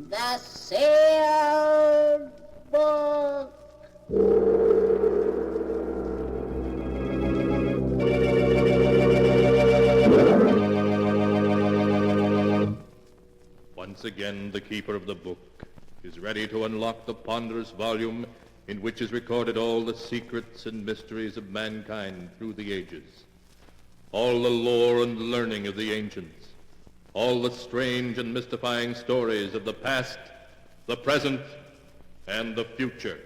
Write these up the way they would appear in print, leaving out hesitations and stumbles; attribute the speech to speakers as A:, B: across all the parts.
A: The sealed book.
B: Once again, the keeper of the book is ready to unlock the ponderous volume in which is recorded all the secrets and mysteries of mankind through the ages, all the lore and learning of the ancients, all the strange and mystifying stories of the past, the present, and the future.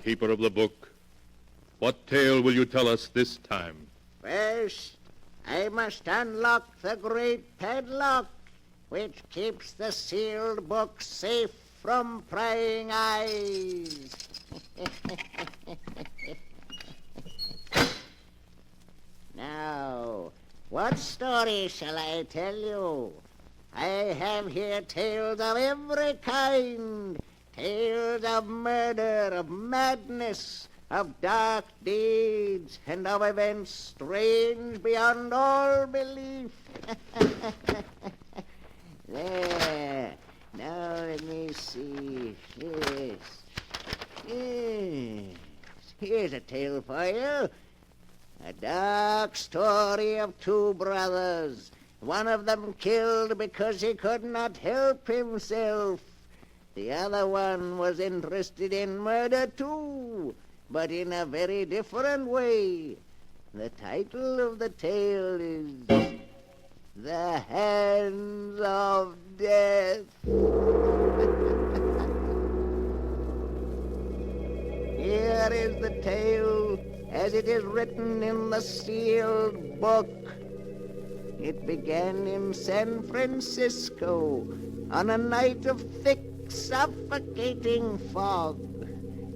B: Keeper of the book, what tale will you tell us this time?
A: First, I must unlock the great padlock which keeps the sealed book safe from prying eyes. Now, what story shall I tell you? I have here tales of every kind. Tales of murder, of madness, of dark deeds, and of events strange beyond all belief. There. Now let me see. Yes. Here's a tale for you. A dark story of two brothers. One of them killed because he could not help himself. The other one was interested in murder too, but in a very different way. The title of the tale is The Hands of Death. Here is the tale as it is written in the sealed book. It began in San Francisco on a night of thick, suffocating fog.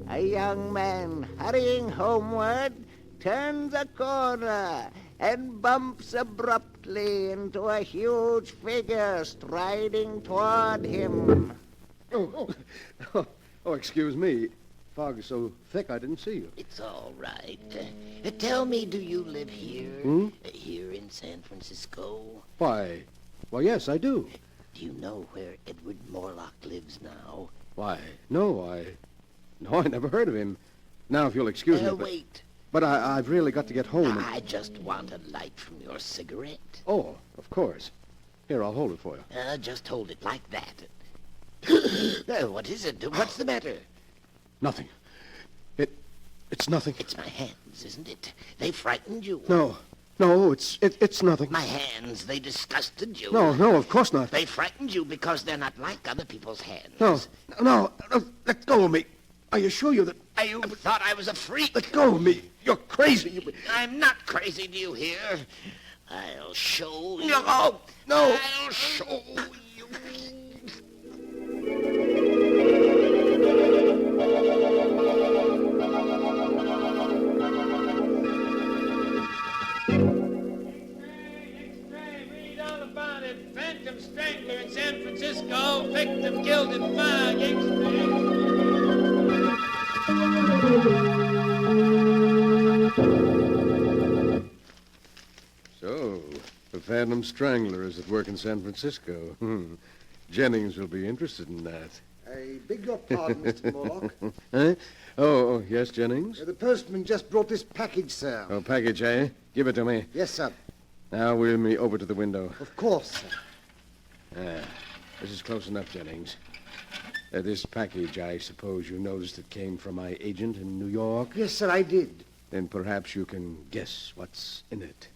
A: A young man hurrying homeward turns a corner and bumps abruptly into a huge figure striding toward him.
C: Oh, excuse me. Fog is so thick I didn't see you.
D: It's all right. Tell me, do you live here? Here in San Francisco?
C: Why, yes, I do.
D: Do you know where Edward Morlock lives now?
C: Why, no, I never heard of him. Now, if you'll excuse me...
D: Wait.
C: But I've really got to get home.
D: I just want a light from your cigarette.
C: Oh, of course. Here, I'll hold it for you.
D: Just hold it like that. What is it? What's the matter?
C: Nothing. It's nothing.
D: It's my hands, isn't it? They frightened you.
C: No, it's nothing.
D: My hands, they disgusted you.
C: No, of course not.
D: They frightened you because they're not like other people's hands.
C: No, let go of me. Are you sure you're
D: You thought I was a freak?
C: Let go of me. You're crazy.
D: I'm not crazy, do you hear? I'll show you.
C: No.
D: I'll show you.
C: Phantom Strangler is at work in San Francisco. Jennings will be interested in that.
E: I beg your pardon, Mr. Morlock.
C: Huh? Oh, yes, Jennings?
E: The postman just brought this package, sir.
C: Oh, package, eh? Give it to me.
E: Yes, sir.
C: Now wheel me over to the window.
E: Of course, sir.
C: This is close enough, Jennings. This package, I suppose you noticed it came from my agent in New York?
E: Yes, sir, I did.
C: Then perhaps you can guess what's in it.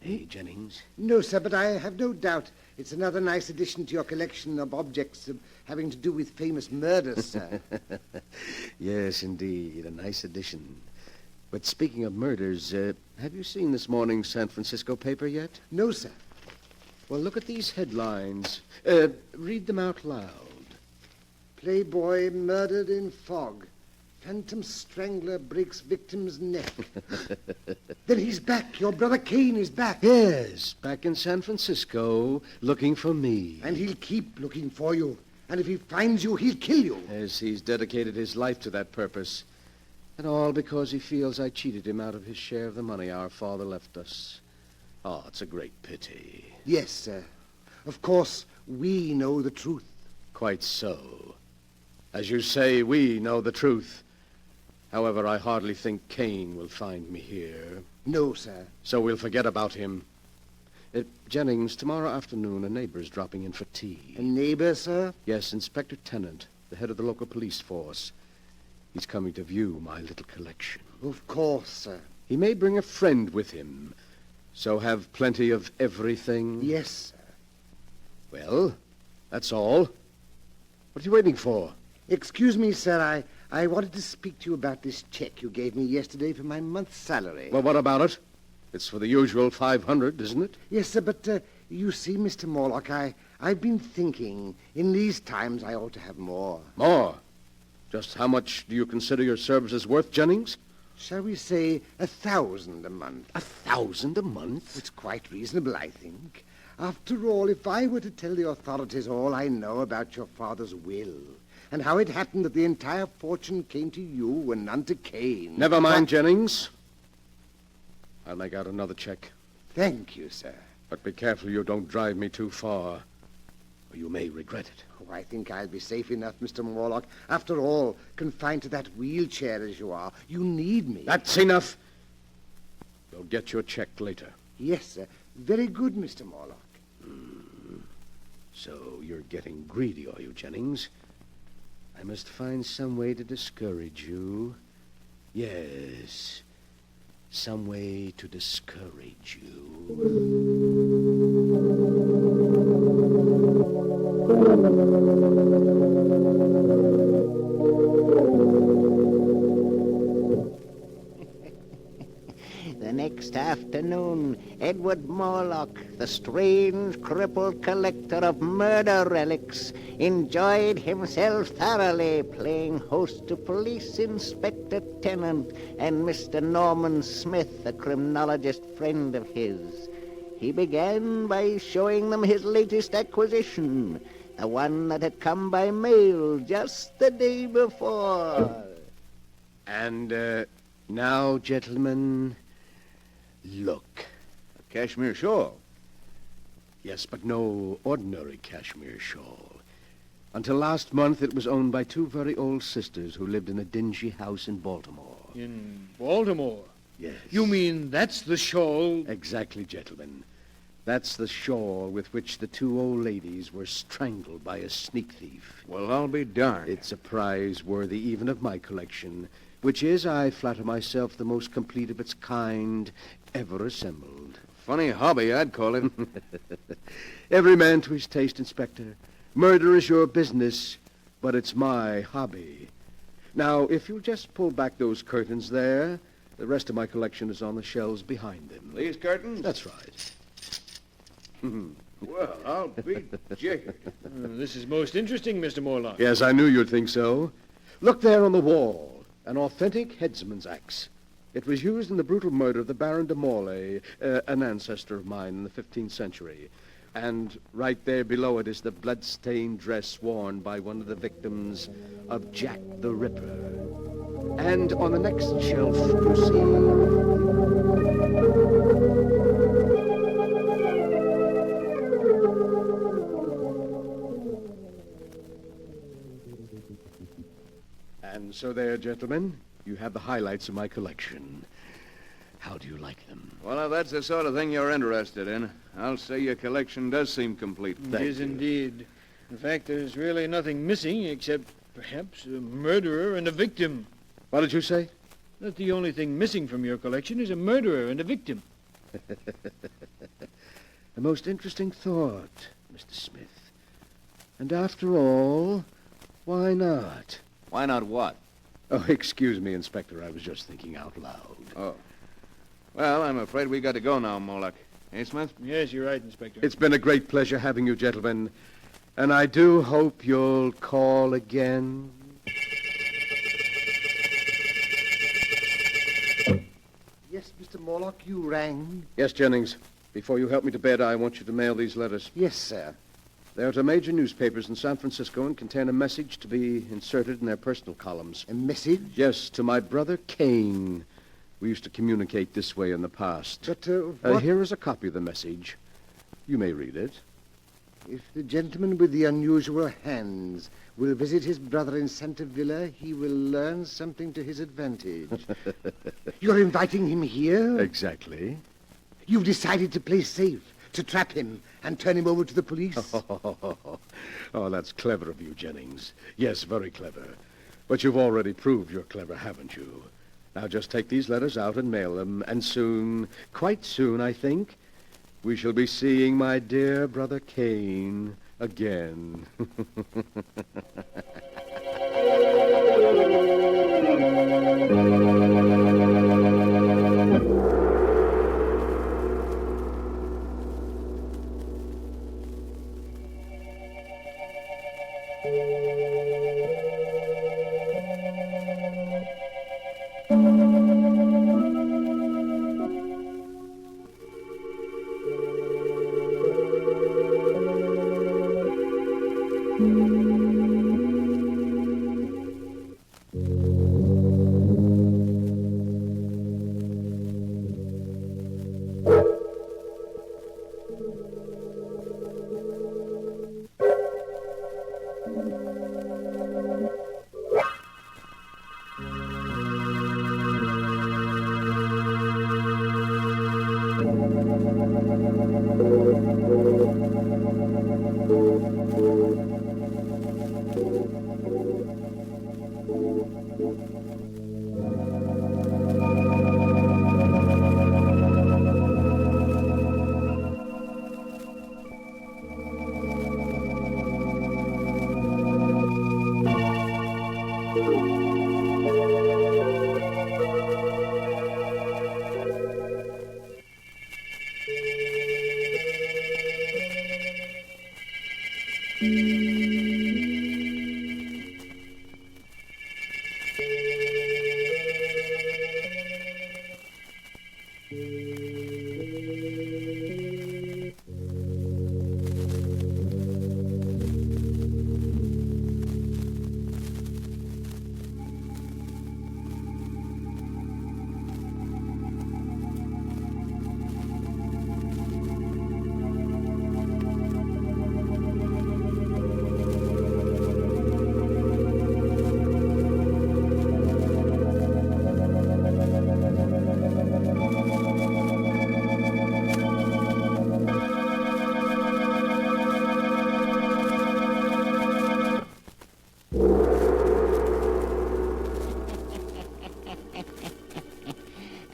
C: Hey, Jennings?
E: No, sir, but I have no doubt it's another nice addition to your collection of objects having to do with famous murders, sir.
C: Yes, indeed, a nice addition. But speaking of murders, have you seen this morning's San Francisco paper yet?
E: No, sir.
C: Well, look at these headlines. Read them out loud.
E: Playboy murdered in fog. Phantom strangler breaks victim's neck. Then he's back. Your brother Kane is back.
C: Yes, back in San Francisco, looking for me.
E: And he'll keep looking for you. And if he finds you, he'll kill you.
C: Yes, he's dedicated his life to that purpose. And all because he feels I cheated him out of his share of the money our father left us. Oh, it's a great pity.
E: Yes, sir. Of course, we know the truth.
C: Quite so. As you say, we know the truth. However, I hardly think Kane will find me here.
E: No, sir.
C: So we'll forget about him. Jennings, tomorrow afternoon, a neighbor's dropping in for tea.
E: A neighbor, sir?
C: Yes, Inspector Tennant, the head of the local police force. He's coming to view my little collection.
E: Of course, sir.
C: He may bring a friend with him. So have plenty of everything?
E: Yes, sir.
C: Well, that's all. What are you waiting for?
E: Excuse me, sir. I wanted to speak to you about this check you gave me yesterday for my month's salary.
C: Well, what about it? It's for the usual 500, isn't it?
E: Yes, sir, but you see, Mr. Morlock, I've been thinking in these times I ought to have more.
C: More? Just how much do you consider your services worth, Jennings?
E: Shall we say 1,000 a month?
C: 1,000 a month?
E: It's quite reasonable, I think. After all, if I were to tell the authorities all I know about your father's will, and how it happened that the entire fortune came to you and none to Kane...
C: Never mind, Jennings. I'll make out another check.
E: Thank you, sir.
C: But be careful you don't drive me too far, or you may regret it.
E: Oh, I think I'll be safe enough, Mr. Morlock. After all, confined to that wheelchair as you are, you need me.
C: That's enough. You'll get your check later.
E: Yes, sir. Very good, Mr. Morlock.
C: So you're getting greedy, are you, Jennings? I must find some way to discourage you. Yes, some way to discourage you.
A: The next afternoon, Edward Morlock, the strange, crippled collector of murder relics, enjoyed himself thoroughly playing host to Police Inspector Tennant and Mr. Norman Smith, a criminologist friend of his. He began by showing them his latest acquisition, the one that had come by mail just the day before.
C: And now, gentlemen, look.
F: A cashmere shawl.
C: Yes, but no ordinary cashmere shawl. Until last month, it was owned by two very old sisters who lived in a dingy house in Baltimore.
G: In Baltimore?
C: Yes.
G: You mean that's the shawl?
C: Exactly, gentlemen. That's the shawl with which the two old ladies were strangled by a sneak thief.
F: Well, I'll be darned.
C: It's a prize worthy even of my collection, which is, I flatter myself, the most complete of its kind ever assembled.
F: Funny hobby, I'd call it.
C: Every man to his taste, Inspector. Murder is your business, but it's my hobby. Now, if you'll just pull back those curtains there, the rest of my collection is on the shelves behind them.
F: These curtains?
C: That's right.
F: Well, I'll be jiggered.
G: This is most interesting, Mr. Morlock.
C: Yes, I knew you'd think so. Look there on the wall. An authentic headsman's axe. It was used in the brutal murder of the Baron de Morlaix, an ancestor of mine in the 15th century. And right there below it is the blood-stained dress worn by one of the victims of Jack the Ripper. And on the next shelf, you see... And so there, gentlemen, you have the highlights of my collection. How do you like them?
F: Well, if that's the sort of thing you're interested in, I'll say your collection does seem complete.
G: It is indeed. In fact, there's really nothing missing except perhaps a murderer and a victim.
C: What did you say?
G: That the only thing missing from your collection is a murderer and a victim.
C: A most interesting thought, Mr. Smith. And after all, why not?
F: Why not what?
C: Oh, excuse me, Inspector. I was just thinking out loud.
F: Oh. Well, I'm afraid we got to go now, Moloch. Eh, Smith?
G: Yes, you're right, Inspector.
C: It's been a great pleasure having you, gentlemen. And I do hope you'll call again.
E: Yes, Mr. Morlock, you rang?
C: Yes, Jennings. Before you help me to bed, I want you to mail these letters.
E: Yes, sir.
C: They're to major newspapers in San Francisco and contain a message to be inserted in their personal columns.
E: A message?
C: Yes, to my brother Kane. We used to communicate this way in the past.
E: But, what?
C: Here is a copy of the message. You may read it.
E: If the gentleman with the unusual hands will visit his brother in Santa Villa, he will learn something to his advantage. You're inviting him here?
C: Exactly.
E: You've decided to play safe, to trap him and turn him over to the police?
C: Oh, that's clever of you, Jennings. Yes, very clever. But you've already proved you're clever, haven't you? Now just take these letters out and mail them, and soon, quite soon, I think, we shall be seeing my dear brother Kane again.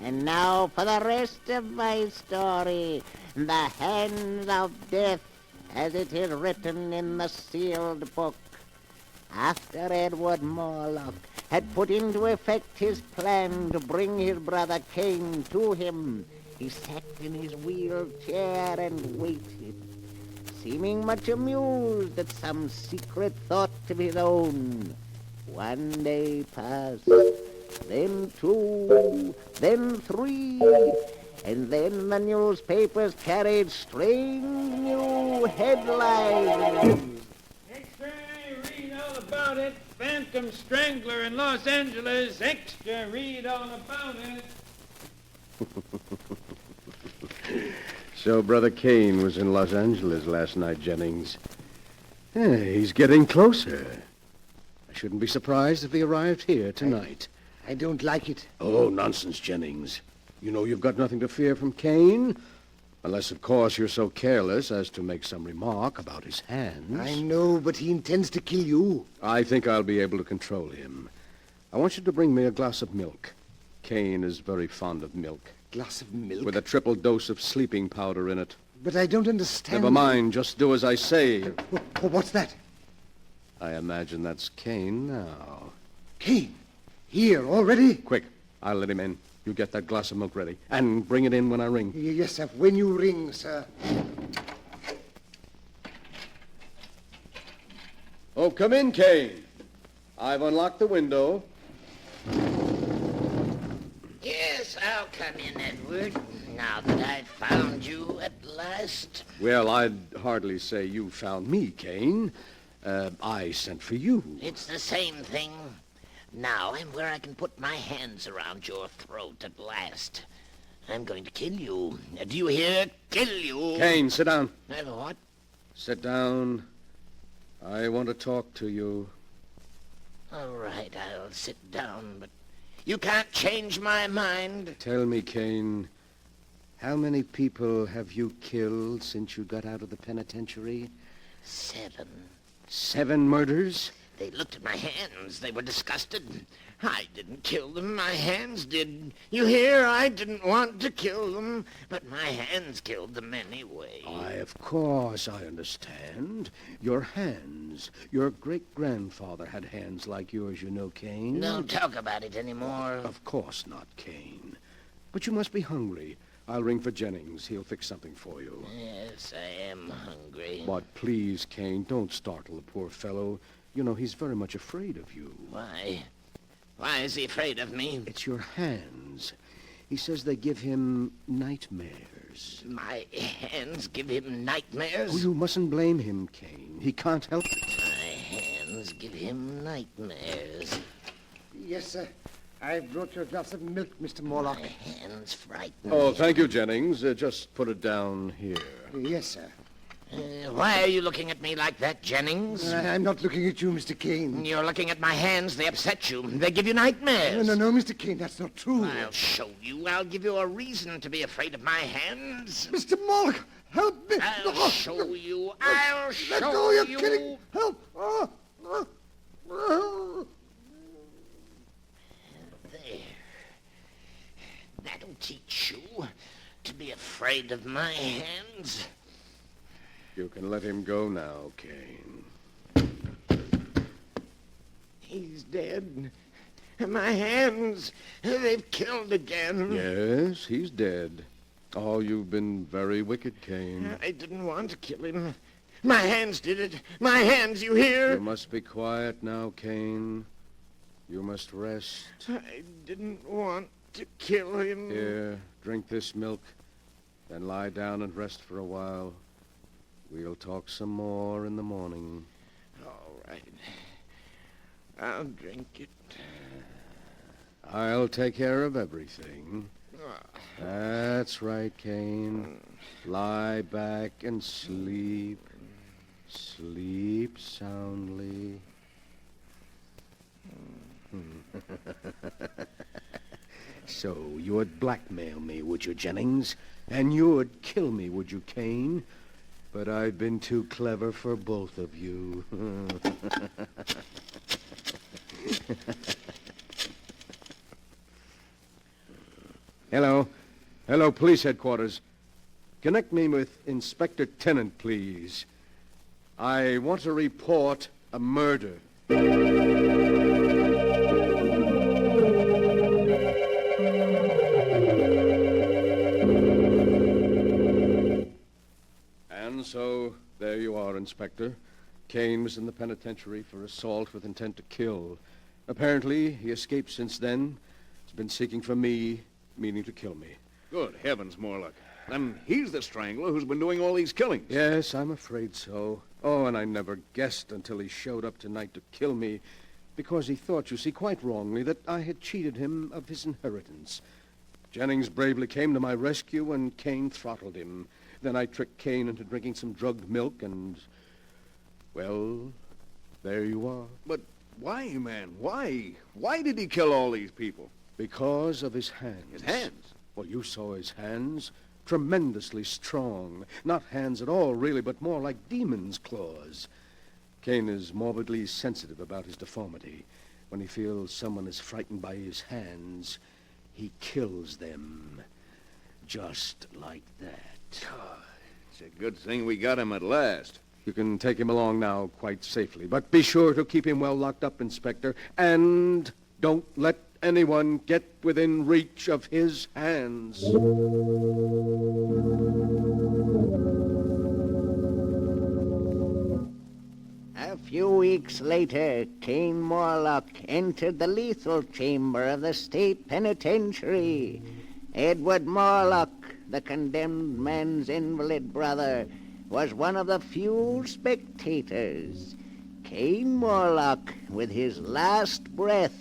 A: And now for the rest of my story, the hands of death, as it is written in the sealed book. After Edward Morlock had put into effect his plan to bring his brother Kane to him, he sat in his wheelchair and waited, seeming much amused at some secret thought of his own. One day passed, then two, then three, and then the newspapers carried strange new headlines.
G: Extra, read all about it. Phantom Strangler in Los Angeles. Extra, read all about it.
C: So Brother Kane was in Los Angeles last night, Jennings. He's getting closer. A shouldn't be surprised if he arrived here tonight.
E: I don't like it.
C: Oh, nonsense, Jennings. You know you've got nothing to fear from Kane. Unless, of course, you're so careless as to make some remark about his hands.
E: I know, but he intends to kill you.
C: I think I'll be able to control him. I want you to bring me a glass of milk. Kane is very fond of milk.
E: Glass of milk?
C: With a triple dose of sleeping powder in it.
E: But I don't understand.
C: Never mind, just do as I say.
E: What's that?
C: I imagine that's Kane now.
E: Kane? Here, already?
C: Quick, I'll let him in. You get that glass of milk ready. And bring it in when I ring.
E: Yes, sir. When you ring, sir.
C: Oh, come in, Kane. I've unlocked the window.
D: Yes, I'll come in, Edward. Now that I've found you at last.
C: Well, I'd hardly say you found me, Kane. I sent for you.
D: It's the same thing. Now I'm where I can put my hands around your throat at last. I'm going to kill you. Do you hear? Kill you.
C: Kane, sit down.
D: What?
C: Sit down. I want to talk to you.
D: All right, I'll sit down, but you can't change my mind.
C: Tell me, Kane, how many people have you killed since you got out of the penitentiary?
D: 7.
C: 7 murders?
D: They looked at my hands. They were disgusted. I didn't kill them. My hands did. You hear? I didn't want to kill them, but my hands killed them anyway.
C: Why, of course, I understand. Your hands. Your great-grandfather had hands like yours, you know, Kane.
D: Don't talk about it anymore.
C: Of course not, Kane. But you must be hungry. I'll ring for Jennings. He'll fix something for you.
D: Yes, I am hungry.
C: But please, Kane, don't startle the poor fellow. You know, he's very much afraid of you.
D: Why? Why is he afraid of me?
C: It's your hands. He says they give him nightmares.
D: My hands give him nightmares?
C: Oh, you mustn't blame him, Kane. He can't help it.
D: My hands give him nightmares.
E: Yes, sir. I brought you a glass of milk, Mr. Morlock.
D: My hands frighten
C: Oh,
D: me.
C: thank you, Jennings. Just put it down here.
E: Yes, sir.
D: Why are you looking at me like that, Jennings?
E: I'm not looking at you, Mr. Kane.
D: You're looking at my hands. They upset you. They give you nightmares.
E: No, Mr. Kane, that's not true.
D: I'll show you. I'll give you a reason to be afraid of my hands.
E: Mr. Morlock, help me.
D: I'll show you. I'll show
E: Let go, you're
D: you.
E: kidding. Help.
D: There. That'll teach you to be afraid of my hands.
C: You can let him go now, Kane.
D: He's dead. My hands, they've killed again.
C: Yes, he's dead. Oh, you've been very wicked, Kane.
D: I didn't want to kill him. My hands did it. My hands, you hear?
C: You must be quiet now, Kane. You must rest.
D: I didn't want to kill him.
C: Here, drink this milk, then lie down and rest for a while. We'll talk some more in the morning.
D: All right. I'll drink it.
C: I'll take care of everything. That's right, Kane. Lie back and sleep. Sleep soundly. So you would blackmail me, would you, Jennings? And you would kill me, would you, Kane? But I've been too clever for both of you. Hello. Hello, police headquarters. Connect me with Inspector Tennant, please. I want to report a murder. And so, there you are, Inspector. Kane was in the penitentiary for assault with intent to kill. Apparently, he escaped since then. He's been seeking for me, meaning to kill me.
F: Good heavens, Morlock. Then he's the strangler who's been doing all these killings.
C: Yes, I'm afraid so. Oh, and I never guessed until he showed up tonight to kill me, because he thought, you see, quite wrongly, that I had cheated him of his inheritance. Jennings bravely came to my rescue, and Kane throttled him. Then I tricked Kane into drinking some drugged milk, and, well, there you are.
F: But Why, man? Why? Why did he kill all these people?
C: Because of his hands.
F: His hands?
C: Well, you saw his hands. Tremendously strong. Not hands at all, really, but more like demon's claws. Cain is morbidly sensitive about his deformity. When he feels someone is frightened by his hands, he kills them. Just like that.
F: It's a good thing we got him at last.
C: You can take him along now quite safely, but be sure to keep him well locked up, Inspector, and don't let anyone get within reach of his hands.
A: A few weeks later, Cain Morlock entered the lethal chamber of the state penitentiary. Edward Morlock, the condemned man's invalid brother, was one of the few spectators. Cain Morlock, with his last breath,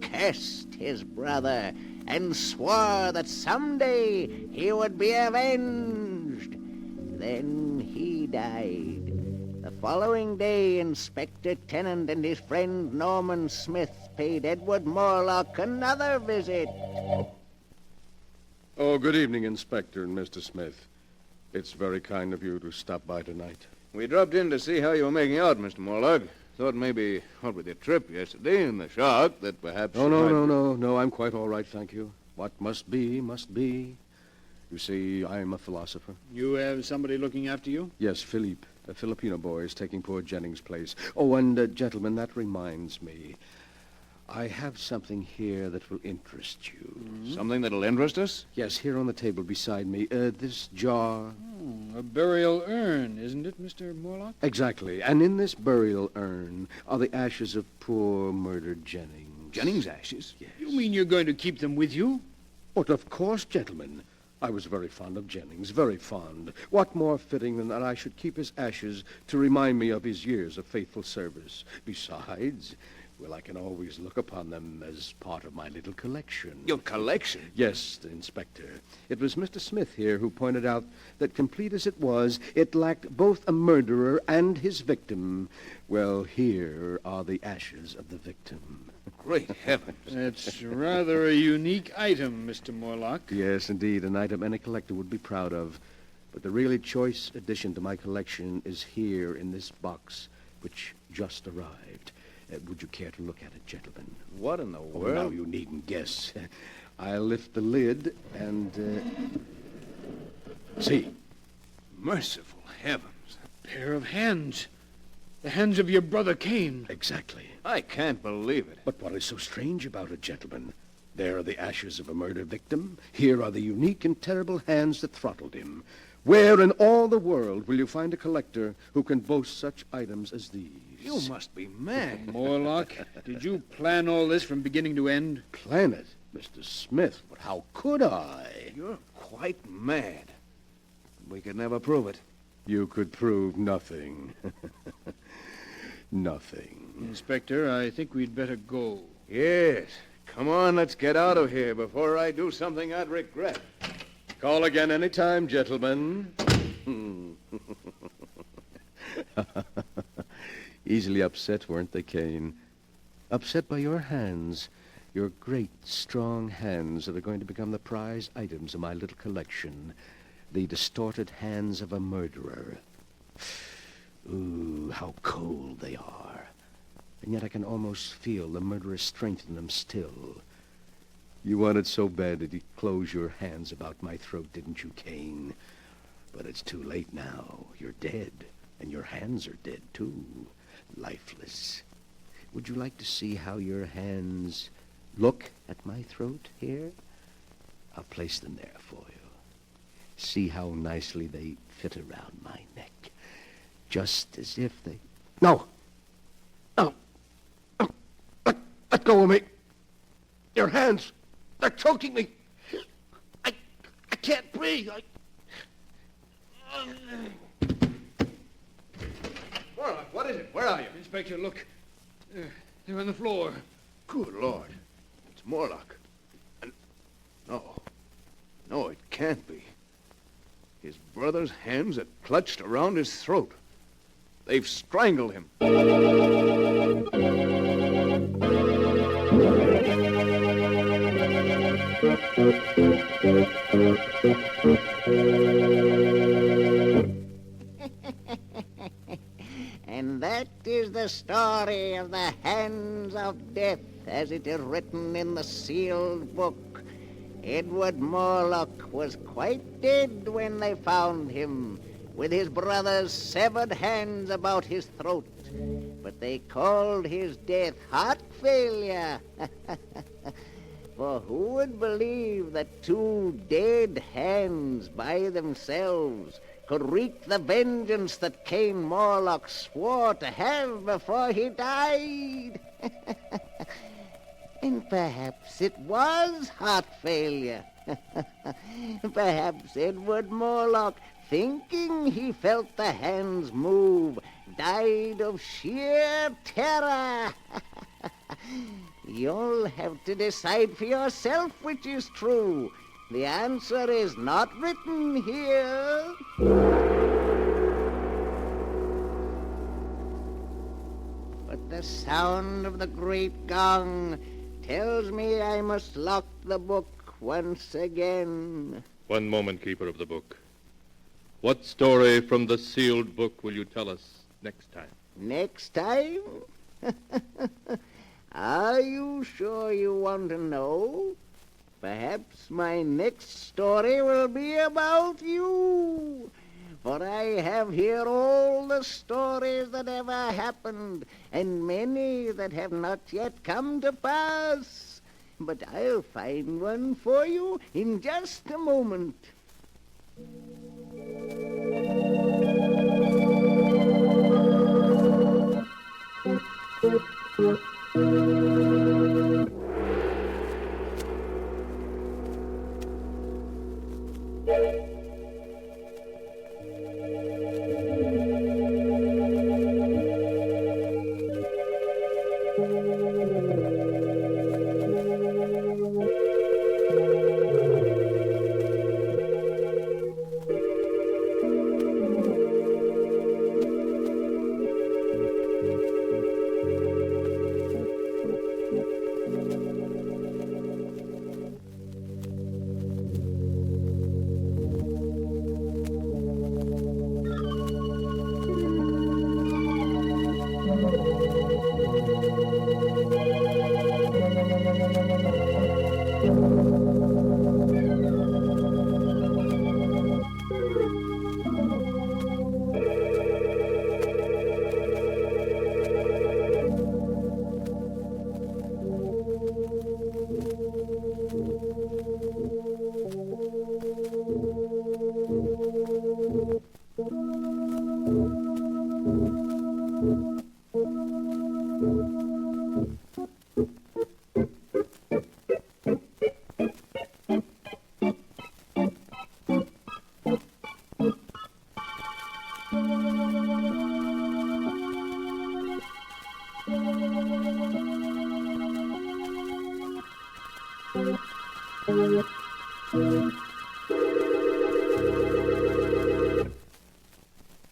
A: cursed his brother and swore that someday he would be avenged. Then he died. The following day, Inspector Tennant and his friend Norman Smith paid Edward Morlock another visit.
C: Oh, good evening, Inspector and Mr. Smith. It's very kind of you to stop by tonight.
F: We dropped in to see how you were making out, Mr. Morlock. Thought maybe, what with your trip yesterday and the shock, that perhaps...
C: Oh, no, I'm quite all right, thank you. What must be, must be. You see, I'm a philosopher.
H: You have somebody looking after you?
C: Yes, Philippe, a Filipino boy, is taking poor Jennings' place. Oh, and, gentlemen, that reminds me. I have something here that will interest you.
F: Mm-hmm. Something that'll interest us?
C: Yes, here on the table beside me. This jar.
H: Oh, a burial urn, isn't it, Mr. Morlock?
C: Exactly. And in this burial urn are the ashes of poor murdered Jennings.
F: Jennings' ashes?
C: Yes.
H: You mean you're going to keep them with you?
C: But of course, gentlemen. I was very fond of Jennings, very fond. What more fitting than that I should keep his ashes to remind me of his years of faithful service? Besides, well, I can always look upon them as part of my little collection.
F: Your collection?
C: Yes, Inspector. It was Mr. Smith here who pointed out that, complete as it was, it lacked both a murderer and his victim. Well, here are the ashes of the victim.
F: Great heavens.
H: That's rather a unique item, Mr. Morlock.
C: Yes, indeed, an item any collector would be proud of. But the really choice addition to my collection is here in this box, which just arrived. Would you care to look at it, gentlemen?
F: What in the
C: Oh,
F: world?
C: now you needn't guess. I'll lift the lid and, see.
F: Merciful heavens.
H: Pair of hands. The hands of your brother Cain.
C: Exactly.
F: I can't believe it.
C: But what is so strange about it, gentlemen? There are the ashes of a murder victim. Here are the unique and terrible hands that throttled him. Where in all the world will you find a collector who can boast such items as these?
F: You must be mad.
H: Morlock, did you plan all this from beginning to end?
C: Plan it, Mr. Smith, but how could I?
F: You're quite mad. We could never prove it.
C: You could prove nothing. Nothing.
H: Inspector, I think we'd better go.
F: Yes. Come on, let's get out of here before I do something I'd regret.
C: Call again any time, gentlemen. Easily upset, weren't they, Cain? Upset by your hands. Your great, strong hands that are going to become the prize items of my little collection. The distorted hands of a murderer. Ooh, how cold they are. And yet I can almost feel the murderous strength in them still. You wanted so bad that you'd close your hands about my throat, didn't you, Cain? But it's too late now. You're dead. And your hands are dead, too. Lifeless. Would you like to see how your hands look at my throat here? I'll place them there for you. See how nicely they fit around my neck. Just as if they... No! No! No! Let go of me! Your hands! They're choking me! I can't breathe!
F: Morlock, what is it? Where are you?
H: Inspector, look. They're on the floor.
F: Good Lord. It's Morlock. And... No, it can't be. His brother's hands are clutched around his throat. They've strangled him.
A: And that is the story of the Hands of Death, as it is written in the sealed book. Edward Morlock was quite dead when they found him, with his brother's severed hands about his throat. But they called his death heart failure. For who would believe that two dead hands by themselves could wreak the vengeance that Cain Morlock swore to have before he died? And perhaps it was heart failure. Perhaps Edward Morlock, thinking he felt the hands move, died of sheer terror. You'll have to decide for yourself which is true. The answer is not written here. But the sound of the great gong tells me I must lock the book once again.
B: One moment, Keeper of the Book. What story from the sealed book will you tell us next time?
A: Next time? Are you sure you want to know? Perhaps my next story will be about you. For I have here all the stories that ever happened, and many that have not yet come to pass. But I'll find one for you in just a moment.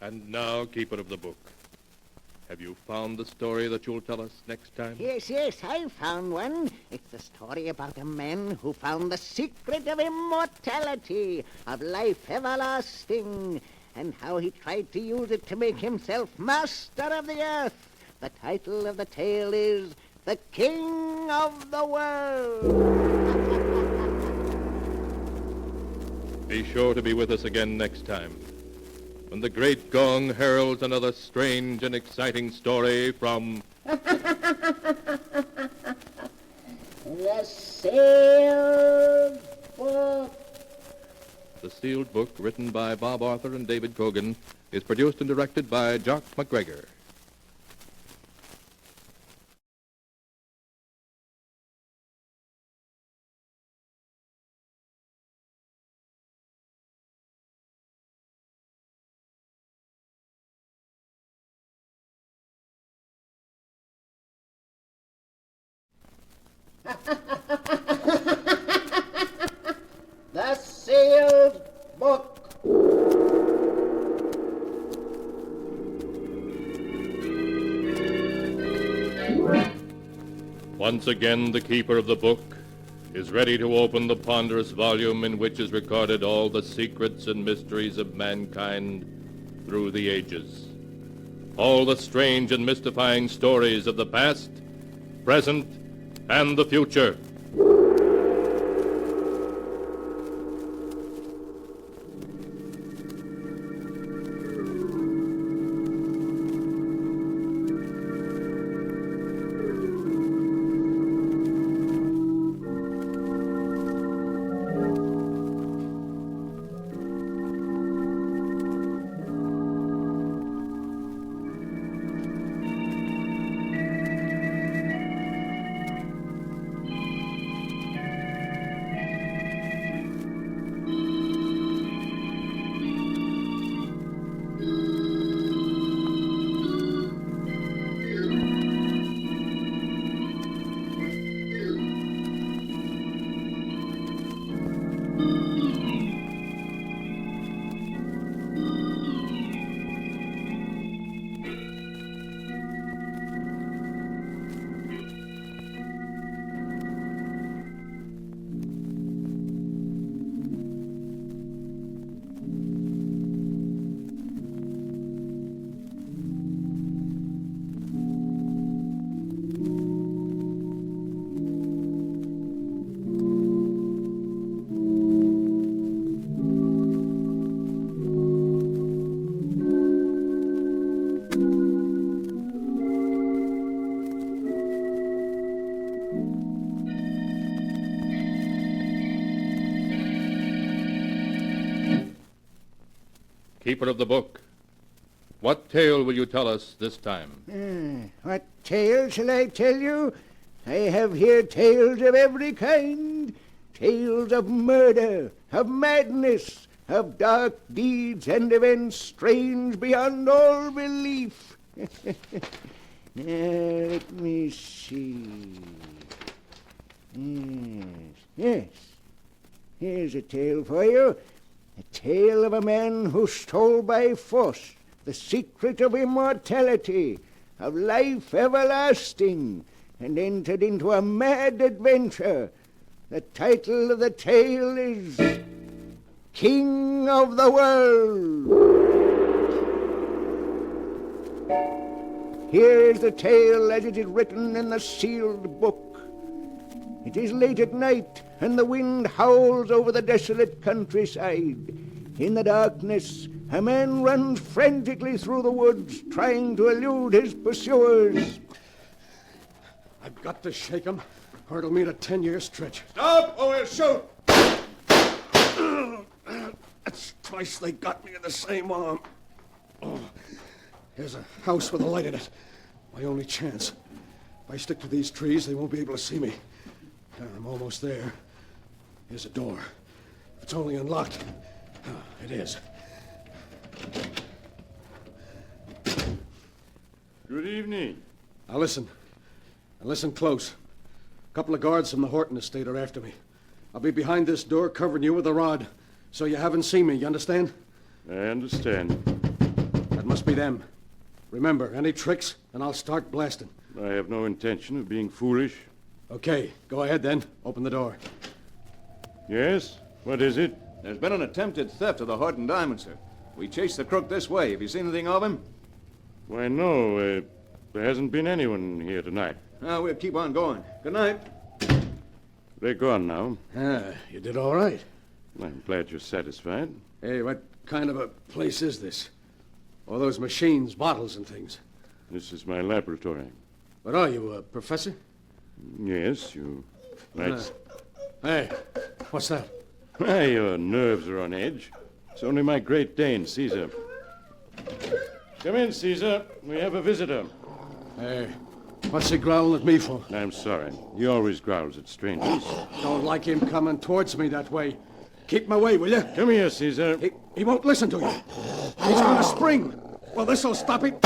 B: And now, Keeper of the Book, have you found the story that you'll tell us next time?
A: Yes, I found one. It's the story about a man who found the secret of immortality, of life everlasting, and how he tried to use it to make himself master of the earth. The title of the tale is The King of the World.
B: Be sure to be with us again next time, when the great gong heralds another strange and exciting story from
A: The Sealed Book.
B: The Sealed Book, written by Bob Arthur and David Cogan, is produced and directed by Jock McGregor.
A: The Sealed Book.
B: Once Once again, the keeper of the book is ready to open the ponderous volume in which is recorded all the secrets and mysteries of mankind through the ages. All the strange and mystifying stories of the past, present, and the future. Keeper of the book, what tale will you tell us this time?
A: What tale shall I tell you? I have here tales of every kind. Tales of murder, of madness, of dark deeds and events strange beyond all belief. Let me see. Yes. Here's a tale for you. A tale of a man who stole by force the secret of immortality, of life everlasting, and entered into a mad adventure. The title of the tale is King of the World. Here is the tale as it is written in the sealed book. It is late at night, and the wind howls over the desolate countryside. In the darkness, a man runs frantically through the woods, trying to elude his pursuers.
C: I've got to shake him, or it'll mean a 10-year stretch.
F: Stop, or we'll shoot!
C: That's twice they got me in the same arm. Oh, here's a house with a light in it. My only chance. If I stick to these trees, they won't be able to see me. I'm almost there. Here's a door. If it's only unlocked. Oh, it is.
I: Good evening.
C: Now listen. And listen close. A couple of guards from the Horton estate are after me. I'll be behind this door covering you with a rod, so you haven't seen me, you understand?
I: I understand.
C: That must be them. Remember, any tricks, and I'll start blasting.
I: I have no intention of being foolish.
C: Okay, go ahead then. Open the door.
I: Yes? What is it?
F: There's been an attempted theft of the Horton diamond, sir. We chased the crook this way. Have you seen anything of him?
I: Why, no. There hasn't been anyone here tonight.
F: We'll keep on going. Good night.
I: They're gone now.
C: You did all right.
I: I'm glad you're satisfied.
C: Hey, what kind of a place is this? All those machines, bottles, and things.
I: This is my laboratory.
C: What are you, a professor?
I: Yes, you might...
C: Hey, what's that?
I: Why, your nerves are on edge. It's only my Great Dane, Caesar. Come in, Caesar. We have a visitor.
C: Hey, what's he growling at me for?
I: I'm sorry. He always growls at strangers.
C: Don't like him coming towards me that way. Keep him away, will you?
I: Come here, Caesar.
C: He won't listen to you. He's going to spring. Well, this'll stop him.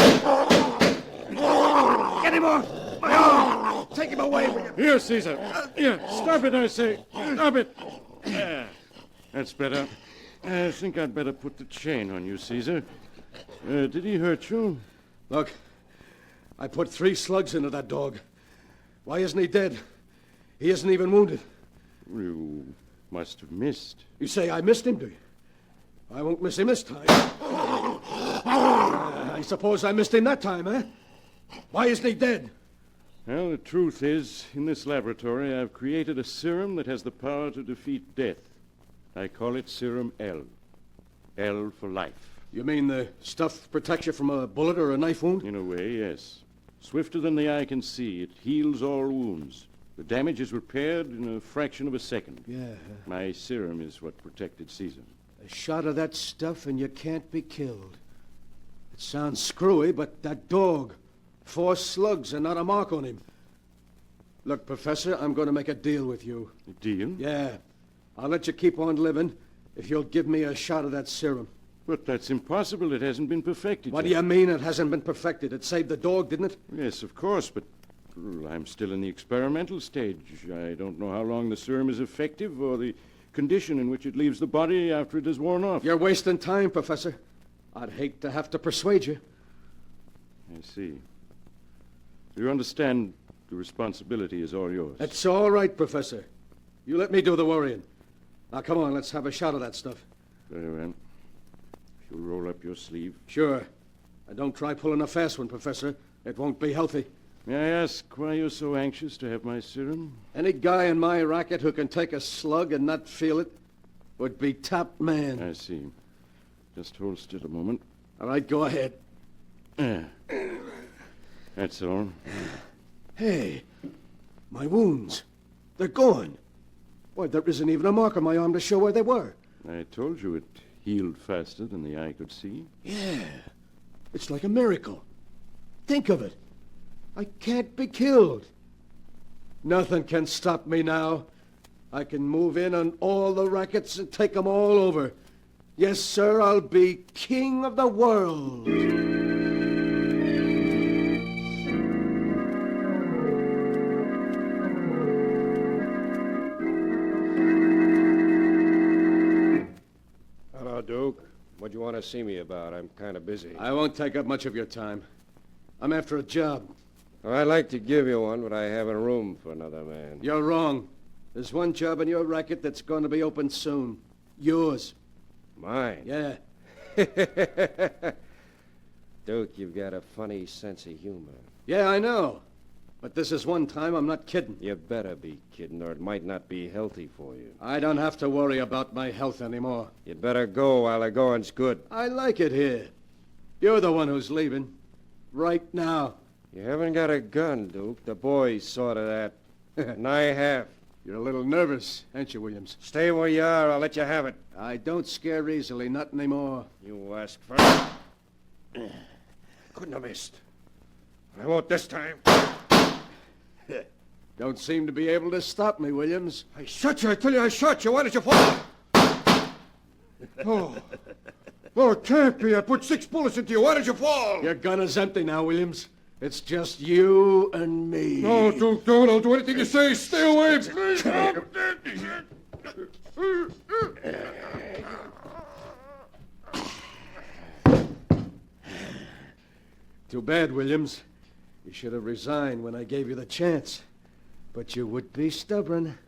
C: Get him off! My arm! Take him away, will you?
I: Here, Caesar. Here, stop it, I say. Stop it. That's better. I think I'd better put the chain on you, Caesar. Did he hurt you?
C: Look, I put 3 slugs into that dog. Why isn't he dead? He isn't even wounded.
I: You must have missed.
C: You say I missed him, do you? I won't miss him this time. I suppose I missed him that time, eh? Why isn't he dead?
I: Well, the truth is, in this laboratory, I've created a serum that has the power to defeat death. I call it Serum L. L for life.
C: You mean the stuff protects you from a bullet or a knife wound?
I: In a way, yes. Swifter than the eye can see, it heals all wounds. The damage is repaired in a fraction of a second.
C: Yeah.
I: My serum is what protected Caesar.
C: A shot of that stuff and you can't be killed. It sounds screwy, but that dog, 4 slugs and not a mark on him. Look, Professor, I'm going to make a deal with you.
I: A deal?
C: Yeah. I'll let you keep on living if you'll give me a shot of that serum.
I: But that's impossible. It hasn't been perfected
C: What do
I: yet.
C: you mean it hasn't been perfected? It saved the dog, didn't it?
I: Yes, of course, but I'm still in the experimental stage. I don't know how long the serum is effective or the condition in which it leaves the body after it has worn off.
C: You're wasting time, Professor. I'd hate to have to persuade you.
I: I see. You understand the responsibility is all yours.
C: That's all right, Professor. You let me do the worrying. Now, come on, let's have a shot of that stuff.
I: Very well. If you'll roll up your sleeve.
C: Sure. And don't try pulling a fast one, Professor. It won't be healthy.
I: May I ask why you're so anxious to have my serum?
C: Any guy in my racket who can take a slug and not feel it would be top man.
I: I see. Just hold still a moment.
C: All right, go ahead.
I: That's all.
C: Hey, my wounds. They're gone. Why, there isn't even a mark on my arm to show where they were.
I: I told you it healed faster than the eye could see.
C: Yeah. It's like a miracle. Think of it. I can't be killed. Nothing can stop me now. I can move in on all the rackets and take them all over. Yes, sir, I'll be king of the world.
J: Hello, Duke. What do you want to see me about? I'm kind of busy.
C: I won't take up much of your time. I'm after a job.
J: Well, I'd like to give you one, but I haven't room for another man.
C: You're wrong. There's one job in your racket that's going to be open soon. Yours.
J: Mine?
C: Yeah.
J: Duke, you've got a funny sense of humor.
C: Yeah, I know. But this is one time I'm not kidding.
J: You better be kidding, or it might not be healthy for you.
C: I don't have to worry about my health anymore.
J: You'd better go while the going's good.
C: I like it here. You're the one who's leaving. Right now.
J: You haven't got a gun, Duke. The boys saw to that. And I have.
C: You're a little nervous, ain't you, Williams?
J: Stay where you are. I'll let you have it.
C: I don't scare easily, not anymore.
J: You asked first. Couldn't have missed. I won't this time.
C: Don't seem to be able to stop me, Williams.
J: I shot you. I tell you I shot you. Why did you fall? Oh, it can't be. I put 6 bullets into you. Why did you fall?
C: Your gun is empty now, Williams. It's just you and me.
J: No, Duke, don't. I'll do anything you say. Stay away, please.
C: Too bad, Williams. You should have resigned when I gave you the chance. But you would be stubborn.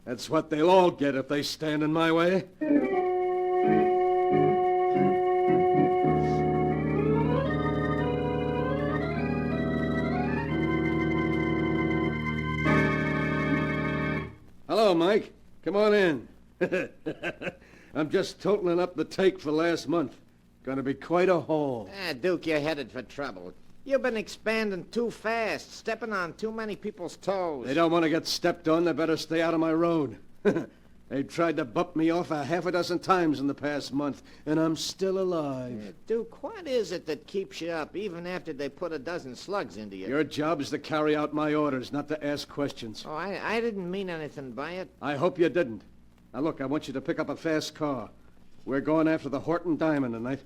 C: That's what they'll all get if they stand in my way. Hello, Mike. Come on in. I'm just totaling up the take for last month. Gonna be quite a haul.
D: Duke, you're headed for trouble. You've been expanding too fast, stepping on too many people's toes.
C: They don't want to get stepped on. They better stay out of my road. They've tried to bump me off 6 times in the past month, and I'm still alive.
D: Duke, what is it that keeps you up even after they put a dozen slugs into you?
C: Your job is to carry out my orders, not to ask questions.
D: Oh, I didn't mean anything by it.
C: I hope you didn't. Now, look, I want you to pick up a fast car. We're going after the Horton Diamond tonight.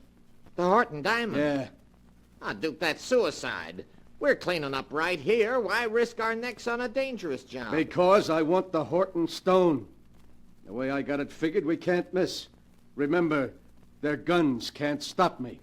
D: The Horton Diamond?
C: Yeah.
D: Duke, that's suicide. We're cleaning up right here. Why risk our necks on a dangerous job?
C: Because I want the Horton Stone. The way I got it figured, we can't miss. Remember, their guns can't stop me.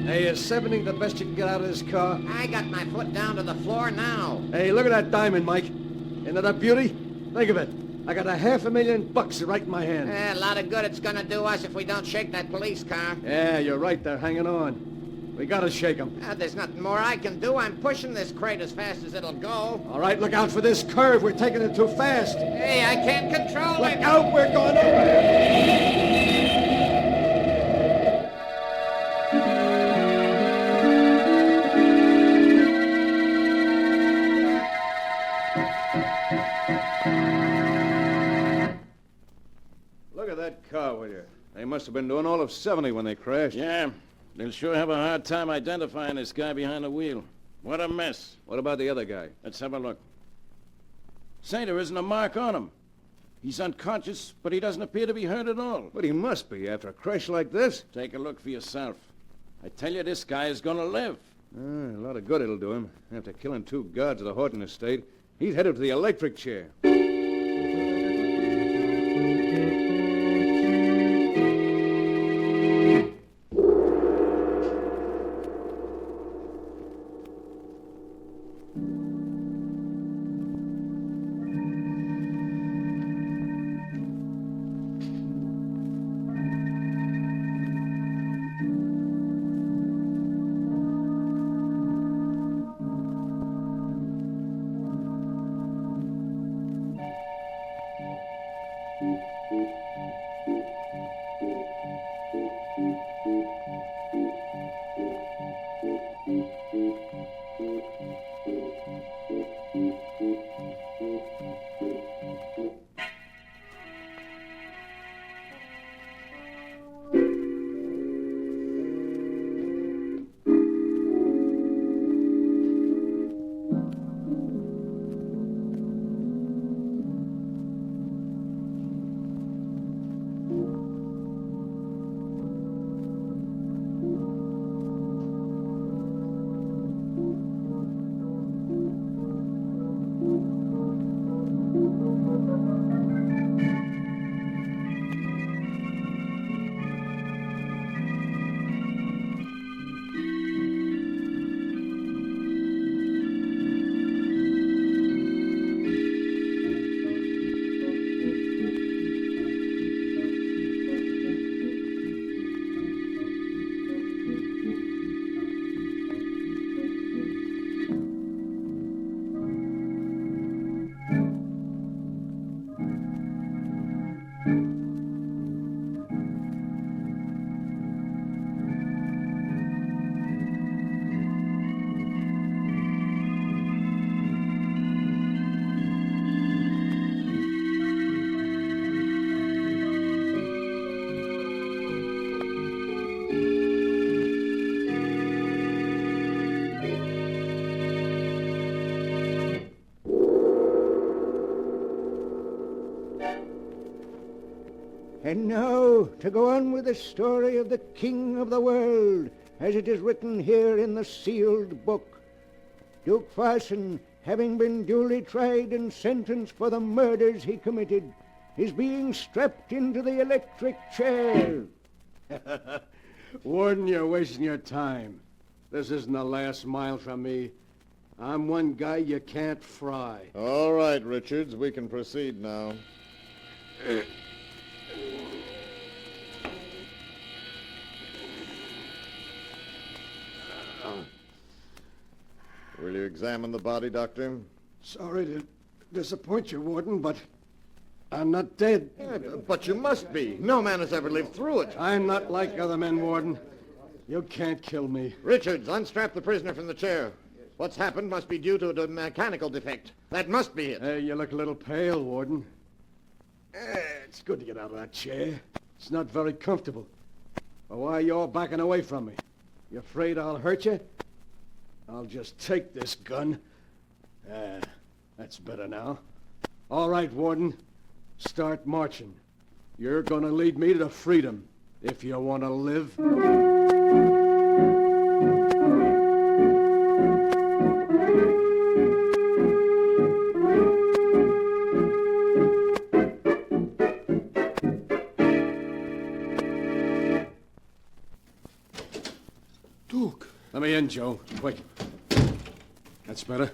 C: Hey, is 70 the best you can get out of this car?
D: I got my foot down to the floor now.
C: Hey, look at that diamond, Mike. Isn't that a beauty? Think of it. I got $500,000 right in my hand.
D: A lot of good it's gonna do us if we don't shake that police car.
C: Yeah, you're right. They're hanging on. We gotta shake them.
D: There's nothing more I can do. I'm pushing this crate as fast as it'll go.
C: All right, look out for this curve. We're taking it too fast.
D: Hey, I can't control
C: Look
D: it.
C: out, we're going over.
F: Look at that car, will you? They must have been doing all of 70 when they crashed.
I: Yeah, they'll sure have a hard time identifying this guy behind the wheel. What a mess.
F: What about the other guy?
I: Let's have a look. Say, there isn't a mark on him. He's unconscious, but he doesn't appear to be hurt at all.
F: But he must be after a crash like this.
I: Take a look for yourself. I tell you, this guy is gonna live.
F: A lot of good it'll do him. After killing 2 guards at the Horton estate, he's headed to the electric chair.
K: And now, to go on with the story of the King of the World, as it is written here in the sealed book. Duke Farson, having been duly tried and sentenced for the murders he committed, is being strapped into the electric chair.
C: Warden, you're wasting your time. This isn't the last mile from me. I'm one guy you can't fry.
L: All right, Richards, we can proceed now. Will you examine the body, Doctor?
C: Sorry to disappoint you, Warden, but I'm not dead.
L: Yeah, but you must be. No man has ever lived through it.
C: I'm not like other men, Warden. You can't kill me.
L: Richards, unstrap the prisoner from the chair. What's happened must be due to a mechanical defect. That must be it.
C: Hey, you look a little pale, Warden. It's good to get out of that chair. It's not very comfortable. Well, why are you all backing away from me? You afraid I'll hurt you? I'll just take this gun. That's better now. All right, Warden. Start marching. You're gonna lead me to freedom, if you want to live. me in, Joe. Quick. That's better.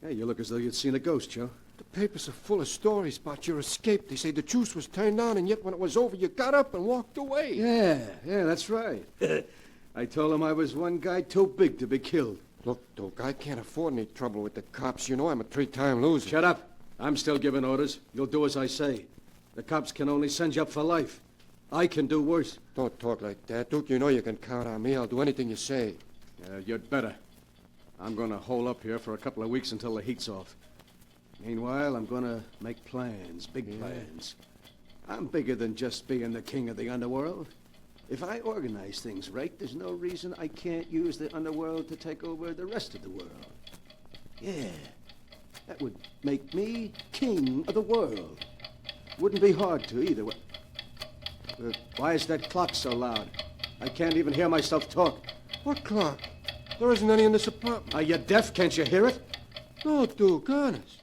C: Yeah, you look as though you'd seen a ghost, Joe.
J: The papers are full of stories about your escape. They say the juice was turned on, and yet when it was over, you got up and walked away.
C: Yeah, that's right. I told him I was one guy too big to be killed.
J: Look, Duke, I can't afford any trouble with the cops. You know I'm a 3-time loser.
C: Shut up. I'm still giving orders. You'll do as I say. The cops can only send you up for life. I can do worse.
J: Don't talk like that, Duke. You know you can count on me. I'll do anything you say.
C: You'd better. I'm going to hole up here for a couple of weeks until the heat's off. Meanwhile, I'm going to make plans, big plans. I'm bigger than just being the king of the underworld. If I organize things right, there's no reason I can't use the underworld to take over the rest of the world. Yeah, that would make me king of the world. Wouldn't be hard to either. Why is that clock so loud? I can't even hear myself talk.
J: What clock? There isn't any in this apartment.
C: Are you deaf? Can't you hear it?
J: No, Duke, honest.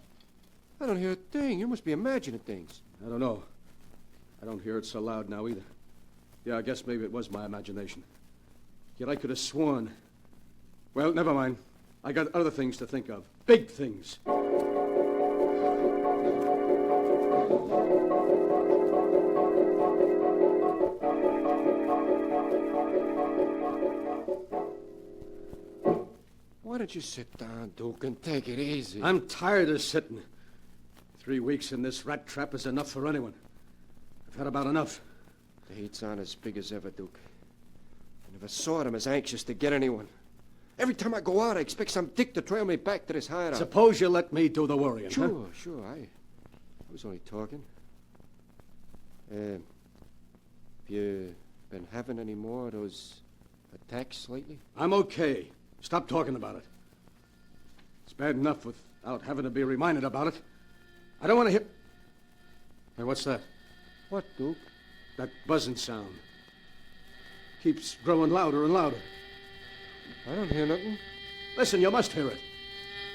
J: I don't hear a thing. You must be imagining things.
C: I don't know. I don't hear it so loud now either. Yeah, I guess maybe it was my imagination. Yet I could have sworn. Well, never mind. I got other things to think of. Big things.
J: Why don't you sit down, Duke, and take it easy?
C: I'm tired of sitting. 3 weeks in this rat trap is enough for anyone. I've had about enough.
J: The heat's on as big as ever, Duke. I never saw them as anxious to get anyone. Every time I go out, I expect some dick to trail me back to this hideout.
C: Suppose you let me do the worrying,
J: Sure,
C: huh?
J: sure. I was only talking. Have you been having any more of those attacks lately?
C: I'm okay. Stop talking about it. It's bad enough without having to be reminded about it. I don't want to hear... Hey, what's that?
J: What, Duke?
C: That buzzing sound. Keeps growing louder and louder.
J: I don't hear nothing.
C: Listen, you must hear it.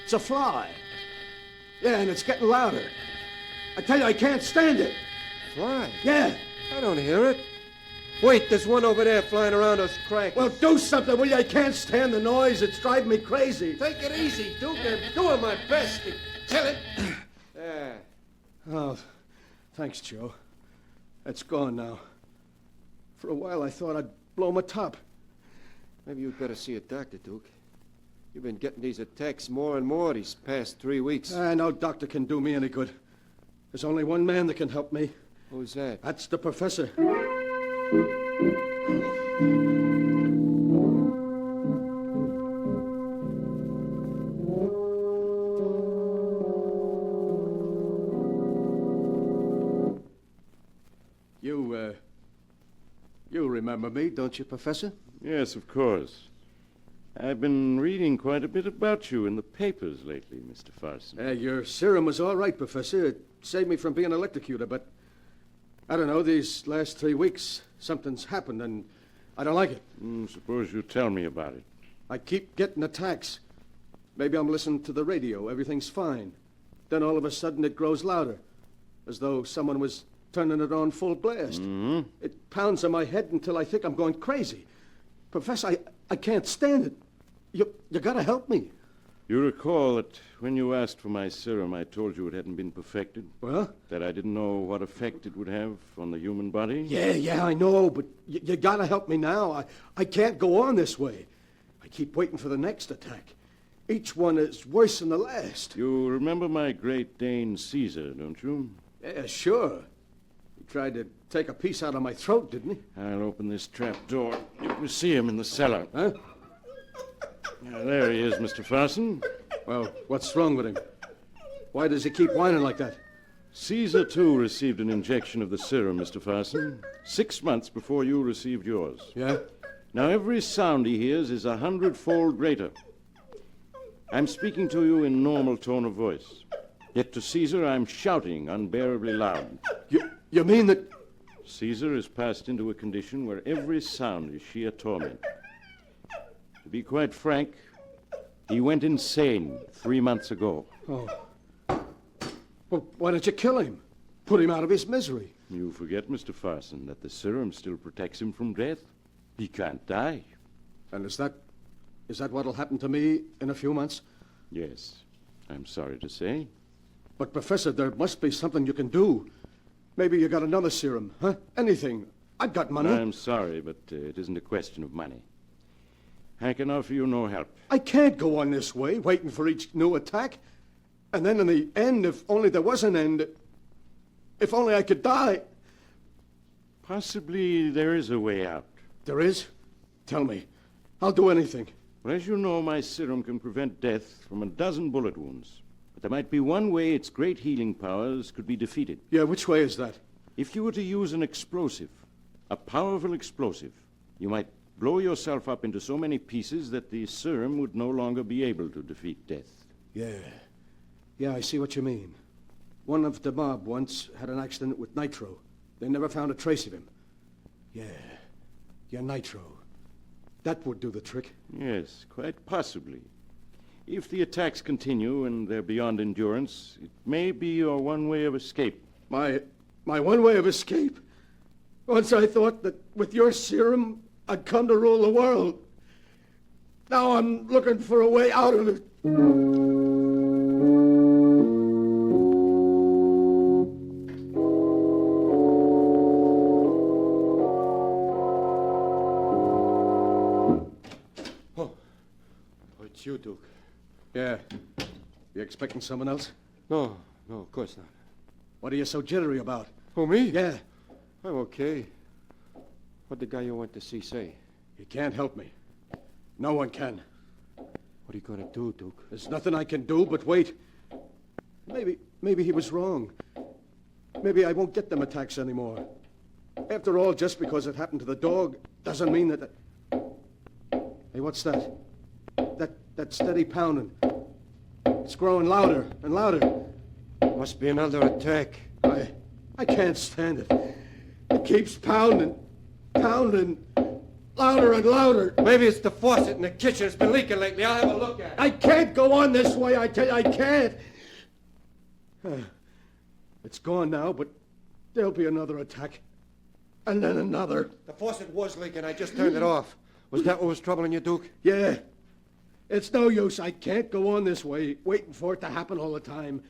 C: It's a fly. Yeah, and it's getting louder. I tell you, I can't stand it.
J: Fly?
C: Yeah.
J: I don't hear it. Wait, there's one over there flying around those cracks.
C: Well, do something, will you? I can't stand the noise. It's driving me crazy.
J: Take it easy, Duke. I'm doing my best to kill it.
C: Oh, thanks, Joe. It's gone now. For a while, I thought I'd blow my top.
J: Maybe you'd better see a doctor, Duke. You've been getting these attacks more and more these past 3 weeks.
C: No doctor can do me any good. There's only one man that can help me.
J: Who's that?
C: That's the professor. You remember me, don't you, Professor?
I: Yes, of course. I've been reading quite a bit about you in the papers lately, Mr. Farson.
C: Your serum was all right, Professor. It saved me from being electrocuted, but I don't know, these last 3 weeks, something's happened, and I don't like it.
I: Suppose you tell me about it.
C: I keep getting attacks. Maybe I'm listening to the radio. Everything's fine. Then all of a sudden it grows louder, as though someone was turning it on full blast.
I: Mm-hmm.
C: It pounds on my head until I think I'm going crazy. Professor, I can't stand it. You gotta help me.
I: You recall that when you asked for my serum, I told you it hadn't been perfected?
C: Well?
I: That I didn't know what effect it would have on the human body?
C: Yeah, I know, but you gotta help me now. I can't go on this way. I keep waiting for the next attack. Each one is worse than the last.
I: You remember my Great Dane Caesar, don't you?
C: Yeah, sure. He tried to take a piece out of my throat, didn't he?
I: I'll open this trap door. You can see him in the cellar.
C: Huh?
I: There he is, Mr. Farson.
C: Well, what's wrong with him? Why does he keep whining like that?
I: Caesar, too, received an injection of the serum, Mr. Farson, 6 months before you received yours.
C: Yeah?
I: Now, every sound he hears is 100-fold greater. I'm speaking to you in normal tone of voice. Yet to Caesar, I'm shouting unbearably loud.
C: You mean that...
I: Caesar has passed into a condition where every sound is sheer torment. To be quite frank, he went insane 3 months ago.
C: Oh. Well, why don't you kill him? Put him out of his misery.
I: You forget, Mr. Farson, that the serum still protects him from death. He can't die.
C: And is that Is that what'll happen to me in a few months?
I: Yes, I'm sorry to say.
C: But, Professor, there must be something you can do. Maybe you got another serum, huh? Anything. I've got money.
I: I'm sorry, but it isn't a question of money. I can offer you no help.
C: I can't go on this way, waiting for each new attack. And then in the end, if only there was an end, if only I could die.
I: Possibly there is a way out.
C: There is? Tell me. I'll do anything.
I: Well, as you know, my serum can prevent death from a dozen bullet wounds. But there might be one way its great healing powers could be defeated.
C: Yeah, which way is that?
I: If you were to use an explosive, a powerful explosive, you might blow yourself up into so many pieces that the serum would no longer be able to defeat death.
C: Yeah. Yeah, I see what you mean. One of the mob once had an accident with nitro. They never found a trace of him. Yeah. Yeah, nitro. That would do the trick.
I: Yes, quite possibly. If the attacks continue and they're beyond endurance, it may be your one way of escape.
C: My one way of escape? Once I thought that with your serum, I'd come to rule the world. Now I'm looking for a way out of it.
J: Oh, it's you, Duke.
C: Yeah. You expecting someone else?
J: No, of course not.
C: What are you so jittery about?
J: Oh, me?
C: Yeah.
J: I'm okay. What'd the guy you went to see say?
C: He can't help me. No one can.
J: What are you gonna do, Duke?
C: There's nothing I can do but wait. Maybe he was wrong. Maybe I won't get them attacks anymore. After all, just because it happened to the dog doesn't mean that... Hey, what's that? That steady pounding. It's growing louder and louder.
J: Must be another attack.
C: I can't stand it. It keeps pounding, louder and louder.
J: Maybe it's the faucet in the kitchen. It's been leaking lately. I'll have a look at it.
C: I can't go on this way, I tell you, I can't. It's gone now, but there'll be another attack. And then another.
J: The faucet was leaking. I just turned it off. Was that what was troubling you, Duke?
C: Yeah. It's no use. I can't go on this way, waiting for it to happen all the time.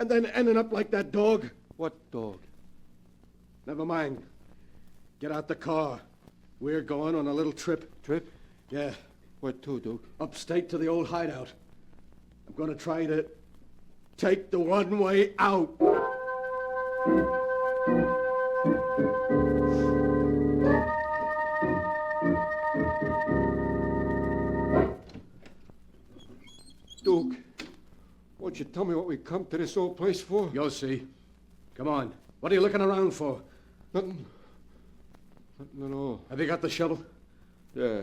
C: And then ending up like that dog.
J: What dog?
C: Never mind. Get out the car. We're going on a little trip.
J: Trip?
C: Yeah.
J: Where to, Duke?
C: Upstate to the old hideout. I'm going to try to take the one way out.
J: Duke, won't you tell me what we come to this old place for?
C: You'll see. Come on. What are you looking around for?
J: Nothing. Nothing at all.
C: Have you got the shovel?
J: Yeah.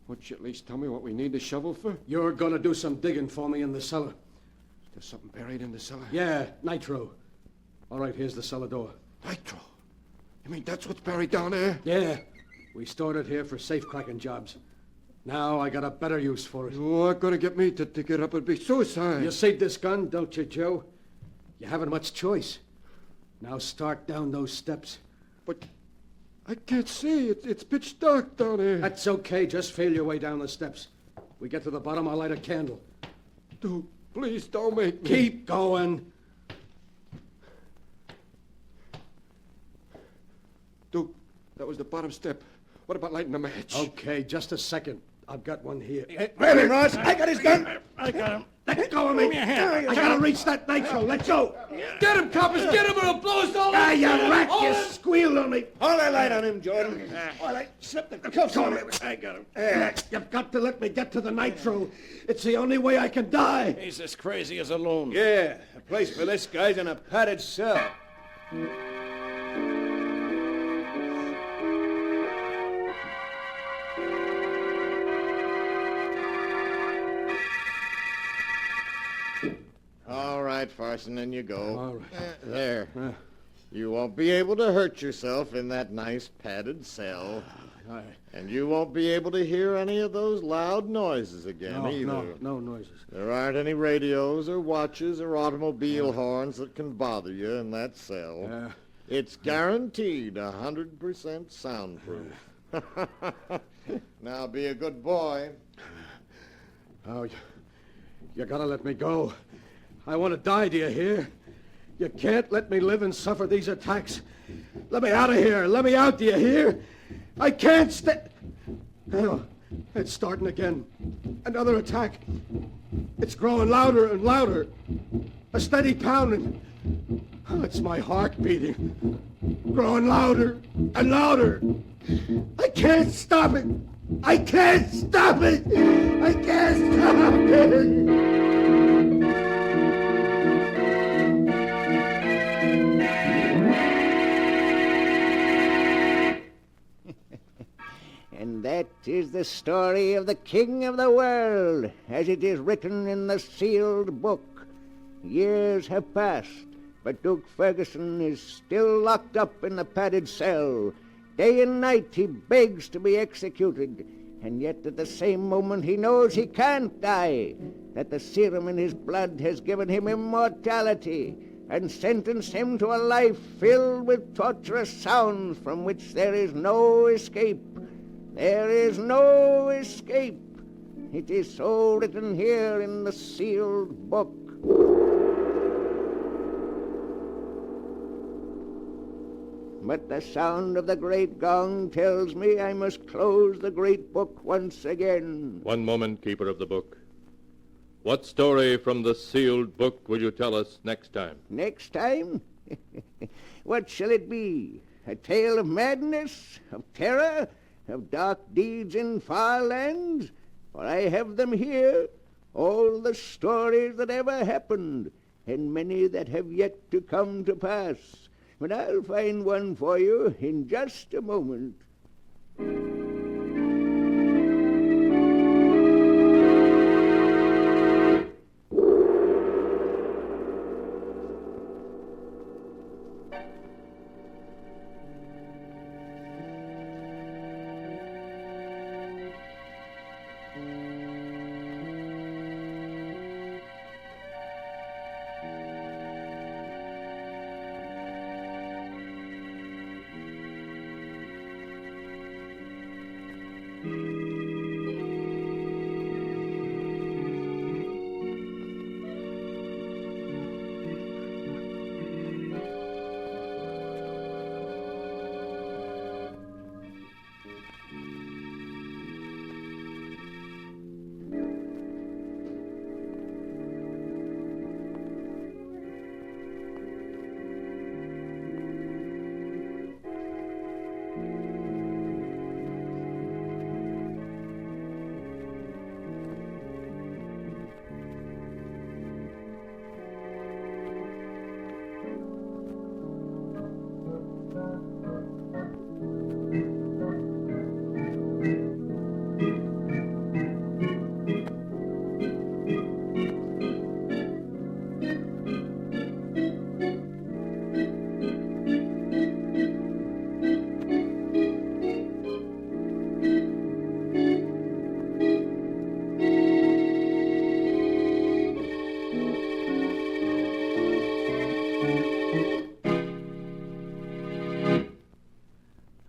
J: Won't you at least tell me what we need the shovel for?
C: You're going to do some digging for me in the cellar.
J: There's something buried in the cellar?
C: Yeah, nitro. All right, here's the cellar door.
J: Nitro? You mean that's what's buried down there?
C: Yeah. We stored it here for safe-cracking jobs. Now I got a better use for it.
J: You aren't going to get me to dig it up. It'd be suicide.
C: You see this gun, don't you, Joe? You haven't much choice. Now start down those steps.
J: But I can't see. It's pitch dark down here.
C: That's okay. Just feel your way down the steps. We get to the bottom, I'll light a candle.
J: Dude, please don't make me.
C: Keep going.
J: Duke, that was the bottom step. What about lighting a match?
C: Okay, just a second. I've got one here.
K: Grab him, Ross. I got his gun.
G: I got him.
C: Let go of me. I gotta reach that nitro. Let go.
J: Get him, coppers. Get him or he'll blow us all
C: Ah,
J: up.
C: you rat. You squealed on me.
K: Hold that light on him, Jordan. While I slip the cuffs on him.
G: I got him.
C: You've got to let me get to the nitro. It's the only way I can die.
G: He's as crazy as a loon.
K: Yeah, a place for this guy's in a padded cell.
L: All right, Farson, in you go.
C: All right.
L: There. You won't be able to hurt yourself in that nice padded cell. And you won't be able to hear any of those loud noises again either.
C: No noises.
L: There aren't any radios or watches or automobile horns that can bother you in that cell. It's guaranteed 100% soundproof. Now be a good boy.
C: Oh, you gotta let me go. I want to die, do you hear? You can't let me live and suffer these attacks. Let me out of here. Let me out, do you hear? I can't stay. Oh, it's starting again. Another attack. It's growing louder and louder. A steady pounding. Oh, it's my heart beating. Growing louder and louder. I can't stop it. I can't stop it. I can't stop it.
A: And that is the story of the King of the World, as it is written in the sealed book. Years have passed, but Duke Ferguson is still locked up in the padded cell. Day and night he begs to be executed, and yet at the same moment he knows he can't die, that the serum in his blood has given him immortality and sentenced him to a life filled with torturous sounds from which there is no escape. There is no escape. It is so written here in the sealed book. But the sound of the great gong tells me I must close the great book once again.
B: One moment, keeper of the book. What story from the sealed book will you tell us next time?
A: Next time? What shall it be? A tale of madness, of terror, of dark deeds in far lands? For I have them here, all the stories that ever happened, and many that have yet to come to pass. But I'll find one for you in just a moment.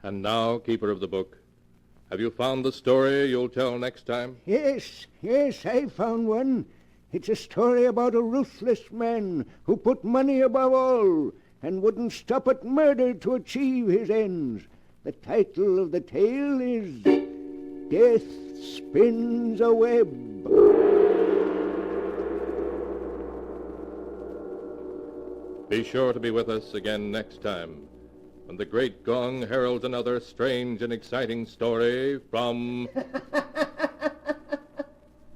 B: And now, keeper of the book, have you found the story you'll tell next time?
A: Yes, I found one. It's a story about a ruthless man who put money above all and wouldn't stop at murder to achieve his ends. The title of the tale is Death Spins a Web.
B: Be sure to be with us again next time when the great gong heralds another strange and exciting story from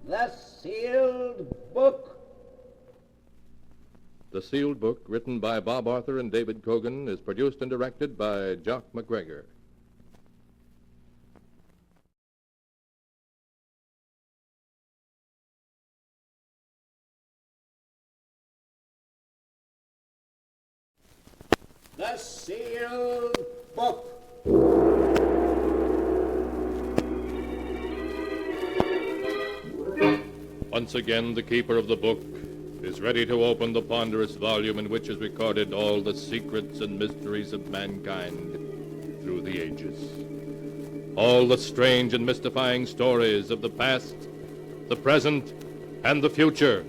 A: The Sealed Book.
B: The Sealed Book, written by Bob Arthur and David Cogan, is produced and directed by Jock McGregor.
A: The Sealed Book.
B: Once again, the keeper of the book is ready to open the ponderous volume in which is recorded all the secrets and mysteries of mankind through the ages. all the strange and mystifying stories of the past, the present, and the future.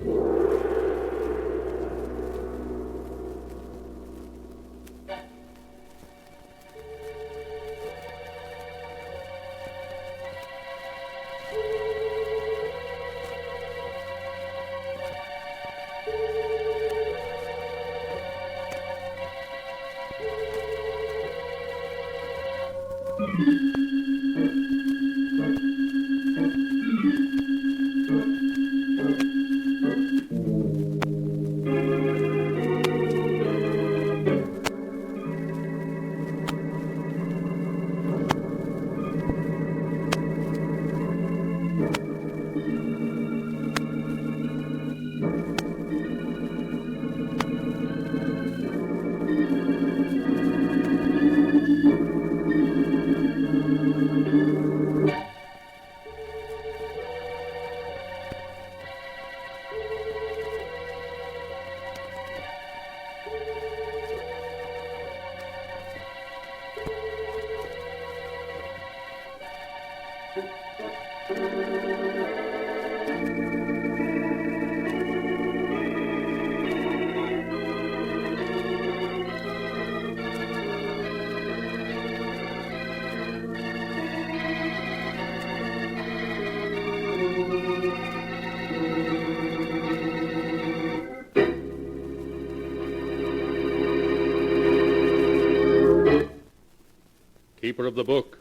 B: Keeper of the book,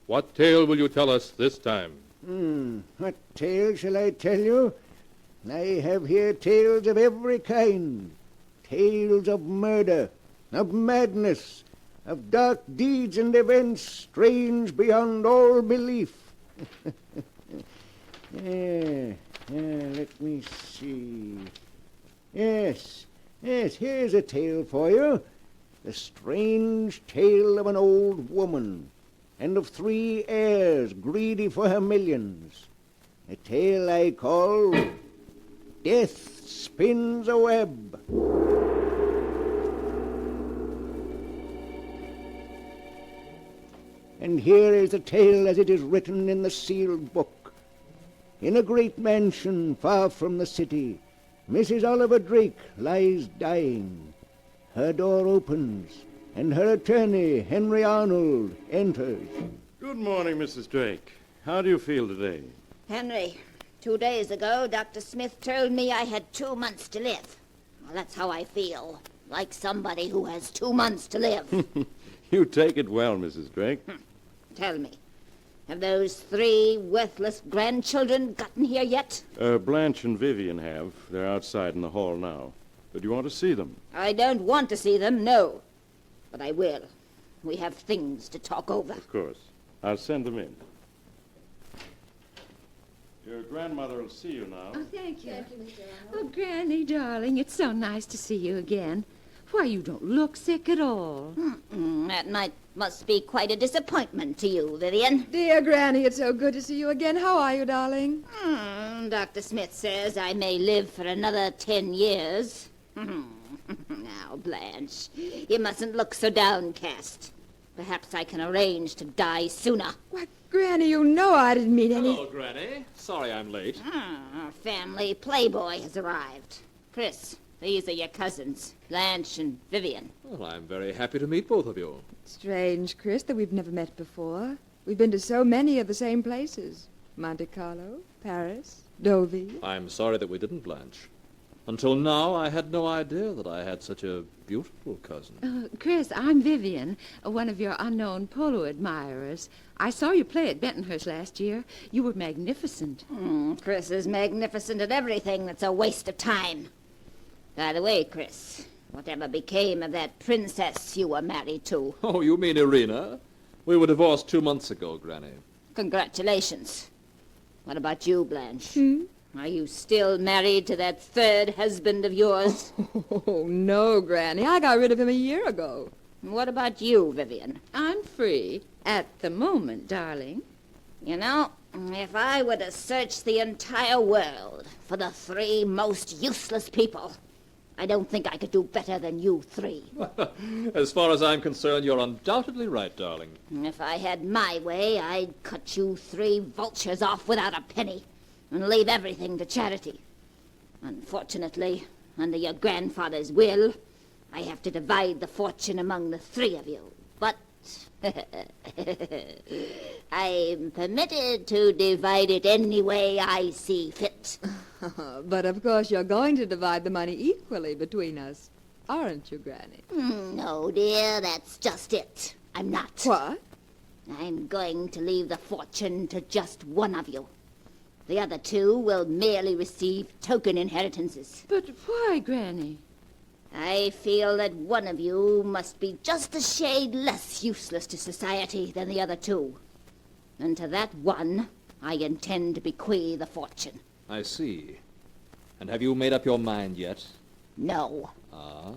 B: what tale will you tell us this time?
K: What tale shall I tell you? I have here tales of every kind. Tales of murder, of madness, of dark deeds and events strange beyond all belief. Let me see. Yes, here's a tale for you. The strange tale of an old woman and of 3 heirs greedy for her millions. A tale I call Death Spins a Web. And here is the tale as it is written in the sealed book. In a great mansion far from the city, Mrs. Oliver Drake lies dying. Her door opens, and her attorney, Henry Arnold, enters.
I: Good morning, Mrs. Drake. How do you feel today?
M: Henry, 2 days ago, Dr. Smith told me I had 2 months to live. Well, that's how I feel, like somebody who has 2 months to live.
I: You take it well, Mrs. Drake.
M: Tell me, have those 3 worthless grandchildren gotten here yet?
I: Blanche and Vivian have. They're outside in the hall now. But you want to see them?
M: I don't want to see them, no. But I will. We have things to talk over.
I: Of course. I'll send them in. Your grandmother will see you now.
N: Oh, thank you. Oh, Granny, darling, it's so nice to see you again. Why, you don't look sick at all.
M: That night must be quite a disappointment to you, Vivian.
O: Dear Granny, it's so good to see you again. How are you, darling?
M: Dr. Smith says I may live for another 10 years. Now, Blanche, you mustn't look so downcast. Perhaps I can arrange to die sooner.
O: Why, Granny, you know I didn't mean any...
P: Hello, Granny. Sorry I'm late.
M: Our family playboy has arrived. Chris, these are your cousins, Blanche and Vivian.
P: Well, I'm very happy to meet both of you.
O: Strange, Chris, that we've never met before. We've been to so many of the same places. Monte Carlo, Paris, Deauville.
P: I'm sorry that we didn't, Blanche. Until now, I had no idea that I had such a beautiful cousin.
N: Chris, I'm Vivian, one of your unknown polo admirers. I saw you play at Bentonhurst last year. You were magnificent.
M: Chris is magnificent at everything that's a waste of time. By the way, Chris, whatever became of that princess you were married to?
P: Oh, you mean Irina? We were divorced 2 months ago, Granny.
M: Congratulations. What about you, Blanche? Are you still married to that 3rd husband of yours?
O: Oh, no, Granny. I got rid of him a year ago.
M: What about you, Vivian?
N: I'm free at the moment, darling.
M: You know, if I were to search the entire world for the 3 most useless people, I don't think I could do better than you three.
P: As far as I'm concerned, you're undoubtedly right, darling.
M: If I had my way, I'd cut you three vultures off without a penny and leave everything to charity. Unfortunately, under your grandfather's will, I have to divide the fortune among the three of you. But I'm permitted to divide it any way I see fit.
O: But of course you're going to divide the money equally between us, aren't you, Granny?
M: No, dear, that's just it. I'm not.
O: What?
M: I'm going to leave the fortune to just one of you. The other two will merely receive token inheritances.
N: But why, Granny?
M: I feel that one of you must be just a shade less useless to society than the other two. And to that one, I intend to bequeath the fortune.
P: I see. And have you made up your mind yet?
M: No.
P: Ah?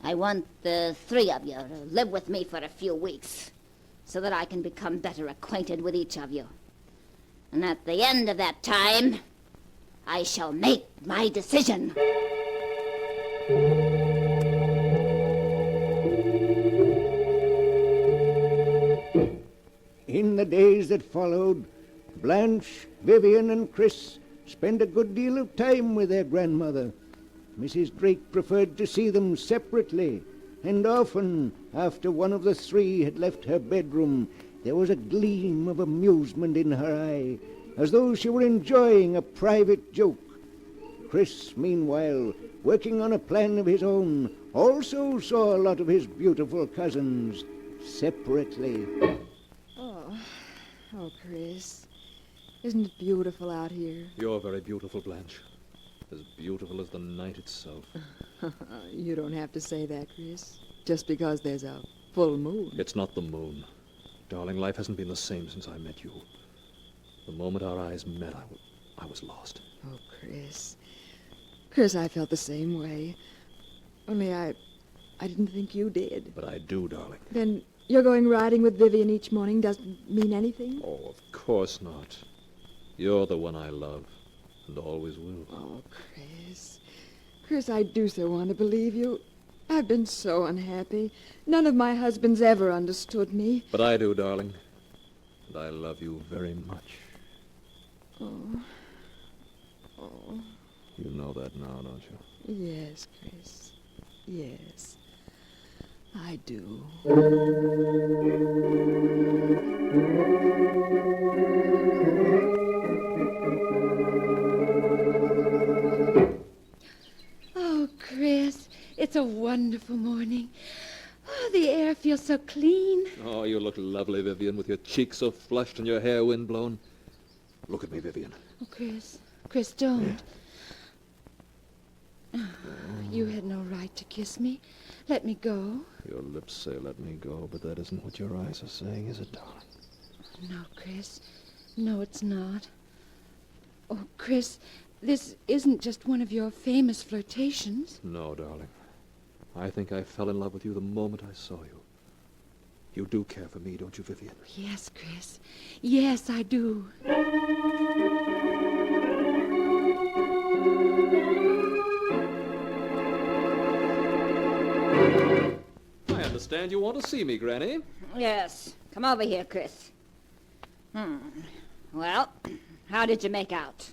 M: I want the three of you to live with me for a few weeks, so that I can become better acquainted with each of you. And at the end of that time, I shall make my decision.
K: In the days that followed, Blanche, Vivian, and Chris spent a good deal of time with their grandmother. Mrs. Drake preferred to see them separately, and often, after one of the three had left her bedroom, there was a gleam of amusement in her eye, as though she were enjoying a private joke. Chris, meanwhile, working on a plan of his own, also saw a lot of his beautiful cousins separately.
O: Oh, Chris, isn't it beautiful out here?
P: You're very beautiful, Blanche. As beautiful as the night itself.
O: You don't have to say that, Chris, just because there's a full moon.
P: It's not the moon. Darling, life hasn't been the same since I met you. The moment our eyes met, I was lost.
O: Oh, Chris. Chris, I felt the same way. Only I didn't think you did.
P: But I do, darling.
O: Then you're going riding with Vivian each morning doesn't mean anything?
P: Oh, of course not. You're the one I love, and always will.
O: Oh, Chris. Chris, I do so want to believe you. I've been so unhappy. None of my husbands ever understood me.
P: But I do, darling. And I love you very much.
O: Oh. Oh.
P: You know that now, don't you?
O: Yes, Chris. Yes. I do.
N: Oh, Chris, it's a wonderful morning. Oh, the air feels so clean.
P: Oh, you look lovely, Vivian, with your cheeks so flushed and your hair windblown. Look at me, Vivian.
N: Oh, Chris, don't. You had no right to kiss me. Let me go.
P: Your lips say let me go, but that isn't what your eyes are saying, is it, darling?
N: No, Chris. No, it's not. Oh, Chris, this isn't just one of your famous flirtations.
P: No, darling. I think I fell in love with you the moment I saw you. You do care for me, don't you, Vivian?
N: Yes, Chris. Yes, I do.
P: I understand you want to see me, Granny.
M: Yes. Come over here, Chris. Well, how did you make out?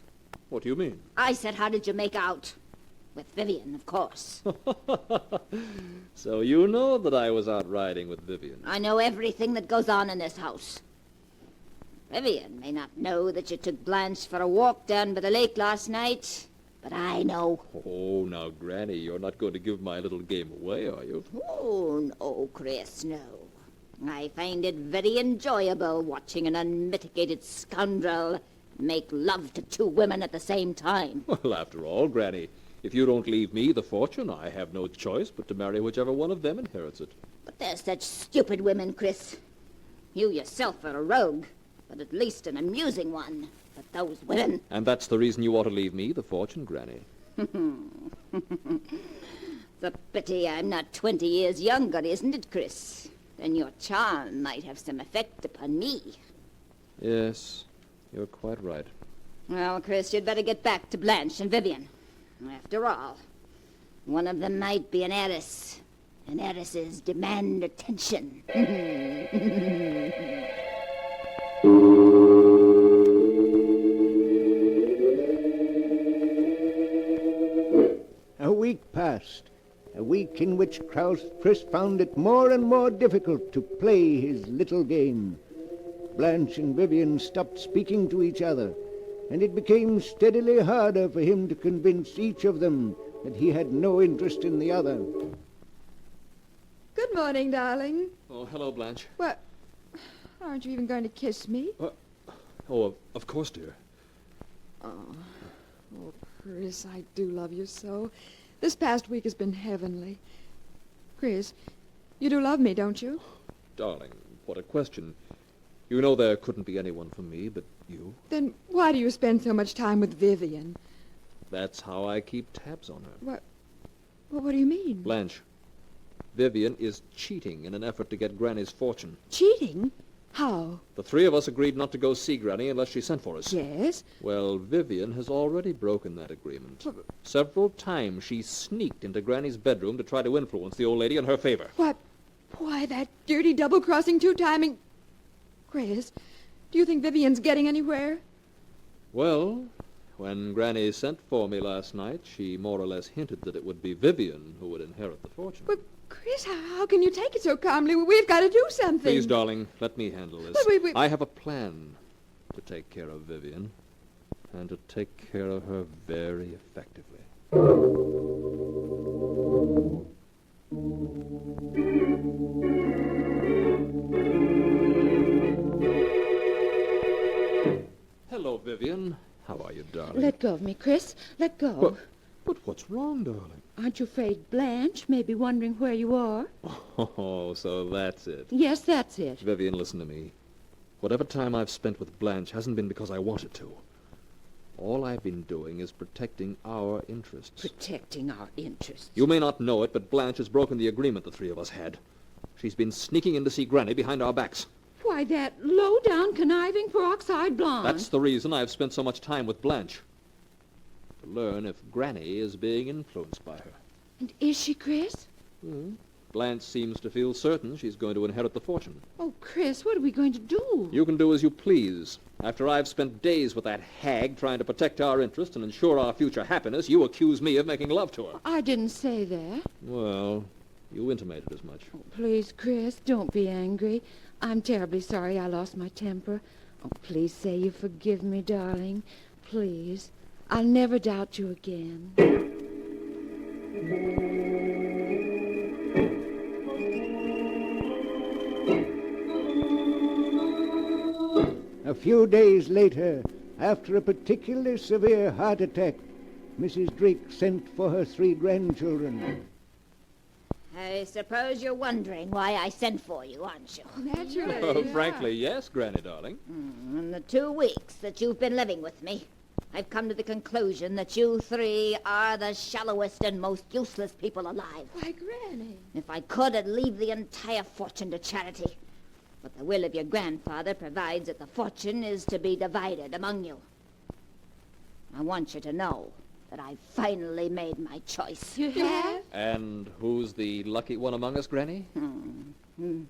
P: What do you mean?
M: I said, how did you make out? With Vivian, of course.
P: So you know that I was out riding with Vivian.
M: I know everything that goes on in this house. Vivian may not know that you took Blanche for a walk down by the lake last night, but I know.
P: Oh, now, Granny, you're not going to give my little game away, are you?
M: Oh, no, Chris, no. I find it very enjoyable watching an unmitigated scoundrel make love to two women at the same time.
P: Well, after all, Granny, if you don't leave me the fortune, I have no choice but to marry whichever one of them inherits it.
M: But they're such stupid women, Chris. You yourself are a rogue, but at least an amusing one. But those women...
P: And that's the reason you ought to leave me the fortune, Granny.
M: It's a pity I'm not 20 years younger, isn't it, Chris? Then your charm might have some effect upon me.
P: Yes, you're quite right.
M: Well, Chris, you'd better get back to Blanche and Vivian. After all, One of them might be an heiress, and heiresses demand attention.
K: A week passed, a week in which Chris found it more and more difficult to play his little game. Blanche and Vivian stopped speaking to each other, and it became steadily harder for him to convince each of them that he had no interest in the other.
O: Good morning, darling.
P: Oh, hello, Blanche.
O: What? Aren't you even going to kiss me?
P: Of course, dear.
O: Oh, Chris, I do love you so. This past week has been heavenly. Chris, you do love me, don't you?
P: Darling, what a question. You know there couldn't be anyone for me but you.
O: Then why do you spend so much time with Vivian?
P: That's how I keep tabs on her.
O: What? Well, what do you mean?
P: Blanche, Vivian is cheating in an effort to get Granny's fortune.
O: Cheating? How?
P: The three of us agreed not to go see Granny unless she sent for us.
O: Yes?
P: Well, Vivian has already broken that agreement. Several times she sneaked into Granny's bedroom to try to influence the old lady in her favor.
O: What? Why, that dirty double-crossing, two-timing... Chris, do you think Vivian's getting anywhere?
P: Well, when Granny sent for me last night, she more or less hinted that it would be Vivian who would inherit the fortune.
O: But, Chris, how can you take it so calmly? We've got to do something.
P: Please, darling, let me handle this.
O: But wait.
P: I have a plan to take care of Vivian, and to take care of her very effectively. Hello, Vivian. How are you, darling?
N: Let go of me, Chris. Let go.
P: But what's wrong, darling?
N: Aren't you afraid Blanche may be wondering where you are?
P: Oh, so that's it.
N: Yes, that's it.
P: Vivian, listen to me. Whatever time I've spent with Blanche hasn't been because I wanted to. All I've been doing is protecting our interests.
N: Protecting our interests?
P: You may not know it, but Blanche has broken the agreement the three of us had. She's been sneaking in to see Granny behind our backs.
N: Why, that low-down, conniving, peroxide blonde.
P: That's the reason I've spent so much time with Blanche. To learn if Granny is being influenced by her.
N: And is she, Chris?
P: Blanche seems to feel certain she's going to inherit the fortune.
N: Oh, Chris, what are we going to do?
P: You can do as you please. After I've spent days with that hag trying to protect our interests and ensure our future happiness, you accuse me of making love to her.
N: I didn't say that.
P: Well, you intimated as much.
N: Oh, please, Chris, don't be angry. I'm terribly sorry I lost my temper. Oh, please say you forgive me, darling. Please. I'll never doubt you again.
K: A few days later, after a particularly severe heart attack, Mrs. Drake sent for her 3 grandchildren.
M: I suppose you're wondering why I sent for you, aren't you?
O: Naturally.
P: Frankly, yes, Granny, darling.
M: In the 2 weeks that you've been living with me, I've come to the conclusion that you 3 are the shallowest and most useless people alive.
O: Why, Granny.
M: If I could, I'd leave the entire fortune to charity. But the will of your grandfather provides that the fortune is to be divided among you. I want you to know that I've finally made my choice.
O: You have?
P: And who's the lucky one among us, Granny?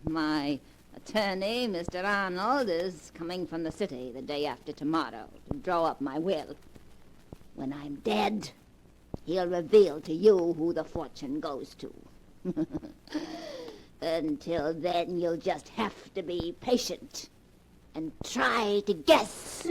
M: My attorney, Mr. Arnold, is coming from the city the day after tomorrow to draw up my will. When I'm dead, he'll reveal to you who the fortune goes to. Until then, you'll just have to be patient and try to guess.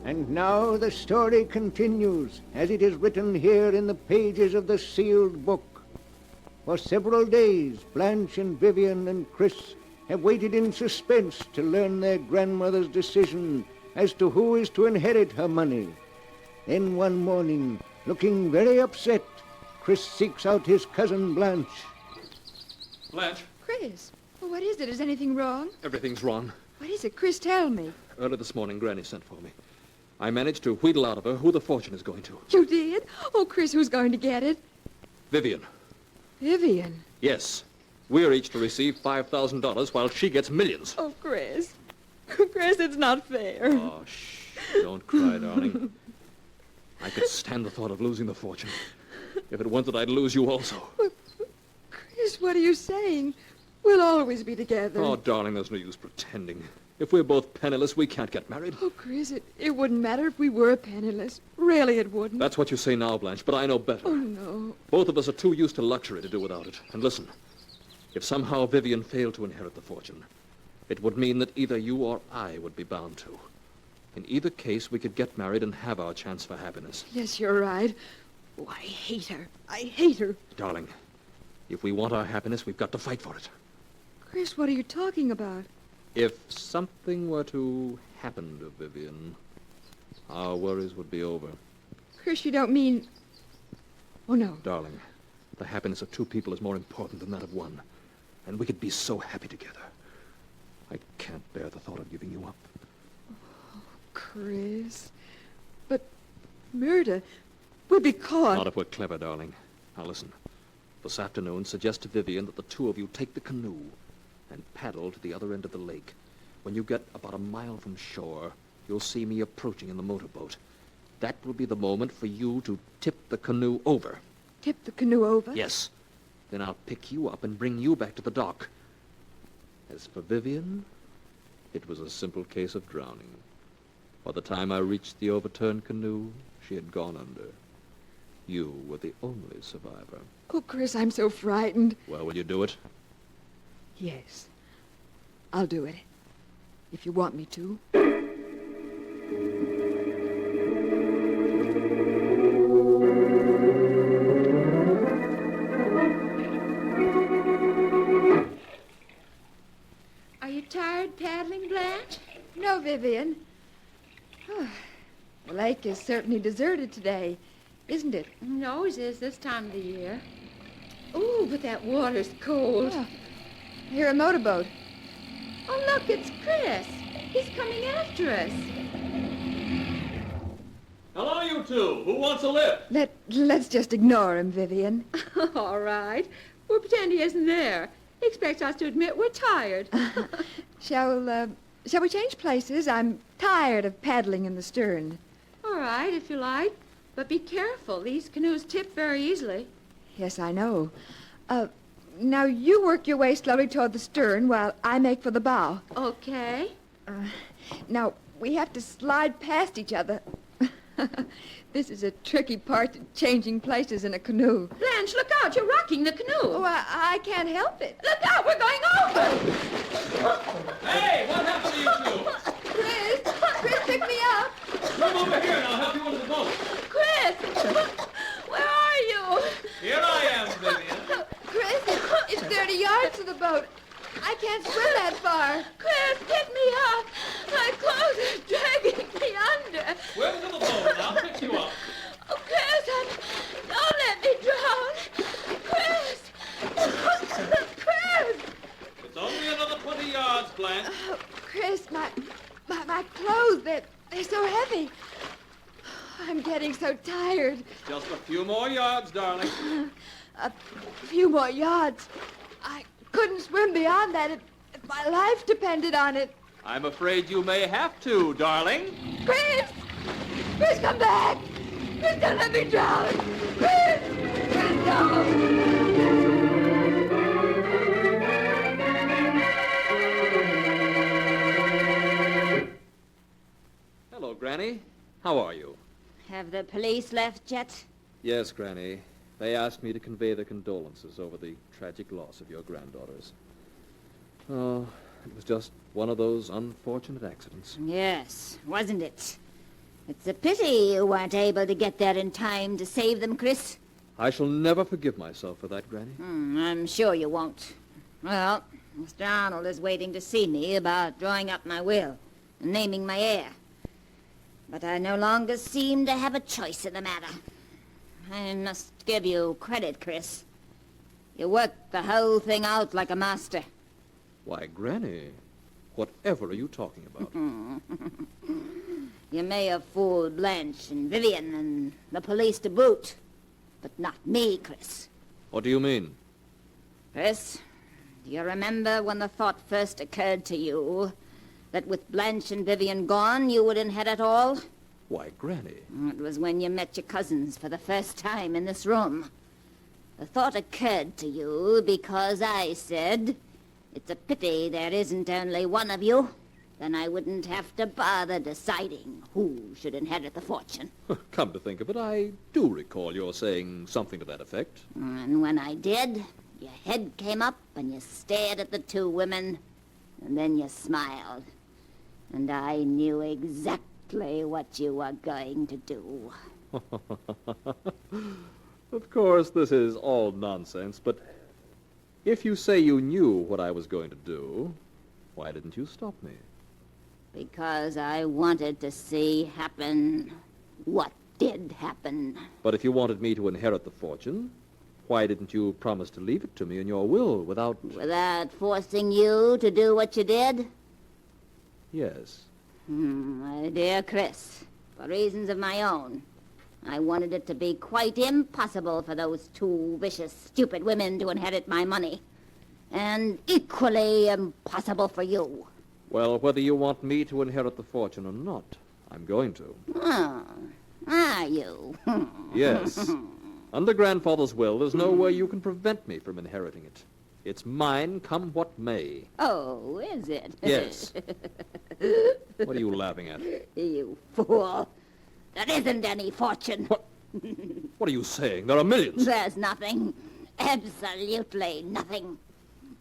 K: And now the story continues, as it is written here in the pages of the sealed book. For several days, Blanche and Vivian and Chris have waited in suspense to learn their grandmother's decision as to who is to inherit her money. Then one morning, looking very upset, Chris seeks out his cousin Blanche.
P: Blanche?
O: Chris, well, what is it? Is anything wrong?
P: Everything's wrong.
O: What is it? Chris, tell me.
P: Early this morning, Granny sent for me. I managed to wheedle out of her who the fortune is going to.
O: You did? Oh, Chris, who's going to get it?
P: Vivian.
O: Vivian.
P: Yes. We're each to receive $5,000 while she gets millions.
O: Oh, Chris. Chris, it's not fair.
P: Oh, shh. Don't cry, darling. I could stand the thought of losing the fortune. If it weren't that I'd lose you also.
O: Chris, what are you saying? We'll always be together.
P: Oh, darling, there's no use pretending. If we're both penniless, we can't get married.
O: Oh, Chris, it wouldn't matter if we were penniless. Really, it wouldn't.
P: That's what you say now, Blanche, but I know better.
O: Oh, no.
P: Both of us are too used to luxury to do without it. And listen, if somehow Vivian failed to inherit the fortune, it would mean that either you or I would be bound to. In either case, we could get married and have our chance for happiness.
O: Yes, you're right. Oh, I hate her. I hate her.
P: Darling, if we want our happiness, we've got to fight for it.
O: Chris, what are you talking about?
P: If something were to happen to Vivian, our worries would be over.
O: Chris, you don't mean... Oh, no.
P: Darling, the happiness of two people is more important than that of one. And we could be so happy together. I can't bear the thought of giving you up.
O: Oh, Chris. But murder... We'll be caught.
P: Not if we're clever, darling. Now listen. This afternoon, suggest to Vivian that the two of you take the canoe and paddle to the other end of the lake. When you get about a mile from shore, you'll see me approaching in the motorboat. That will be the moment for you to tip the canoe over.
O: Tip the canoe over?
P: Yes. Then I'll pick you up and bring you back to the dock. As for Vivian, it was a simple case of drowning. By the time I reached the overturned canoe, she had gone under. You were the only survivor.
O: Oh, Chris, I'm so frightened.
P: Well, will you do it?
O: Yes. I'll do it. If you want me to.
N: Are you tired paddling, Blanche?
O: No, Vivian. The lake is certainly deserted today, isn't it?
N: It always is this time of the year. Ooh, but that water's cold.
O: Oh, I hear a motorboat.
N: Oh, look, it's Chris. He's coming after us.
P: Hello, you two. Who wants a lift?
O: Let's just ignore him, Vivian.
N: All right. We'll pretend he isn't there. He expects us to admit we're tired.
O: Shall we change places? I'm tired of paddling in the stern.
N: All right, if you like. But be careful. These canoes tip very easily.
O: Yes, I know. Now you work your way slowly toward the stern while I make for the bow.
N: Okay.
O: Now, we have to slide past each other. This is a tricky part to changing places in a canoe.
N: Blanche, look out. You're rocking the canoe.
O: Oh, I can't help it.
N: Look out. We're going over.
P: Hey, what happened to you two?
O: Chris, pick me up.
P: Come over here and I'll help you into the boat.
N: Chris, where are you?
P: Here I am, Vivian.
O: Chris, it's 30 yards to the boat. I can't swim that far.
N: Chris, pick me up. My clothes are dragging me under.
P: Swim to the boat and I'll pick you up.
N: Oh, Chris, don't let me drown. Chris! Chris!
P: It's only another 20 yards, Blanche.
O: Chris, my clothes, they're so heavy. I'm getting so tired.
P: Just a few more yards, darling.
O: A few more yards. I couldn't swim beyond that if my life depended on it.
P: I'm afraid you may have to, darling.
O: Chris! Chris, come back! Chris, don't let me drown! Chris! Chris, don't!
P: Hello, Granny. How are you?
M: Have the police left yet?
P: Yes, Granny. They asked me to convey their condolences over the tragic loss of your granddaughters. Oh, it was just one of those unfortunate accidents.
M: Yes, wasn't it? It's a pity you weren't able to get there in time to save them, Chris.
P: I shall never forgive myself for that, Granny.
M: I'm sure you won't. Well, Mr. Arnold is waiting to see me about drawing up my will and naming my heir. But I no longer seem to have a choice in the matter. I must give you credit, Chris. You worked the whole thing out like a master.
P: Why, Granny, whatever are you talking about?
M: You may have fooled Blanche and Vivian and the police to boot, but not me, Chris.
P: What do you mean?
M: Chris, do you remember when the thought first occurred to you that with Blanche and Vivian gone, you would inherit all?
P: Why, Granny.
M: It was when you met your cousins for the first time in this room. The thought occurred to you because I said, it's a pity there isn't only one of you. Then I wouldn't have to bother deciding who should inherit the fortune.
P: Come to think of it, I do recall your saying something to that effect.
M: And when I did, your head came up and you stared at the two women, and then you smiled. And I knew exactly what you were going to do.
P: Of course, this is all nonsense, but if you say you knew what I was going to do, why didn't you stop me?
M: Because I wanted to see happen what did happen.
P: But if you wanted me to inherit the fortune, why didn't you promise to leave it to me in your will without...
M: Without forcing you to do what you did?
P: Yes.
M: My dear Chris, for reasons of my own, I wanted it to be quite impossible for those two vicious, stupid women to inherit my money. And equally impossible for you.
P: Well, whether you want me to inherit the fortune or not, I'm going to.
M: Oh, are you?
P: Yes. Under Grandfather's will, there's no way you can prevent me from inheriting it. It's mine, come what may.
M: Oh, is it?
P: Yes. What are you laughing at?
M: You fool. There isn't any fortune.
P: What are you saying? There are millions.
M: There's nothing. Absolutely nothing.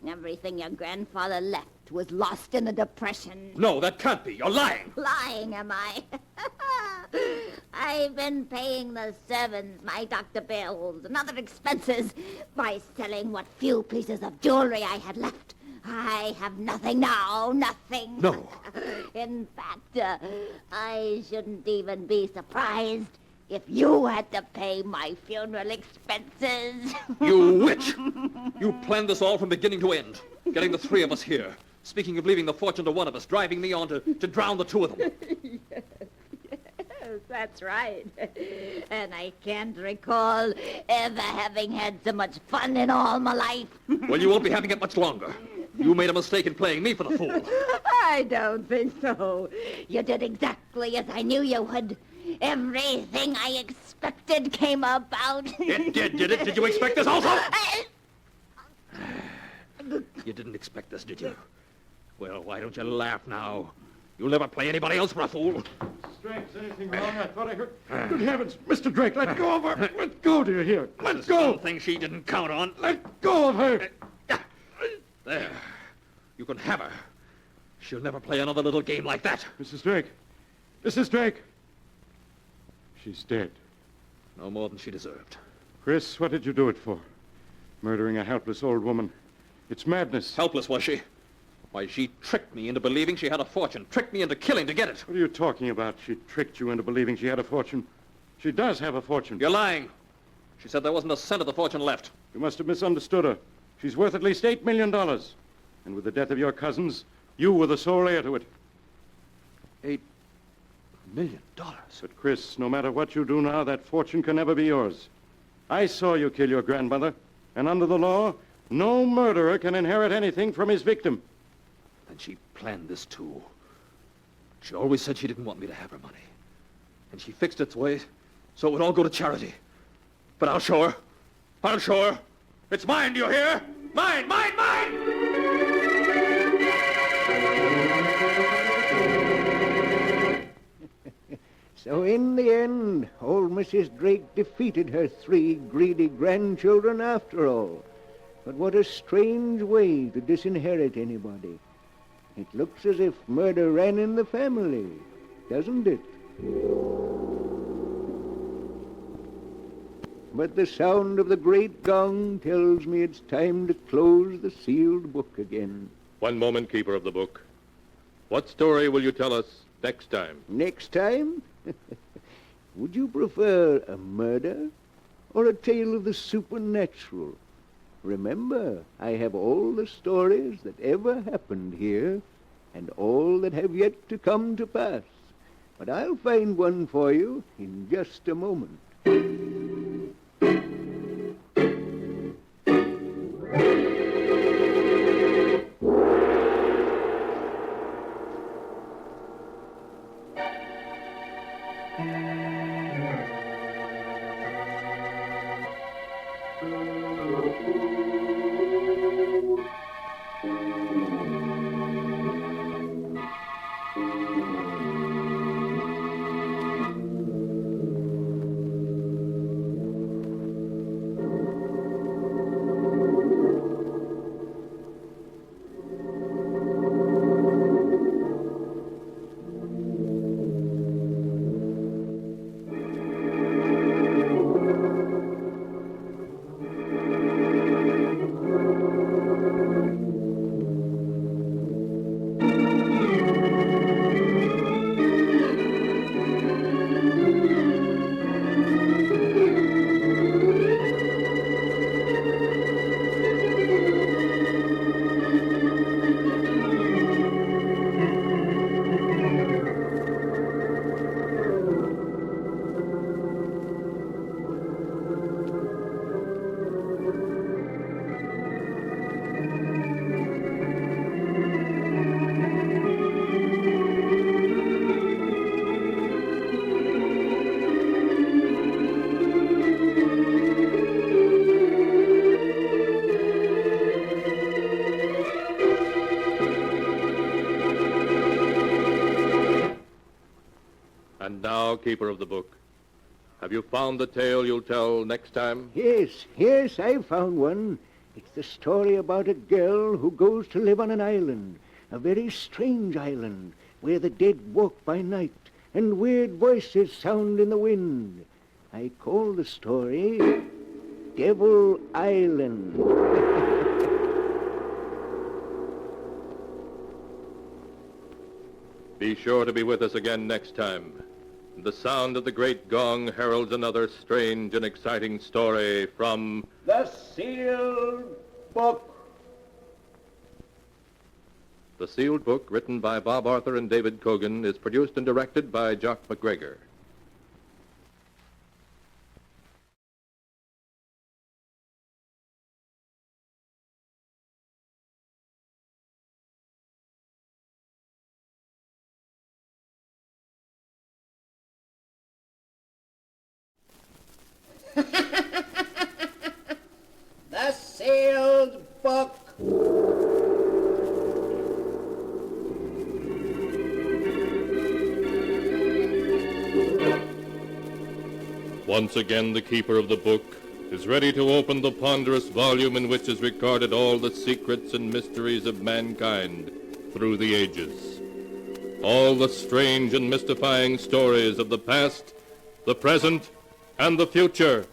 M: Everything your grandfather left was lost in the Depression.
P: No, that can't be. You're lying.
M: Lying, am I? I've been paying the servants my doctor bills and other expenses by selling what few pieces of jewelry I had left. I have nothing now, nothing.
P: No.
M: In fact, I shouldn't even be surprised if you had to pay my funeral expenses.
P: You witch! You planned this all from beginning to end, getting the three of us here. Speaking of leaving the fortune to one of us, driving me on to drown the two of them.
M: Yes, that's right. And I can't recall ever having had so much fun in all my life.
P: Well, you won't be having it much longer. You made a mistake in playing me for the fool.
M: I don't think so. You did exactly as I knew you would. Everything I expected came about.
P: It did it? Did you expect this also? You didn't expect this, did you? Well, why don't you laugh now? You'll never play anybody else for a fool.
C: Drake, is anything wrong? I thought I heard... Good heavens, Mr. Drake, let go of her. Let go, do you hear? Let go.
P: Something she didn't count on.
C: Let go of her.
P: There. You can have her. She'll never play another little game like that.
C: Mrs. Drake. Mrs. Drake. She's dead.
P: No more than she deserved.
C: Chris, what did you do it for? Murdering a helpless old woman. It's madness.
P: Helpless, was she? Why, she tricked me into believing she had a fortune. Tricked me into killing to get it.
C: What are you talking about? She tricked you into believing she had a fortune. She does have a fortune.
P: You're lying. She said there wasn't a cent of the fortune left.
C: You must have misunderstood her. She's worth at least $8 million. And with the death of your cousins, you were the sole heir to it.
P: $8 million?
C: But, Chris, no matter what you do now, that fortune can never be yours. I saw you kill your grandmother, and under the law,
I: No murderer can inherit anything from his victim.
P: Then she planned this too. She always said she didn't want me to have her money. And she fixed its way so it would all go to charity. But I'll show her. I'll show her. It's mine, do you hear? Mine, mine, mine!
K: So in the end, old Mrs. Drake defeated her 3 greedy grandchildren after all. But what a strange way to disinherit anybody. It looks as if murder ran in the family, doesn't it? But the sound of the great gong tells me it's time to close the sealed book again.
B: One moment, Keeper of the Book. What story will you tell us next time?
K: Next time? Would you prefer a murder or a tale of the supernatural? Remember, I have all the stories that ever happened here and all that have yet to come to pass. But I'll find one for you in just a moment.
B: And now, Keeper of the Book, have you found the tale you'll tell next time?
K: Yes, I found one. It's the story about a girl who goes to live on an island, a very strange island, where the dead walk by night and weird voices sound in the wind. I call the story Devil Island.
B: Be sure to be with us again next time. The sound of the great gong heralds another strange and exciting story from
K: The Sealed Book.
B: The Sealed Book, written by Bob Arthur and David Cogan, is produced and directed by Jock McGregor.
A: The Sealed Book.
B: Once again, the Keeper of the Book is ready to open the ponderous volume in which is recorded all the secrets and mysteries of mankind through the ages. All the strange and mystifying stories of the past, the present, and the future.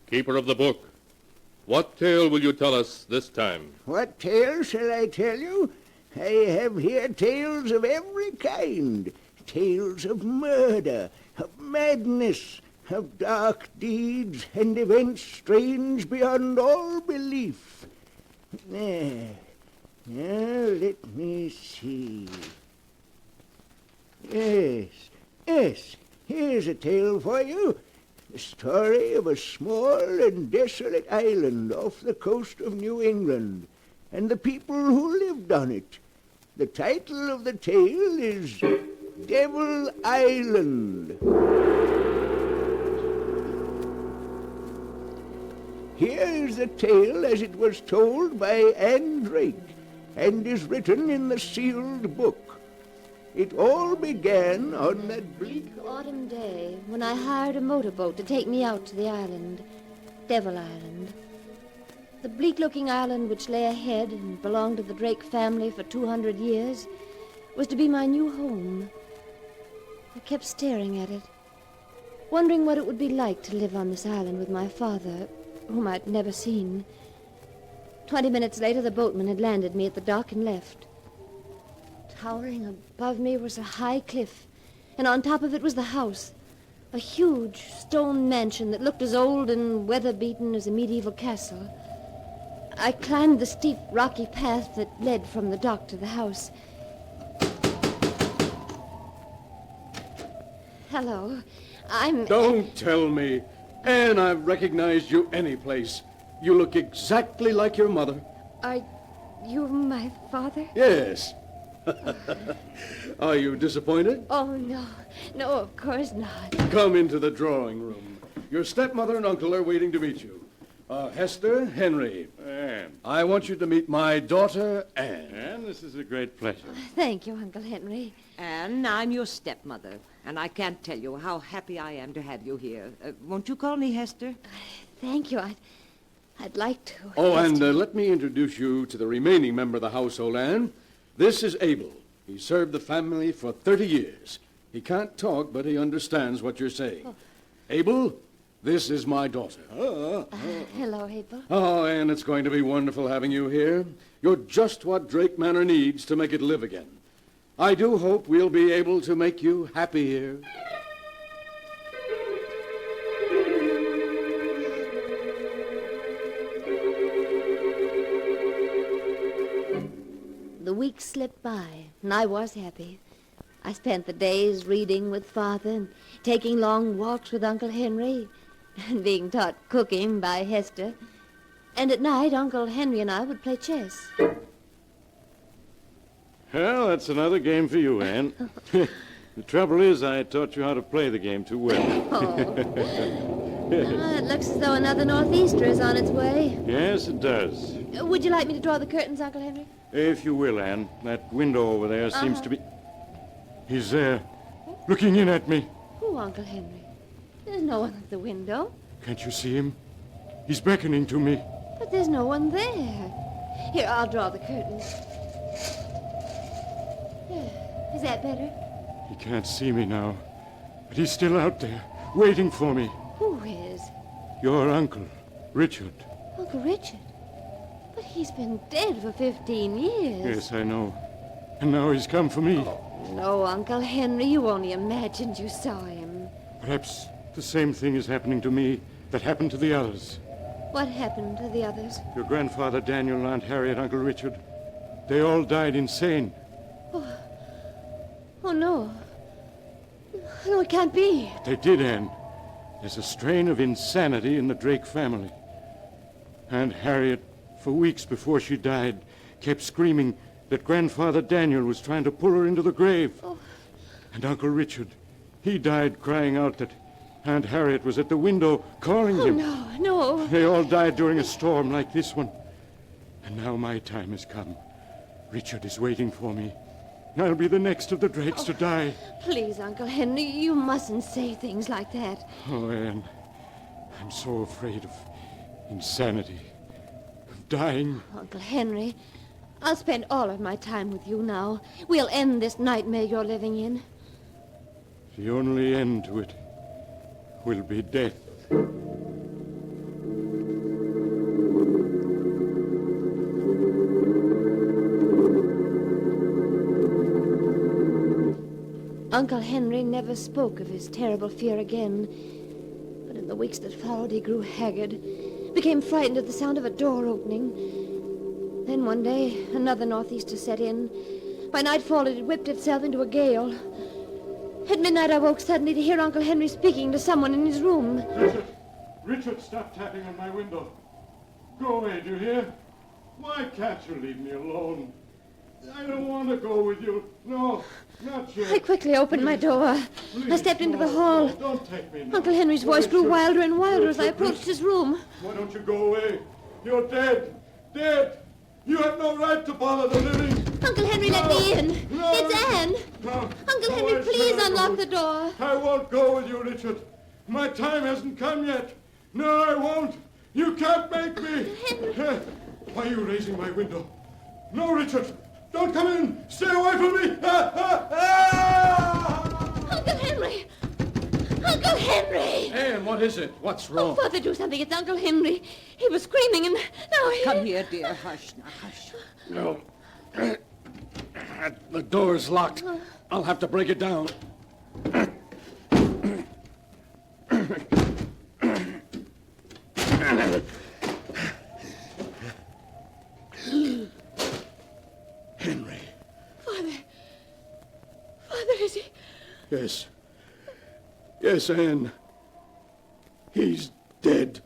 B: Keeper of the book, what tale will you tell us this time?
K: What tale shall I tell you? I have here tales of every kind. Tales of murder, of madness, of dark deeds and events strange beyond all belief. Now, let me see. Yes, here's a tale for you. The story of a small and desolate island off the coast of New England, and the people who lived on it. The title of the tale is Devil Island. Here is the tale as it was told by Anne Drake, and is written in the sealed book. It all began on that bleak
N: autumn day when I hired a motorboat to take me out to the island, Devil Island. The bleak-looking island which lay ahead and belonged to the Drake family for 200 years was to be my new home. I kept staring at it, wondering what it would be like to live on this island with my father, whom I'd never seen. 20 minutes later, the boatman had landed me at the dock and left. Towering above me was a high cliff, and on top of it was the house, a huge stone mansion that looked as old and weather-beaten as a medieval castle. I climbed the steep, rocky path that led from the dock to the house. Hello, I'm...
C: Don't tell me. Anne, I've recognized you any place. You look exactly like your mother.
N: Are you my father?
C: Yes. Are you disappointed?
N: Oh, no. No, of course not.
C: Come into the drawing room. Your stepmother and uncle are waiting to meet you. Hester, Henry.
I: Anne.
C: I want you to meet my daughter, Anne.
I: Anne, this is a great pleasure.
N: Thank you, Uncle Henry.
Q: Anne, I'm your stepmother, and I can't tell you how happy I am to have you here. Won't you call me Hester?
N: Thank you. I'd like to.
C: Oh, and let me introduce you to the remaining member of the household, Anne. This is Abel. He served the family for 30 years. He can't talk, but he understands what you're saying.
N: Oh.
C: Abel, this is my daughter.
N: Hello, Abel.
C: Oh, Anne, it's going to be wonderful having you here. You're just what Drake Manor needs to make it live again. I do hope we'll be able to make you happy here.
N: The weeks slipped by, and I was happy. I spent the days reading with Father and taking long walks with Uncle Henry and being taught cooking by Hester. And at night, Uncle Henry and I would play chess.
I: Well, that's another game for you, Anne. The trouble is, I taught you how to play the game too well.
N: It looks as though another northeaster is on its way.
I: Yes, it does.
N: Would you like me to draw the curtains, Uncle Henry?
I: If you will, Anne. That window over there seems to be... He's there, looking in at me.
N: Who, Uncle Henry? There's no one at the window.
I: Can't you see him? He's beckoning to me.
N: But there's no one there. Here, I'll draw the curtains. Is that better?
I: He can't see me now, but he's still out there, waiting for me.
N: Who is?
I: Your uncle, Richard.
N: Uncle Richard? But he's been dead for 15 years.
I: Yes, I know. And now he's come for me.
N: No, Uncle Henry, you only imagined you saw him.
I: Perhaps the same thing is happening to me that happened to the others.
N: What happened to the others?
I: Your grandfather, Daniel, Aunt Harriet, Uncle Richard. They all died insane.
N: Oh, no. No, it can't be.
I: They did, Anne. There's a strain of insanity in the Drake family. Aunt Harriet, for weeks before she died, kept screaming that Grandfather Daniel was trying to pull her into the grave.
N: Oh.
I: And Uncle Richard, he died crying out that Aunt Harriet was at the window calling him.
N: No.
I: They all died during a storm like this one. And now my time has come. Richard is waiting for me. I'll be the next of the Drakes to die.
N: Please, Uncle Henry, you mustn't say things like that.
I: Oh, Anne, I'm so afraid of insanity, of dying.
N: Uncle Henry, I'll spend all of my time with you now. We'll end this nightmare you're living in.
I: The only end to it will be death.
N: Uncle Henry never spoke of his terrible fear again. But in the weeks that followed, he grew haggard, became frightened at the sound of a door opening. Then one day, another northeaster set in. By nightfall, it had whipped itself into a gale. At midnight, I woke suddenly to hear Uncle Henry speaking to someone in his room.
I: Richard, stop tapping on my window. Go away, do you hear? Why can't you leave me alone? I don't want to go with you. No, not yet.
N: I quickly opened my door.
I: Please,
N: I stepped into the hall.
I: No, don't take me now.
N: Uncle Henry's voice grew
I: Richard,
N: wilder and wilder as I
I: Richard,
N: approached his room.
I: Why don't you go away? You're dead. Dead. You have no right to bother the living.
N: Uncle Henry, let me in.
I: No,
N: It's Anne.
I: No.
N: Uncle
I: No,
N: Henry,
I: I
N: please
I: said I
N: unlock
I: won't.
N: the door.
I: I won't go with you, Richard. My time hasn't come yet. No, I won't. You can't make me. Why are you raising my window? No, Richard. Don't come in. Stay away from me.
N: Uncle Henry! Uncle Henry!
C: Anne, what is it? What's wrong?
N: Oh, Father, do something. It's Uncle Henry. He was screaming and now he...
Q: Come here, dear. Hush now, hush.
C: No. The door's locked. I'll have to break it down. Henry.
N: Father, is he...
C: Yes. Yes, Anne. He's dead.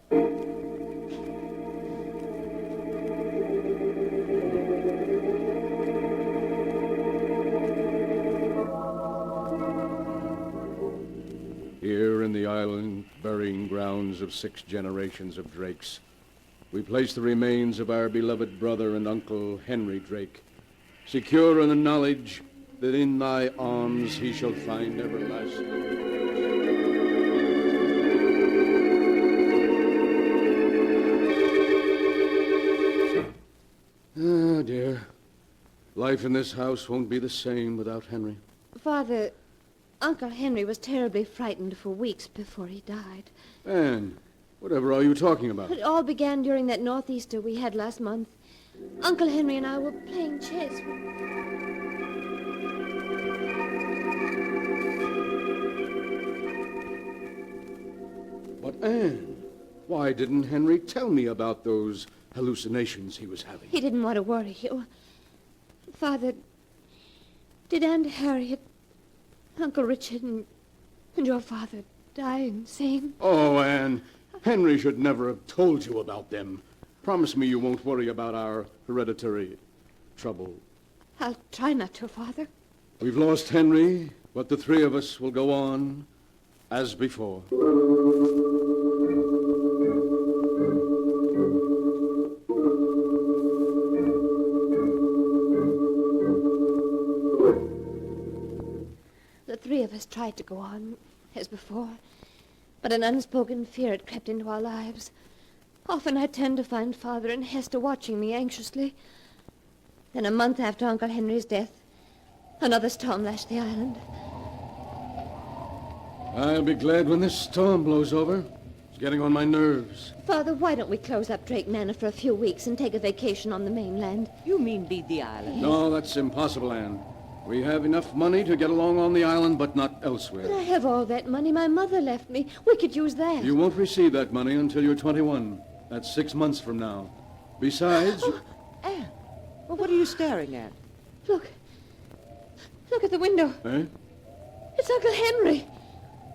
C: Here in the island, burying grounds of 6 generations of Drakes, we place the remains of our beloved brother and uncle Henry Drake, secure in the knowledge that in thy arms he shall find everlasting. Oh, dear. Life in this house won't be the same without Henry.
N: Father, Uncle Henry was terribly frightened for weeks before he died.
C: Anne, whatever are you talking about?
N: It all began during that northeaster we had last month. Uncle Henry and I were playing chess.
C: But Anne, why didn't Henry tell me about those hallucinations he was having?
N: He didn't want to worry you. Father, did Aunt Harriet, Uncle Richard, and your father die insane?
C: Oh, Anne, Henry should never have told you about them. Promise me you won't worry about our hereditary trouble.
N: I'll try not to, Father.
C: We've lost Henry, but the 3 of us will go on as before.
N: The 3 of us tried to go on as before, but an unspoken fear had crept into our lives. Often I turned to find Father and Hester watching me anxiously. Then a month after Uncle Henry's death, another storm lashed the island.
C: I'll be glad when this storm blows over. It's getting on my nerves.
N: Father, why don't we close up Drake Manor for a few weeks and take a vacation on the mainland?
Q: You mean leave the island?
C: No, that's impossible, Anne. We have enough money to get along on the island, but not elsewhere.
N: But I have all that money my mother left me. We could use that.
C: You won't receive that money until you're 21. That's 6 months from now. Besides...
Q: Anne, well, what are you staring at?
N: Look. Look at the window.
C: Eh?
N: It's Uncle Henry.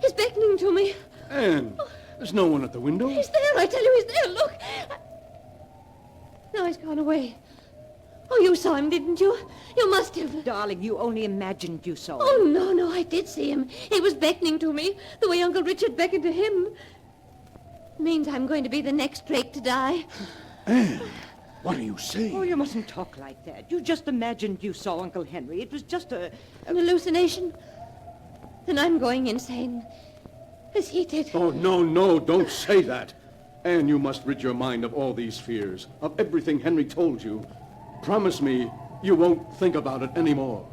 N: He's beckoning to me.
C: Anne, there's no one at the window.
N: He's there, I tell you, he's there. Look. Now he's gone away. Oh, you saw him, didn't you? You must have.
Q: Darling, you only imagined you saw him.
N: Oh, no, I did see him. He was beckoning to me, the way Uncle Richard beckoned to him. Means I'm going to be the next Drake to die.
C: Anne, what are you saying?
Q: Oh, you mustn't talk like that. You just imagined you saw Uncle Henry. It was just
N: An hallucination? Then I'm going insane. As he did.
C: Oh, no, don't say that. Anne, you must rid your mind of all these fears, of everything Henry told you. Promise me you won't think about it anymore.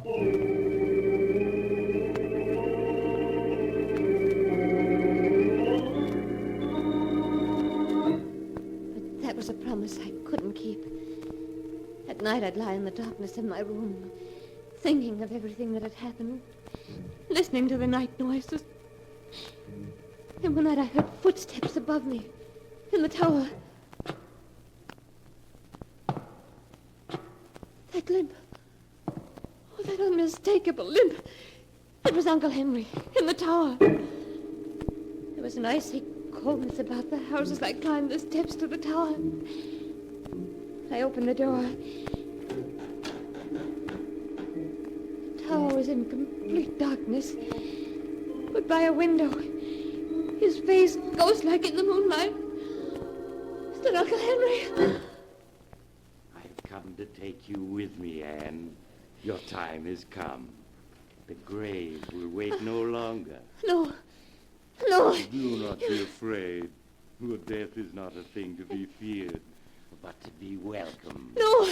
N: But that was a promise I couldn't keep. At night I'd lie in the darkness of my room, thinking of everything that had happened, listening to the night noises. And one night I heard footsteps above me in the tower. That limp. Oh, that unmistakable limp. It was Uncle Henry in the tower. There was an icy coldness about the house as I climbed the steps to the tower. I opened the door. The tower was in complete darkness, but by a window, his face ghost-like in the moonlight, stood Uncle Henry.
R: I've come to take you with me, Anne. Your time has come. The grave will wait no longer.
N: No. No.
R: Do not be afraid, for death is not a thing to be feared, but to be welcomed.
N: No.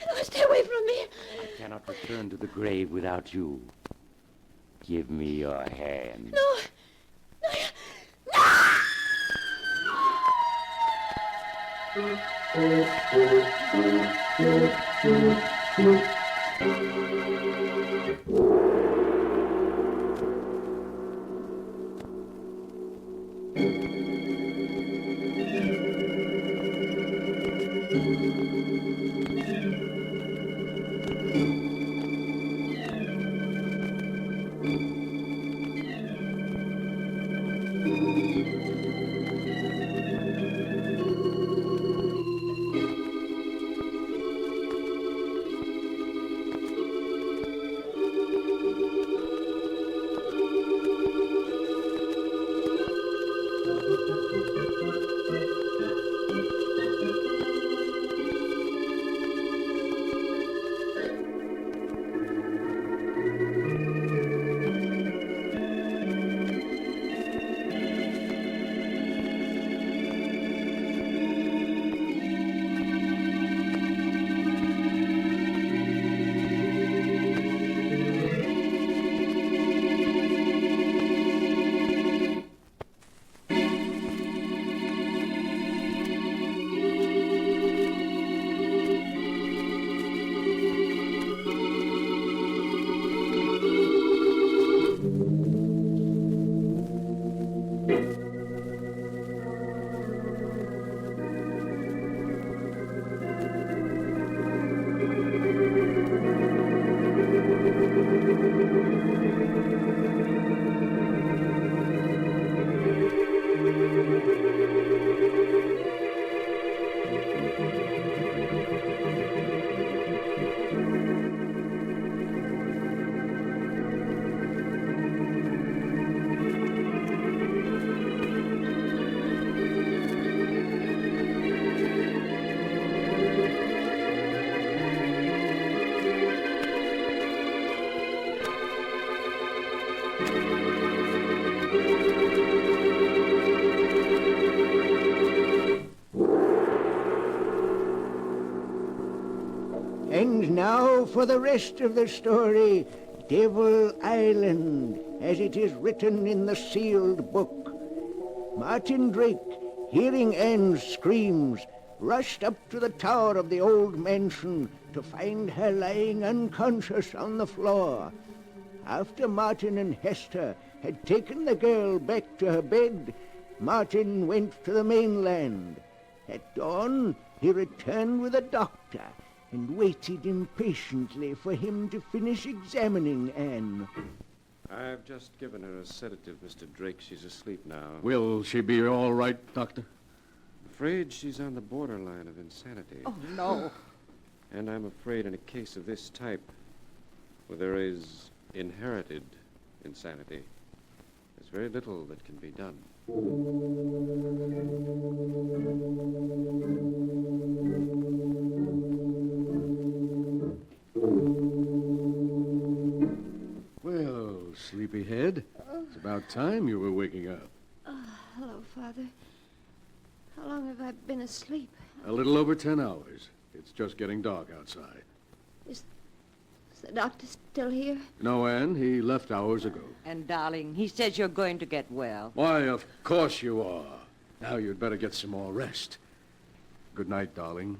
N: No, stay away from me.
R: I cannot return to the grave without you. Give me your hand.
N: No.
K: And now for the rest of the story, Devil Island, as it is written in the sealed book. Martin Drake, hearing Anne's screams, rushed up to the tower of the old mansion to find her lying unconscious on the floor. After Martin and Hester had taken the girl back to her bed, Martin went to the mainland. At dawn, he returned with a doctor and waited impatiently for him to finish examining Anne.
F: I've just given her a sedative, Mr. Drake. She's asleep now.
C: Will she be all right, Doctor?
F: Afraid she's on the borderline of insanity.
Q: Oh, no.
F: And I'm afraid in a case of this type, where there is inherited insanity, there's very little that can be done.
C: Well, sleepyhead, it's about time you were waking up.
N: Hello, Father. How long have I been asleep?
C: A little over 10 hours. It's just getting dark outside.
N: Is the doctor still here?
C: No, Anne, he left hours ago.
Q: And, darling, he says you're going to get well.
C: Why, of course you are. Now you'd better get some more rest. Good night, darling.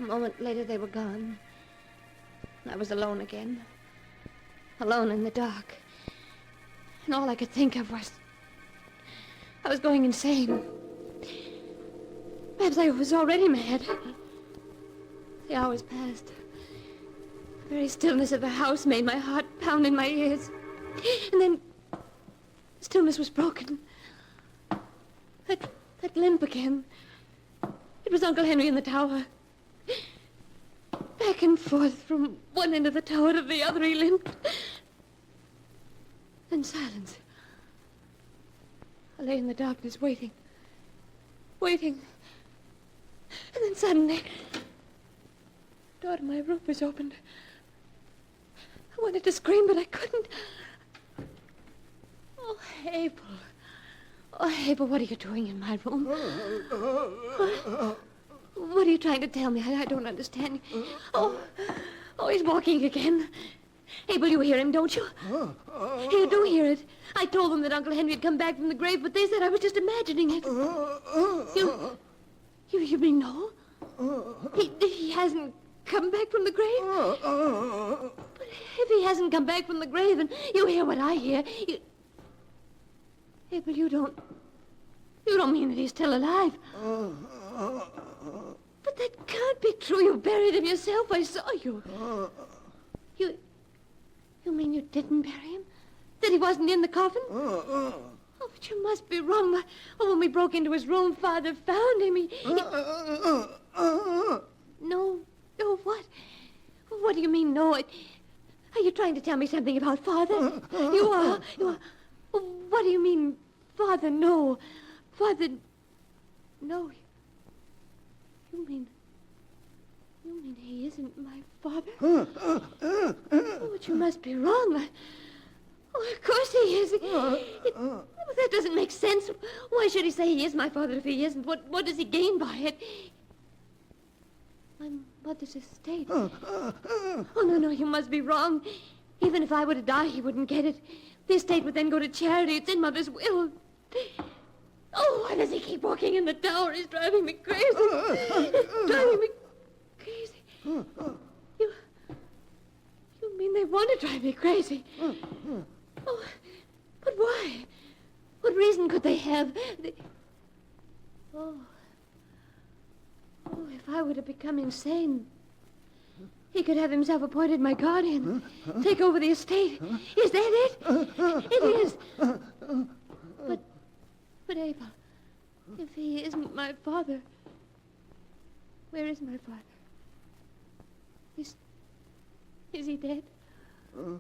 N: A moment later, they were gone. I was alone again. Alone in the dark. And all I could think of was... I was going insane. Perhaps I was already mad. The hours passed. The very stillness of the house made my heart pound in my ears. And then... the stillness was broken. That limp again. It was Uncle Henry in the tower. Back and forth from one end of the tower to the other he limped. Then silence. I lay in the darkness waiting. Waiting. And then suddenly... the door to my room was opened. I wanted to scream, but I couldn't. Oh, Abel. Oh, Abel, what are you doing in my room? What are you trying to tell me? I don't understand. Oh, he's walking again. Abel, you hear him, don't you? You do hear it. I told them that Uncle Henry had come back from the grave, but they said I was just imagining it. You mean no? He hasn't come back from the grave? But if he hasn't come back from the grave and you hear what I hear, Abel, you don't mean that he's still alive. But that can't be true. You buried him yourself. I saw you. You mean you didn't bury him? That he wasn't in the coffin? Oh, but you must be wrong. When we broke into his room, Father found him. No, what? What do you mean, no? Are you trying to tell me something about Father? You are. What do you mean, Father, no? Father, no. You mean he isn't my father? Oh, but you must be wrong. Of course he is. That doesn't make sense. Why should he say he is my father if he isn't? What does he gain by it? My mother's estate. Oh, no, you must be wrong. Even if I were to die, he wouldn't get it. The estate would then go to charity. It's in Mother's will. Oh, why does he keep walking in the tower? He's driving me crazy. He's driving me crazy. You mean they want to drive me crazy? Oh, but why? What reason could they have? Oh, if I were to become insane, he could have himself appointed my guardian, take over the estate. Is that it? It is. But Abel, if he isn't my father, where is my father? Is he dead? You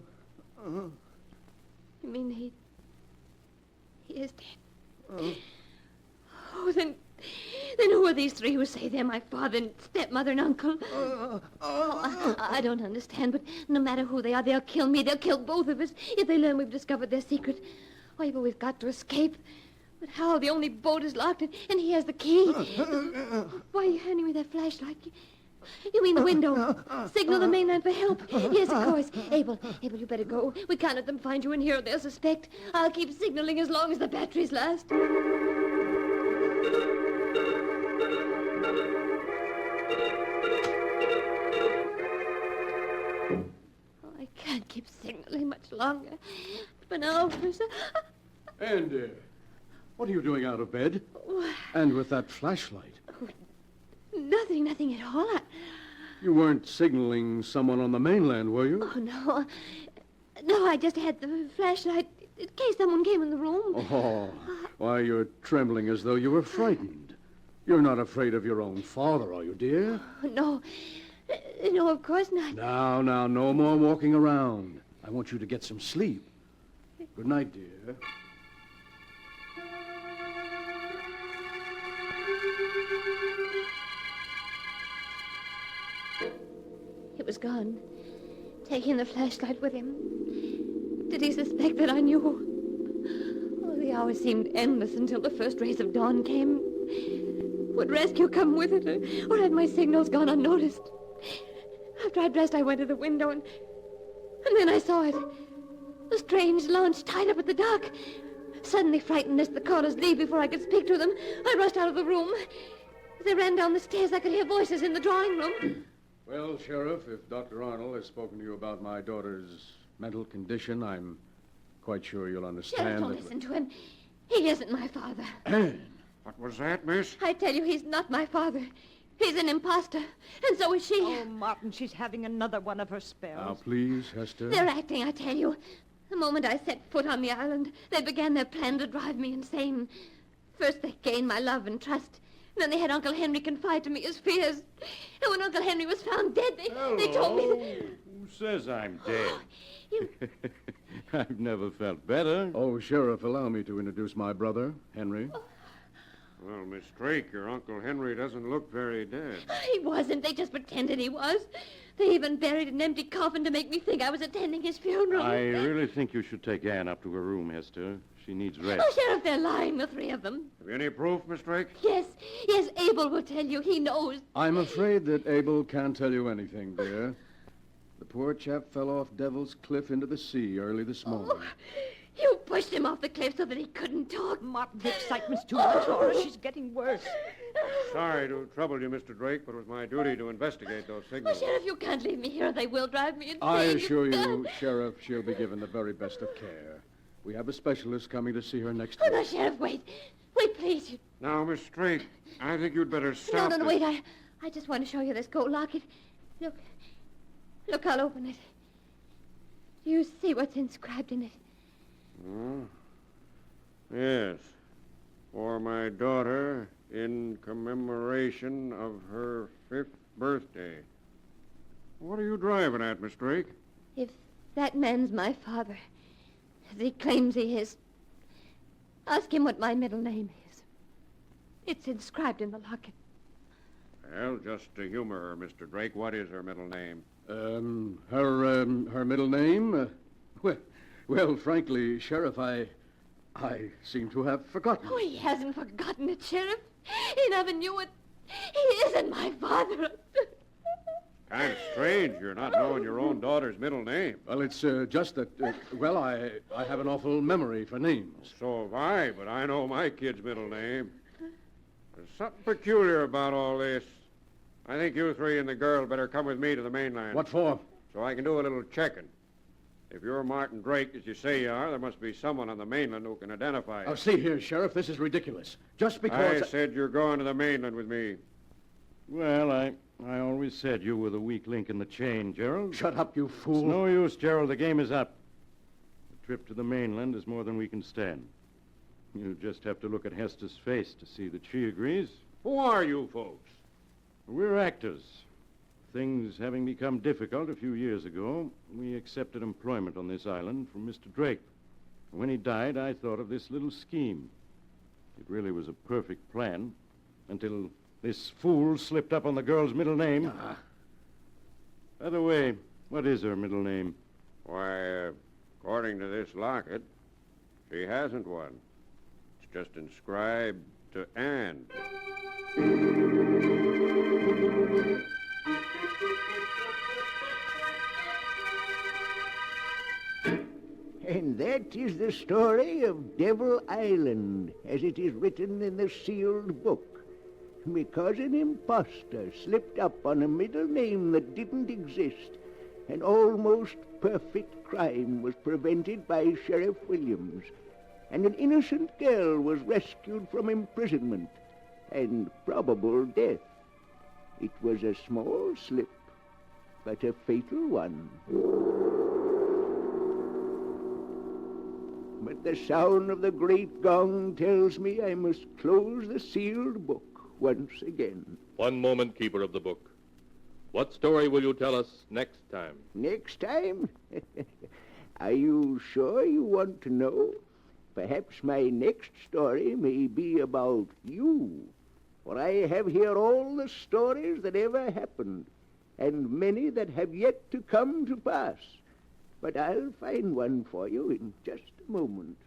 N: mean he is dead? Oh, then who are these three who say they're my father and stepmother and uncle? I don't understand, but no matter who they are, they'll kill me. They'll kill both of us if they learn we've discovered their secret. Oh, but we've got to escape. But how? The only boat is locked, and he has the key. Why are you handing me that flashlight? You mean the window? Signal the mainland for help. Yes, of course. Abel, you better go. We can't let them find you in here or they'll suspect. I'll keep signaling as long as the batteries last. Oh, I can't keep signaling much longer. For now,
C: And, what are you doing out of bed? And with that flashlight?
N: Nothing at all.
C: You weren't signaling someone on the mainland, were you?
N: Oh, no. No, I just had the flashlight in case someone came in the room.
C: Oh, why, you're trembling as though you were frightened. You're not afraid of your own father, are you, dear?
N: No. No, of course not.
C: Now, no more walking around. I want you to get some sleep. Good night, dear.
N: He was gone, taking the flashlight with him. Did he suspect that I knew? Oh, the hours seemed endless until the first rays of dawn came. Would rescue come with it, or had my signals gone unnoticed? After I dressed, I went to the window, and then I saw it. A strange launch tied up at the dock. Suddenly frightened as the callers leave before I could speak to them, I rushed out of the room. As I ran down the stairs, I could hear voices in the drawing room.
C: Well, Sheriff, if Dr. Arnold has spoken to you about my daughter's mental condition, I'm quite sure you'll understand.
N: Sheriff, don't listen to him. He isn't my father.
I: Anne, what was that, miss?
N: I tell you, he's not my father. He's an imposter, and so is she.
Q: Oh, Martin, she's having another one of her spells.
C: Now, please, Hester.
N: They're acting, I tell you. The moment I set foot on the island, they began their plan to drive me insane. First, they gained my love and trust. Then they had Uncle Henry confide to me his fears. And when Uncle Henry was found dead, they told me that...
I: Who says I'm dead?
N: You...
I: I've never felt better.
C: Oh, Sheriff, allow me to introduce my brother, Henry.
I: Well, Miss Drake, your Uncle Henry doesn't look very dead.
N: He wasn't. They just pretended he was. They even buried an empty coffin to make me think I was attending his funeral.
I: I really think you should take Anne up to her room, Hester. She needs rest.
N: Oh, Sheriff, they're lying, the three of them.
I: Have you any proof, Miss Drake?
N: Yes, Abel will tell you. He knows.
C: I'm afraid that Abel can't tell you anything, dear. The poor chap fell off Devil's Cliff into the sea early this morning.
N: Oh, you pushed him off the cliff so that he couldn't talk.
Q: Martin, the excitement's too much for her. She's getting worse.
I: Sorry to trouble you, Mr. Drake, but it was my duty to investigate those signals.
N: Oh, Sheriff, you can't leave me here. They will drive me insane.
C: I assure you, Sheriff, she'll be given the very best of care. We have a specialist coming to see her next week.
N: Oh, no, Sheriff, wait. Wait, please.
I: Now, Miss Drake, I think you'd better stop.
N: No, wait. I just want to show you this gold locket. Look, I'll open it. Do you see what's inscribed in it?
I: Oh, yes. For my daughter, in commemoration of her 5th birthday. What are you driving at, Miss Drake?
N: If that man's my father, as he claims he is, ask him what my middle name is. It's inscribed in the locket.
I: Well, just to humor her, Mr. Drake, what is her middle name?
C: Her middle name? Well, frankly, Sheriff, I seem to have forgotten.
N: Oh, he hasn't forgotten it, Sheriff. He never knew it. He isn't my father.
I: Kind of strange you're not knowing your own daughter's middle name.
C: Well, it's just that, I have an awful memory for names.
I: So have I, but I know my kid's middle name. There's something peculiar about all this. I think you three and the girl better come with me to the mainland.
C: What for?
I: So I can do a little checking. If you're Martin Drake, as you say you are, there must be someone on the mainland who can identify you.
C: Oh, see here, Sheriff, this is ridiculous. Just because...
I: I said you're going to the mainland with me.
S: Well, I always said you were the weak link in the chain, Gerald.
C: Shut up, you fool.
S: It's no use, Gerald. The game is up. The trip to the mainland is more than we can stand. You just have to look at Hester's face to see that she agrees.
I: Who are you folks?
S: We're actors. Things having become difficult a few years ago, we accepted employment on this island from Mr. Drake. When he died, I thought of this little scheme. It really was a perfect plan until this fool slipped up on the girl's middle name. By the way, what is her middle name?
I: Why, according to this locket, she hasn't one. It's just inscribed to Anne.
A: And that is the story of Devil Island, as it is written in the sealed book. Because an impostor slipped up on a middle name that didn't exist, an almost perfect crime was prevented by Sheriff Williams, and an innocent girl was rescued from imprisonment and probable death. It was a small slip, but a fatal one. But the sound of the great gong tells me I must close the sealed book once again.
B: One moment, keeper of the book. What story will you tell us next time?
A: Next time? Are you sure you want to know? Perhaps my next story may be about you. For I have here all the stories that ever happened, and many that have yet to come to pass. But I'll find one for you in just a moment.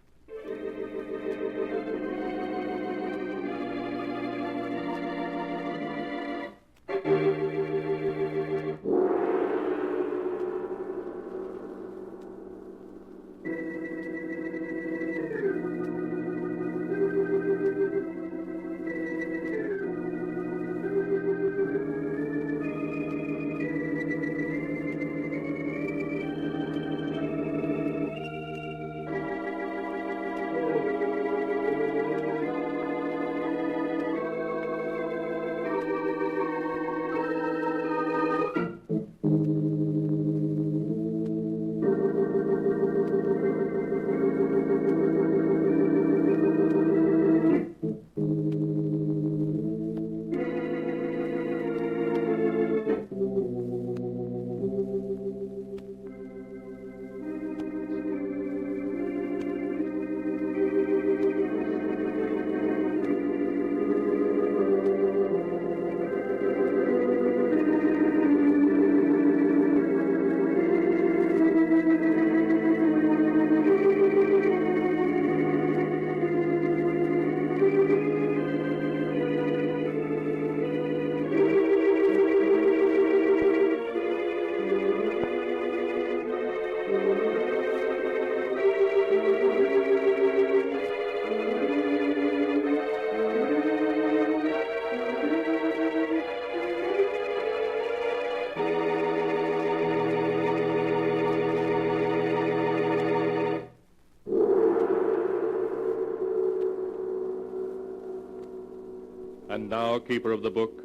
B: And now, keeper of the book,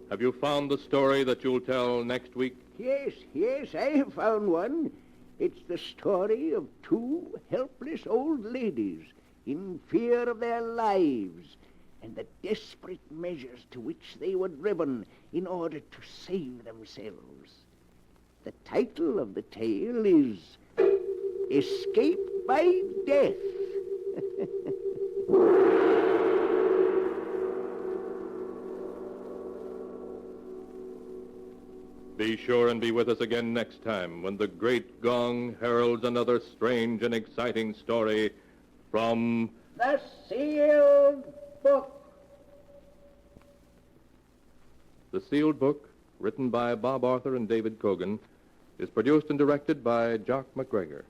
B: have you found the story that you'll tell next week?
K: Yes, I have found one. It's the story of two helpless old ladies in fear of their lives and the desperate measures to which they were driven in order to save themselves. The title of the tale is Escape by Death.
B: Be sure and be with us again next time when the great gong heralds another strange and exciting story from
K: The Sealed Book.
B: The Sealed Book, written by Bob Arthur and David Cogan, is produced and directed by Jock McGregor.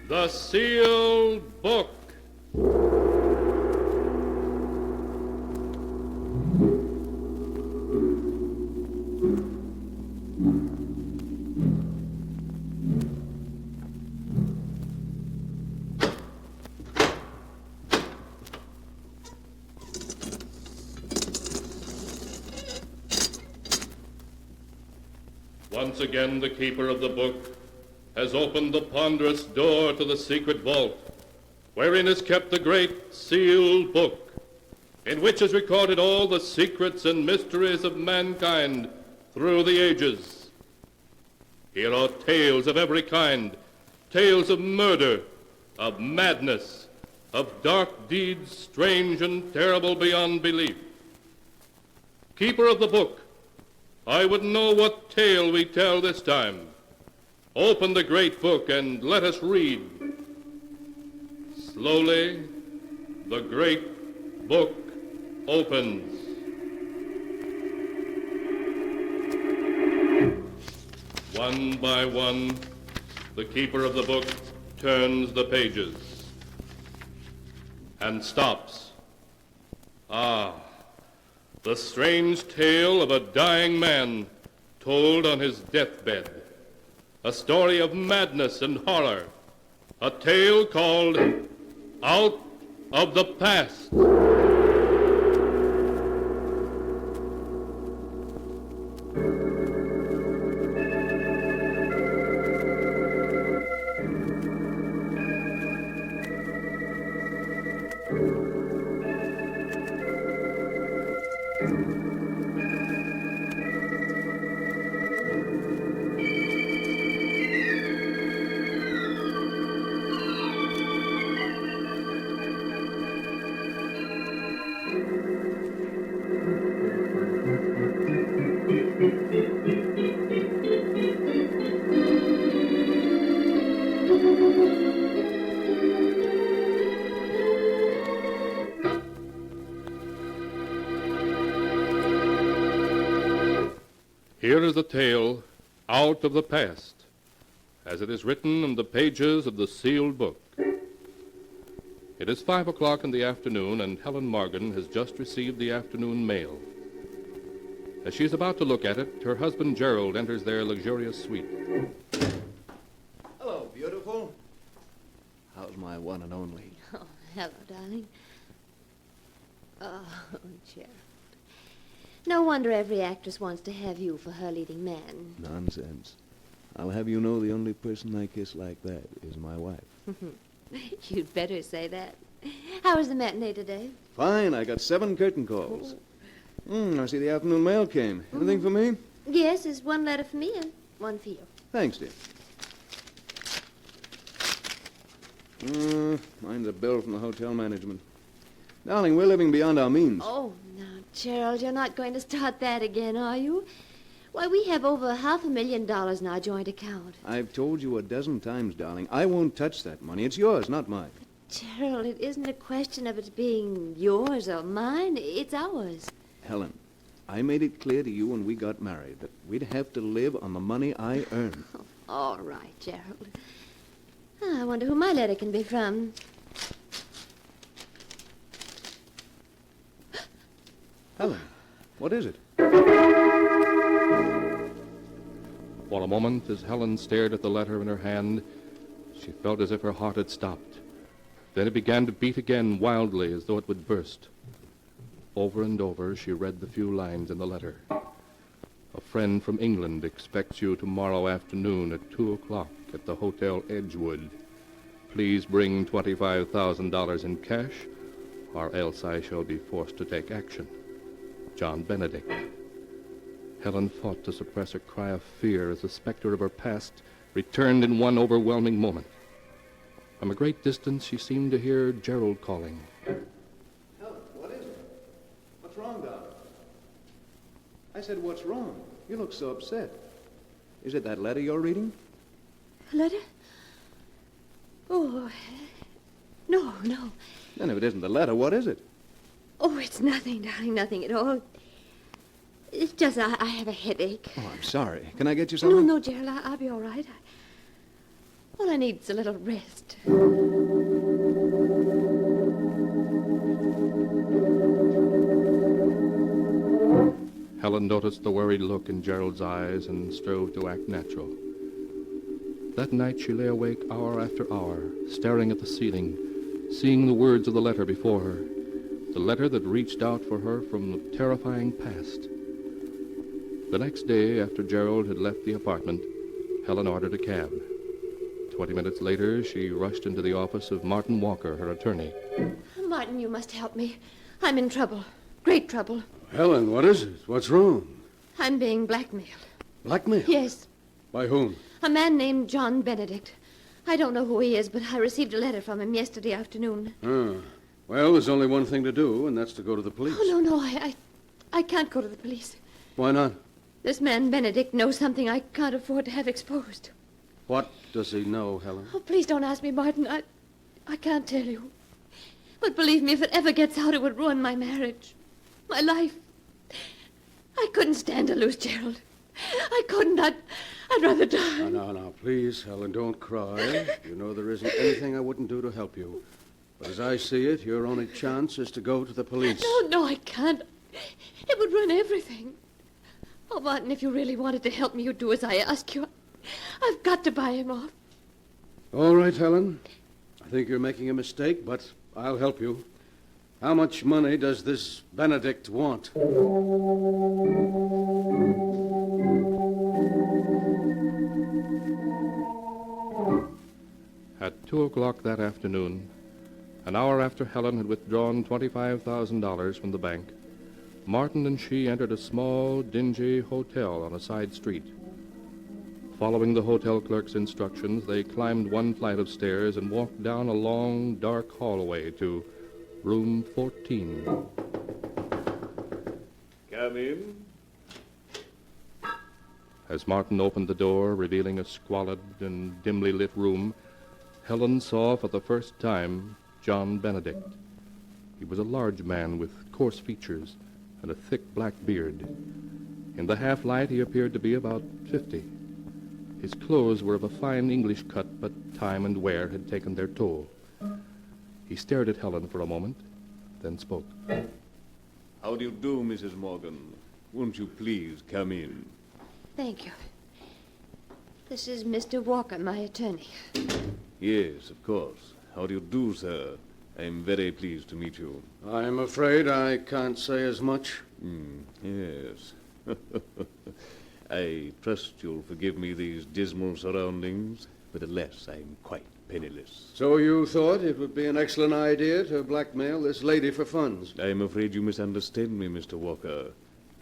B: The Sealed Book. Once again, the keeper of the book has opened the ponderous door to the secret vault, wherein is kept the great sealed book, in which is recorded all the secrets and mysteries of mankind through the ages. Here are tales of every kind, tales of murder, of madness, of dark deeds strange and terrible beyond belief. Keeper of the book, I would know what tale we tell this time. Open the great book and let us read. Slowly, the great book opens. One by one, the keeper of the book turns the pages and stops. Ah, the strange tale of a dying man told on his deathbed. A story of madness and horror. A tale called Out of the Past. Here is the tale, Out of the Past, as it is written in the pages of the sealed book. It is 5 o'clock in the afternoon, and Helen Morgan has just received the afternoon mail. As she is about to look at it, her husband Gerald enters their luxurious suite.
T: Hello, beautiful. How's my one and only?
N: Oh, hello, darling. Oh, Gerald. No wonder every actress wants to have you for her leading man.
T: Nonsense. I'll have you know the only person I kiss like that is my wife.
N: You'd better say that. How was the matinee today?
T: Fine. I got 7 curtain calls. I see the afternoon mail came. Anything for me?
N: Yes, there's one letter for me and one for you.
T: Thanks, dear. Mine's a bill from the hotel management. Darling, we're living beyond our means.
N: Oh, now, Gerald, you're not going to start that again, are you? Why, we have over $500,000 in our joint account.
T: I've told you a dozen times, darling, I won't touch that money. It's yours, not mine.
N: Gerald, it isn't a question of it being yours or mine. It's ours.
T: Helen, I made it clear to you when we got married that we'd have to live on the money I earn.
N: All right, Gerald. I wonder who my letter can be from.
T: Helen, what is it?
B: For a moment, as Helen stared at the letter in her hand, she felt as if her heart had stopped. Then it began to beat again wildly, as though it would burst. Over and over, she read the few lines in the letter. A friend from England expects you tomorrow afternoon at 2 o'clock at the Hotel Edgewood. Please bring $25,000 in cash, or else I shall be forced to take action. John Benedict. Helen fought to suppress a cry of fear as the specter of her past returned in one overwhelming moment. From a great distance, she seemed to hear Gerald calling.
T: Helen, what is it? What's wrong, darling? I said, what's wrong? You look so upset. Is it that letter you're reading?
N: A letter? Oh, no.
T: Then if it isn't the letter, what is it?
N: Oh, it's nothing, darling, nothing at all. It's just I have a headache.
T: Oh, I'm sorry. Can I get you something?
N: No, Gerald, I'll be all right. All I need is a little rest.
B: Helen noticed the worried look in Gerald's eyes and strove to act natural. That night she lay awake hour after hour, staring at the ceiling, seeing the words of the letter before her, the letter that reached out for her from the terrifying past. The next day, after Gerald had left the apartment, Helen ordered a cab. 20 minutes later, she rushed into the office of Martin Walker, her attorney.
N: Martin, you must help me. I'm in trouble. Great trouble.
C: Helen, what is it? What's wrong?
N: I'm being blackmailed.
C: Blackmailed?
N: Yes.
C: By whom?
N: A man named John Benedict. I don't know who he is, but I received a letter from him yesterday afternoon.
C: Well, there's only one thing to do, and that's to go to the police.
N: Oh, no, I can't go to the police.
C: Why not?
N: This man Benedict knows something I can't afford to have exposed.
C: What does he know, Helen?
N: Oh, please don't ask me, Martin. I can't tell you. But believe me, if it ever gets out, it would ruin my marriage. My life. I couldn't stand to lose Gerald. I couldn't. I'd rather die.
C: No, please, Helen, don't cry. You know there isn't anything I wouldn't do to help you. But as I see it, your only chance is to go to the police.
N: No, I can't. It would ruin everything. Oh, Martin, if you really wanted to help me, you'd do as I ask you. I've got to buy him off.
C: All right, Helen. I think you're making a mistake, but I'll help you. How much money does this Benedict want?
B: At 2 o'clock that afternoon, an hour after Helen had withdrawn $25,000 from the bank, Martin and she entered a small, dingy hotel on a side street. Following the hotel clerk's instructions, they climbed one flight of stairs and walked down a long, dark hallway to room 14.
F: Come in.
B: As Martin opened the door, revealing a squalid and dimly lit room, Helen saw for the first time John Benedict. He was a large man with coarse features and a thick black beard. In the half-light, he appeared to be about 50. His clothes were of a fine English cut, but time and wear had taken their toll. He stared at Helen for a moment, then spoke.
F: How do you do, Mrs. Morgan? Won't you please come in?
N: Thank you. This is Mr. Walker, my attorney.
F: Yes, of course. How do you do, sir? I am very pleased to meet you.
C: I'm afraid I can't say as much.
F: Yes. I trust you'll forgive me these dismal surroundings, but alas, I'm quite penniless.
C: So you thought it would be an excellent idea to blackmail this lady for funds?
F: I'm afraid you misunderstand me, Mr. Walker.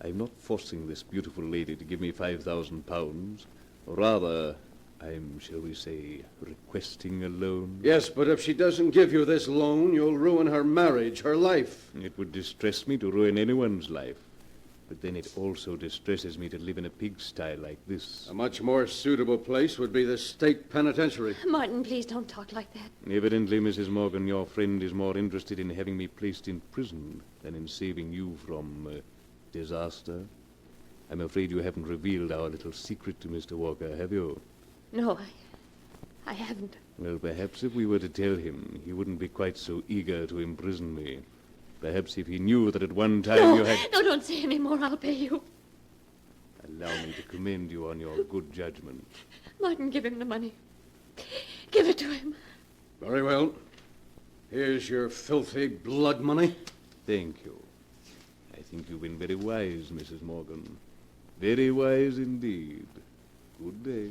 F: I'm not forcing this beautiful lady to give me £5,000. Rather, I'm, shall we say, requesting a loan.
C: Yes, but if she doesn't give you this loan, you'll ruin her marriage, her life.
F: It would distress me to ruin anyone's life. But then it also distresses me to live in a pigsty like this.
C: A much more suitable place would be the state penitentiary.
N: Martin, please don't talk like that.
F: Evidently, Mrs. Morgan, your friend is more interested in having me placed in prison than in saving you from disaster. I'm afraid you haven't revealed our little secret to Mr. Walker, have you?
N: No, I haven't.
F: Well, perhaps if we were to tell him, he wouldn't be quite so eager to imprison me. Perhaps if he knew that at one time you had...
N: No, don't say any more. I'll pay you.
F: Allow me to commend you on your good judgment.
N: Martin, give him the money. Give it to him.
C: Very well. Here's your filthy blood money.
F: Thank you. I think you've been very wise, Mrs. Morgan. Very wise indeed. Good day.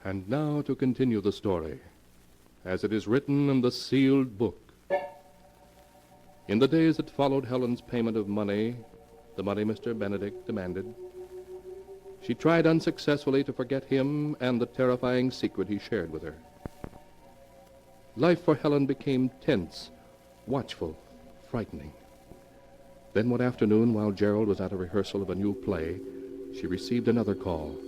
B: And now to continue the story, as it is written in the sealed book. In the days that followed Helen's payment of money, the money Mr. Benedict demanded, she tried unsuccessfully to forget him and the terrifying secret he shared with her. Life for Helen became tense, watchful, frightening. Then one afternoon, while Gerald was at a rehearsal of a new play, she received another call.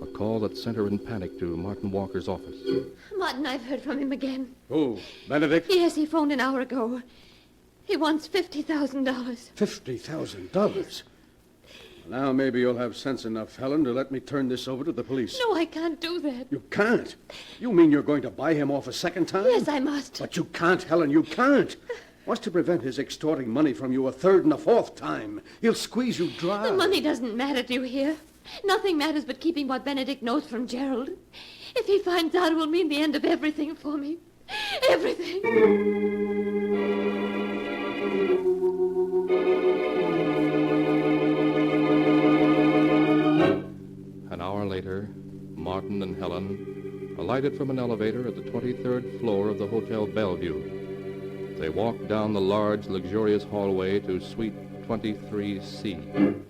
B: A call that sent her in panic to Martin Walker's office.
N: Martin, I've heard from him again.
C: Who? Benedict?
N: Yes, he phoned an hour ago. He wants $50,000.
C: $50,000? Now maybe you'll have sense enough, Helen, to let me turn this over to the police.
N: No, I can't do that.
C: You can't? You mean you're going to buy him off a second time?
N: Yes, I must.
C: But you can't, Helen, you can't. What's to prevent his extorting money from you a third and a fourth time? He'll squeeze you dry.
N: The money doesn't matter, do you hear? Nothing matters but keeping what Benedict knows from Gerald. If he finds out, it will mean the end of everything for me. Everything.
B: An hour later, Martin and Helen alighted from an elevator at the 23rd floor of the Hotel Bellevue. They walked down the large, luxurious hallway to Suite 23C.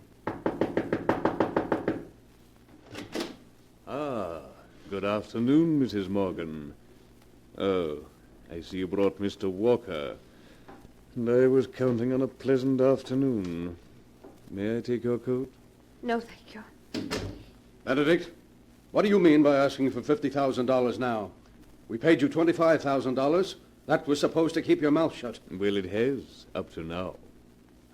F: Good afternoon, Mrs. Morgan. Oh, I see you brought Mr. Walker. And I was counting on a pleasant afternoon. May I take your coat?
N: No, thank you.
C: Benedict, what do you mean by asking for $50,000 now? We paid you $25,000. That was supposed to keep your mouth shut.
F: Well, it has, up to now.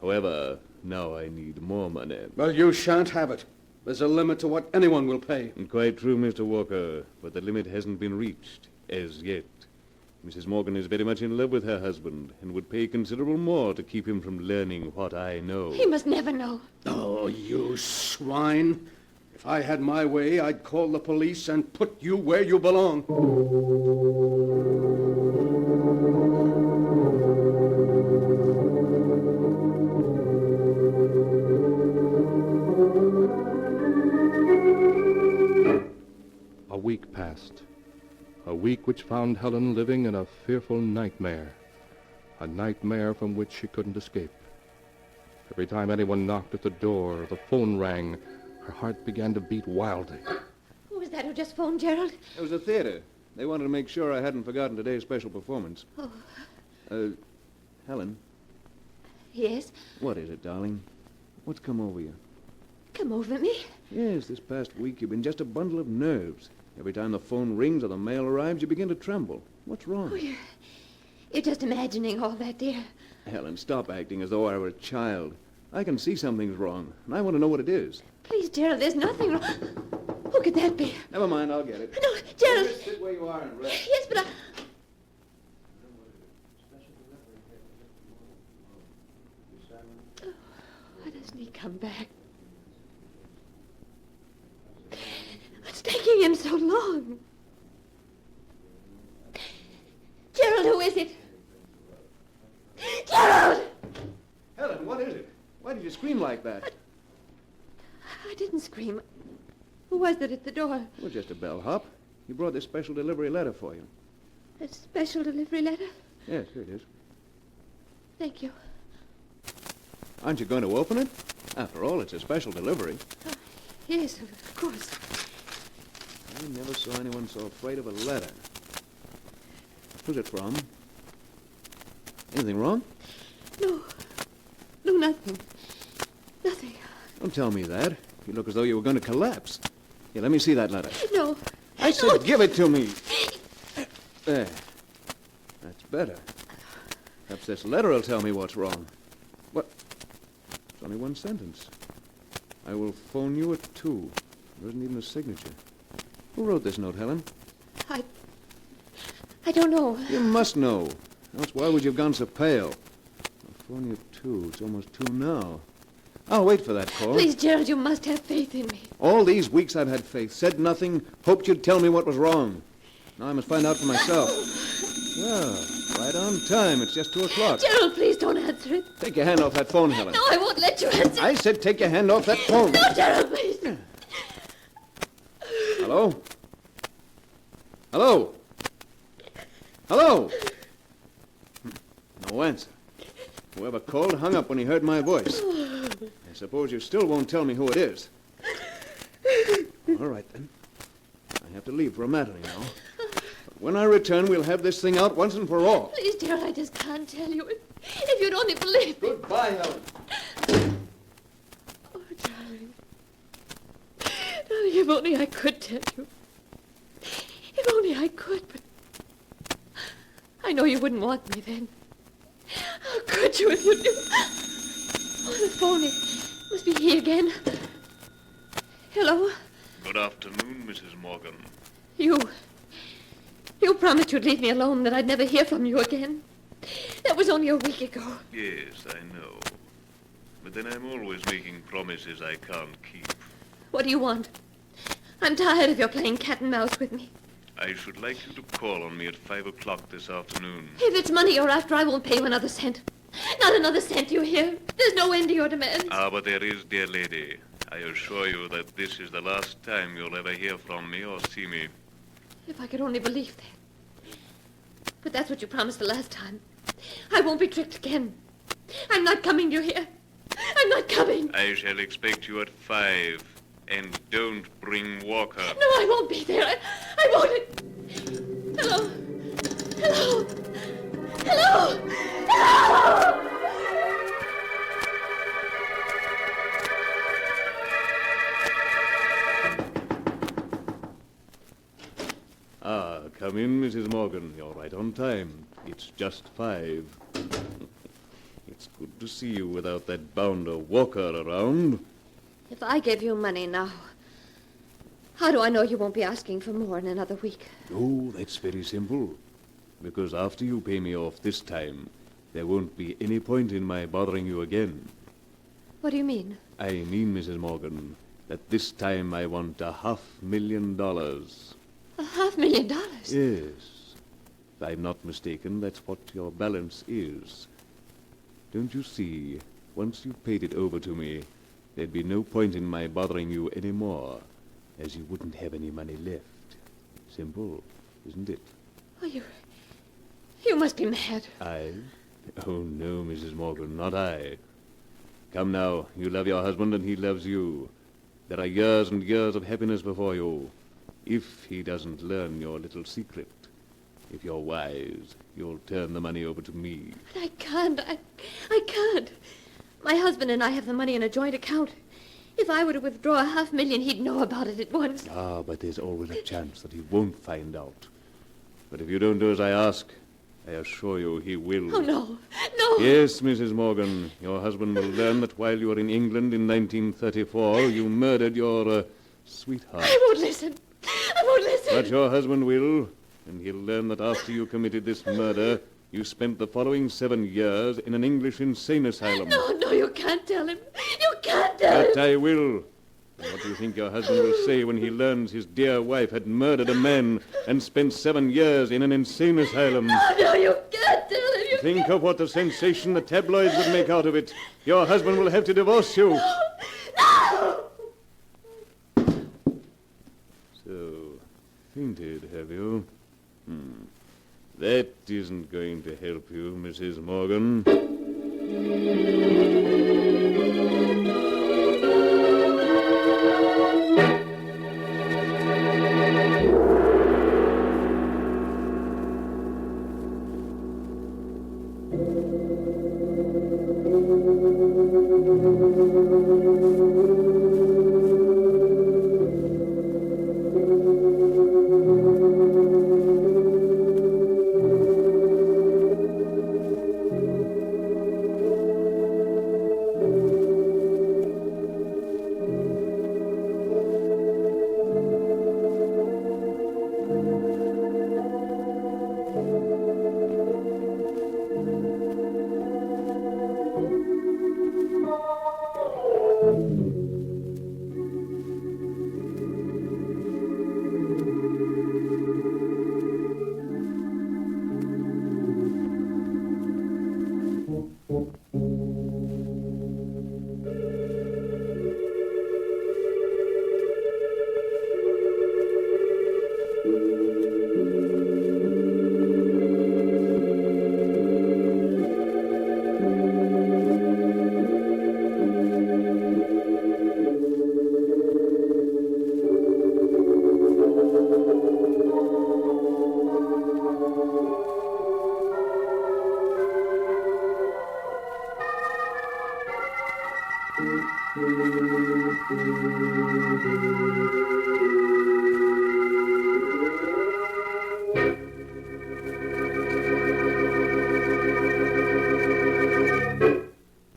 F: However, now I need more money.
C: Well, you shan't have it. There's a limit to what anyone will pay.
F: Quite true, Mr. Walker, but the limit hasn't been reached, as yet. Mrs. Morgan is very much in love with her husband and would pay considerable more to keep him from learning what I know.
N: He must never know.
C: Oh, you swine. If I had my way, I'd call the police and put you where you belong.
B: A week passed. A week which found Helen living in a fearful nightmare. A nightmare from which she couldn't escape. Every time anyone knocked at the door or the phone rang, her heart began to beat wildly.
N: Who is that who just phoned, Gerald?
T: It was the theater. They wanted to make sure I hadn't forgotten today's special performance.
N: Oh,
T: Helen,
N: yes?
T: what is it, darling? What's come over you?
N: Come over me?
T: Yes, this past week you've been just a bundle of nerves. Every time the phone rings or the mail arrives, you begin to tremble. What's wrong?
N: Oh, you're just imagining all that, dear.
T: Helen, stop acting as though I were a child. I can see something's wrong, and I want to know what it is.
N: Please, Gerald, there's nothing wrong. Who could that be?
T: Never mind, I'll get it.
N: No, Gerald.
T: Just sit where you are and rest.
N: Yes, but I... Oh, why doesn't he come back? What's taking him so long? Gerald, who is it? Gerald!
T: Helen, what is it? Why did you scream like that?
N: I didn't scream. Who was it at the door?
T: Well, just a bellhop. He brought this special delivery letter for you.
N: A special delivery letter?
T: Yes, here it is.
N: Thank you.
T: Aren't you going to open it? After all, it's a special delivery.
N: Yes, of course.
T: I never saw anyone so afraid of a letter. Who's it from? Anything wrong?
N: No. No, nothing. Nothing.
T: Don't tell me that. You look as though you were going to collapse. Here, let me see that letter.
N: No.
T: I said give it to me. There. That's better. Perhaps this letter will tell me what's wrong. What? It's only one sentence. I will phone you at 2. There isn't even a signature. Who wrote this note, Helen?
N: I don't know.
T: You must know. Else why would you have gone so pale? I'll phone you at 2. It's almost 2 now. I'll wait for that call.
N: Please, Gerald, you must have faith in me.
T: All these weeks I've had faith, said nothing, hoped you'd tell me what was wrong. Now I must find out for myself. Well, right on time. It's just 2 o'clock.
N: Gerald, please don't answer it.
T: Take your hand off that phone, Helen.
N: No, I won't let you answer.
T: I said take your hand off that phone.
N: No, Gerald, please.
T: Hello? Hello? Hello? No answer. Whoever called hung up when he heard my voice. I suppose you still won't tell me who it is. All right, then. I have to leave for a matter, you know. But when I return, we'll have this thing out once and for all.
N: Please, Gerald, I just can't tell you. If you'd only believe me.
T: Goodbye, Helen.
N: Oh, darling. Darling, if only I could tell you. If only I could, but I know you wouldn't want me then. How could you if you knew? Oh, the phone. It must be he again. Hello?
F: Good afternoon, Mrs. Morgan.
N: You promised you'd leave me alone, that I'd never hear from you again. That was only a week ago.
F: Yes, I know. But then I'm always making promises I can't keep.
N: What do you want? I'm tired of your playing cat and mouse with me.
F: I should like you to call on me at 5 o'clock this afternoon.
N: If it's money you're after, I won't pay you another cent. Not another cent, you hear? There's no end to your demands.
F: Ah, but there is, dear lady. I assure you that this is the last time you'll ever hear from me or see me.
N: If I could only believe that. But that's what you promised the last time. I won't be tricked again. I'm not coming, you hear? I'm not coming.
F: I shall expect you at 5. And don't bring Walker.
N: No, I won't be there. I won't. Hello. Hello. Hello. Hello.
F: Ah, come in, Mrs. Morgan. You're right on time. It's just 5. It's good to see you without that bounder Walker around.
N: If I gave you money now, how do I know you won't be asking for more in another week?
F: Oh, that's very simple. Because after you pay me off this time, there won't be any point in my bothering you again.
N: What do you mean?
F: I mean, Mrs. Morgan, that this time I want $500,000.
N: $500,000?
F: Yes. If I'm not mistaken, that's what your balance is. Don't you see, once you've paid it over to me, there'd be no point in my bothering you any more, as you wouldn't have any money left. Simple, isn't it?
N: Oh, you must be mad.
F: I? Oh, no, Mrs. Morgan, not I. Come now, you love your husband and he loves you. There are years and years of happiness before you. If he doesn't learn your little secret, if you're wise, you'll turn the money over to me.
N: But I can't. I can't. My husband and I have the money in a joint account. If I were to withdraw $500,000, he'd know about it at once.
F: Ah, but there's always a chance that he won't find out. But if you don't do as I ask, I assure you he will.
N: Oh, no. No.
F: Yes, Mrs. Morgan, your husband will learn that while you were in England in 1934, you murdered your sweetheart.
N: I won't listen. I won't listen.
F: But your husband will, and he'll learn that after you committed this murder, you spent the following 7 years in an English insane asylum.
N: No, you can't tell him. You can't tell him.
F: But I will. And what do you think your husband will say when he learns his dear wife had murdered a man and spent 7 years in an insane asylum?
N: No, you can't tell him.
F: Think of what the sensation the tabloids would make out of it. Your husband will have to divorce you.
N: No!
F: So, fainted, have you? That isn't going to help you, Mrs. Morgan.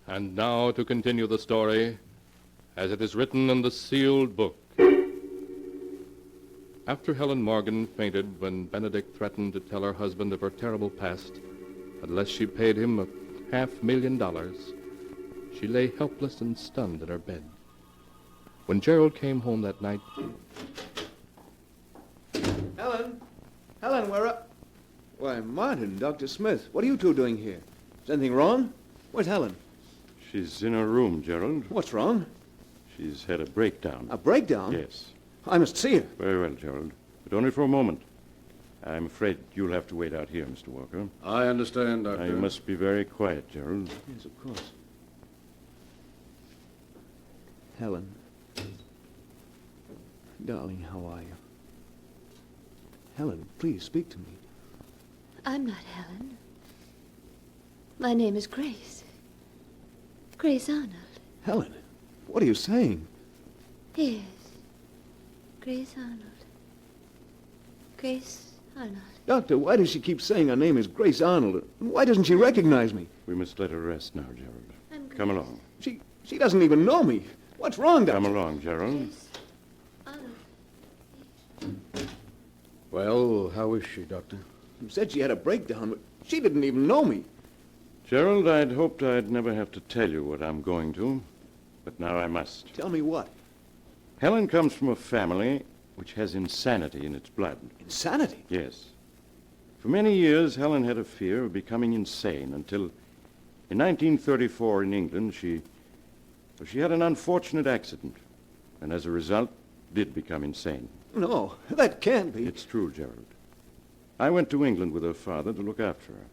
B: And now to continue the story as it is written in the sealed book. After Helen Morgan fainted when Benedict threatened to tell her husband of her terrible past unless she paid him $500,000, she lay helpless and stunned in her bed. When Gerald came home that night...
T: Helen! Helen, where are... Why, Martin, Dr. Smith, what are you two doing here? Is anything wrong? Where's Helen?
S: She's in her room, Gerald.
T: What's wrong?
S: She's had a breakdown.
T: A breakdown?
S: Yes.
T: I must see her.
S: Very well, Gerald. But only for a moment. I'm afraid you'll have to wait out here, Mr. Walker.
C: I understand, Doctor.
S: Now, you must be very quiet, Gerald.
T: Yes, of course. Helen. Darling, how are you? Helen, please speak to me.
N: I'm not Helen. My name is Grace. Grace Arnold.
T: Helen, what are you saying?
N: Yes. Grace Arnold. Grace Arnold.
T: Doctor, why does she keep saying her name is Grace Arnold? And why doesn't she recognize me?
S: We must let her rest now, Gerald.
N: I'm Grace.
S: Come along.
T: She doesn't even know me. What's wrong, Doctor?
S: Come along, Gerald.
N: Grace Arnold.
C: Well, how is she, Doctor?
T: You said she had a breakdown, but she didn't even know me.
S: Gerald, I'd hoped I'd never have to tell you what I'm going to, but now I must.
T: Tell me what?
S: Helen comes from a family which has insanity in its blood.
T: Insanity?
S: Yes. For many years, Helen had a fear of becoming insane until, in 1934 in England, she had an unfortunate accident, and as a result, did become insane.
T: No, that can't be.
S: It's true, Gerald. I went to England with her father to look after her.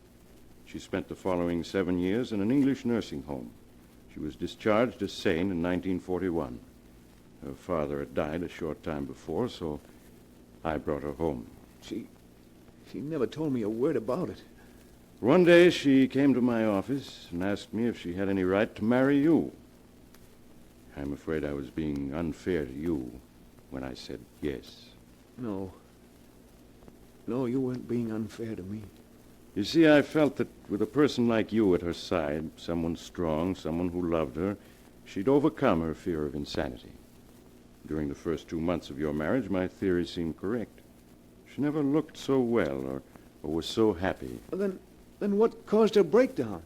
S: She spent the following 7 years in an English nursing home. She was discharged as sane in 1941. Her father had died a short time before, so I brought her home.
T: She never told me a word about it.
S: One day she came to my office and asked me if she had any right to marry you. I'm afraid I was being unfair to you when I said yes.
T: No. No, you weren't being unfair to me.
S: You see, I felt that with a person like you at her side, someone strong, someone who loved her, she'd overcome her fear of insanity. During the first 2 months of your marriage, my theory seemed correct. She never looked so well or was so happy.
T: Then what caused her breakdown?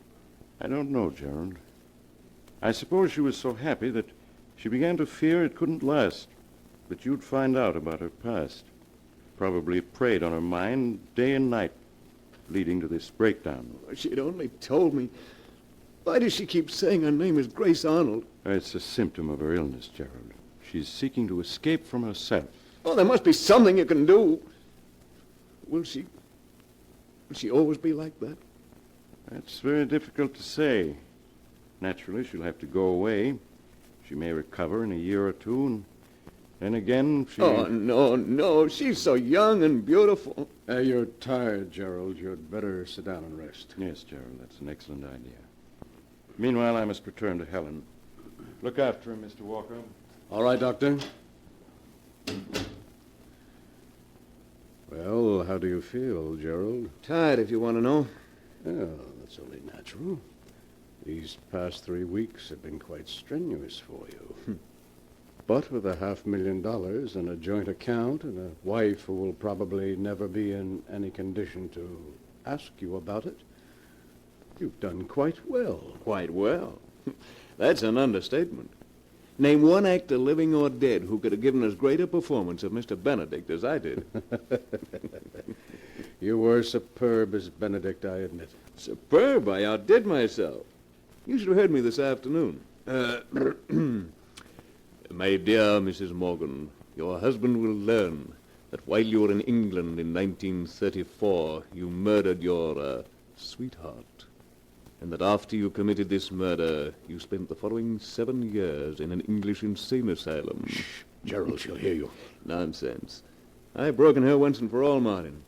S: I don't know, Gerald. I suppose she was so happy that she began to fear it couldn't last, that you'd find out about her past. Probably preyed on her mind day and night, leading to this breakdown.
T: She'd only told me. Why does she keep saying her name is Grace Arnold?
S: It's a symptom of her illness, Gerald. She's seeking to escape from herself.
T: Oh, there must be something you can do. Will she always be like that?
S: That's very difficult to say. Naturally, she'll have to go away. She may recover in a year or two, and then again she...
T: Oh, no. She's so young and beautiful.
C: You're tired, Gerald. You'd better sit down and rest.
S: Yes, Gerald, that's an excellent idea. Meanwhile, I must return to Helen. Look after her, Mr. Walker.
C: All right, Doctor. Well, how do you feel, Gerald?
T: Tired, if you want to know.
C: Well, that's only natural. These past 3 weeks have been quite strenuous for you. But with $500,000 and a joint account and a wife who will probably never be in any condition to ask you about it, you've done quite well.
T: Quite well? That's an understatement. Name one actor, living or dead, who could have given as great a performance of Mr. Benedict as I did.
C: You were superb as Benedict, I admit.
T: Superb? I outdid myself. You should have heard me this afternoon. My dear Mrs. Morgan, your husband will learn that while you were in England in 1934, you murdered your sweetheart. And that after you committed this murder, you spent the following 7 years in an English insane asylum.
C: Shh, Gerald, she'll hear you.
T: Nonsense. I've broken her once and for all, Martin.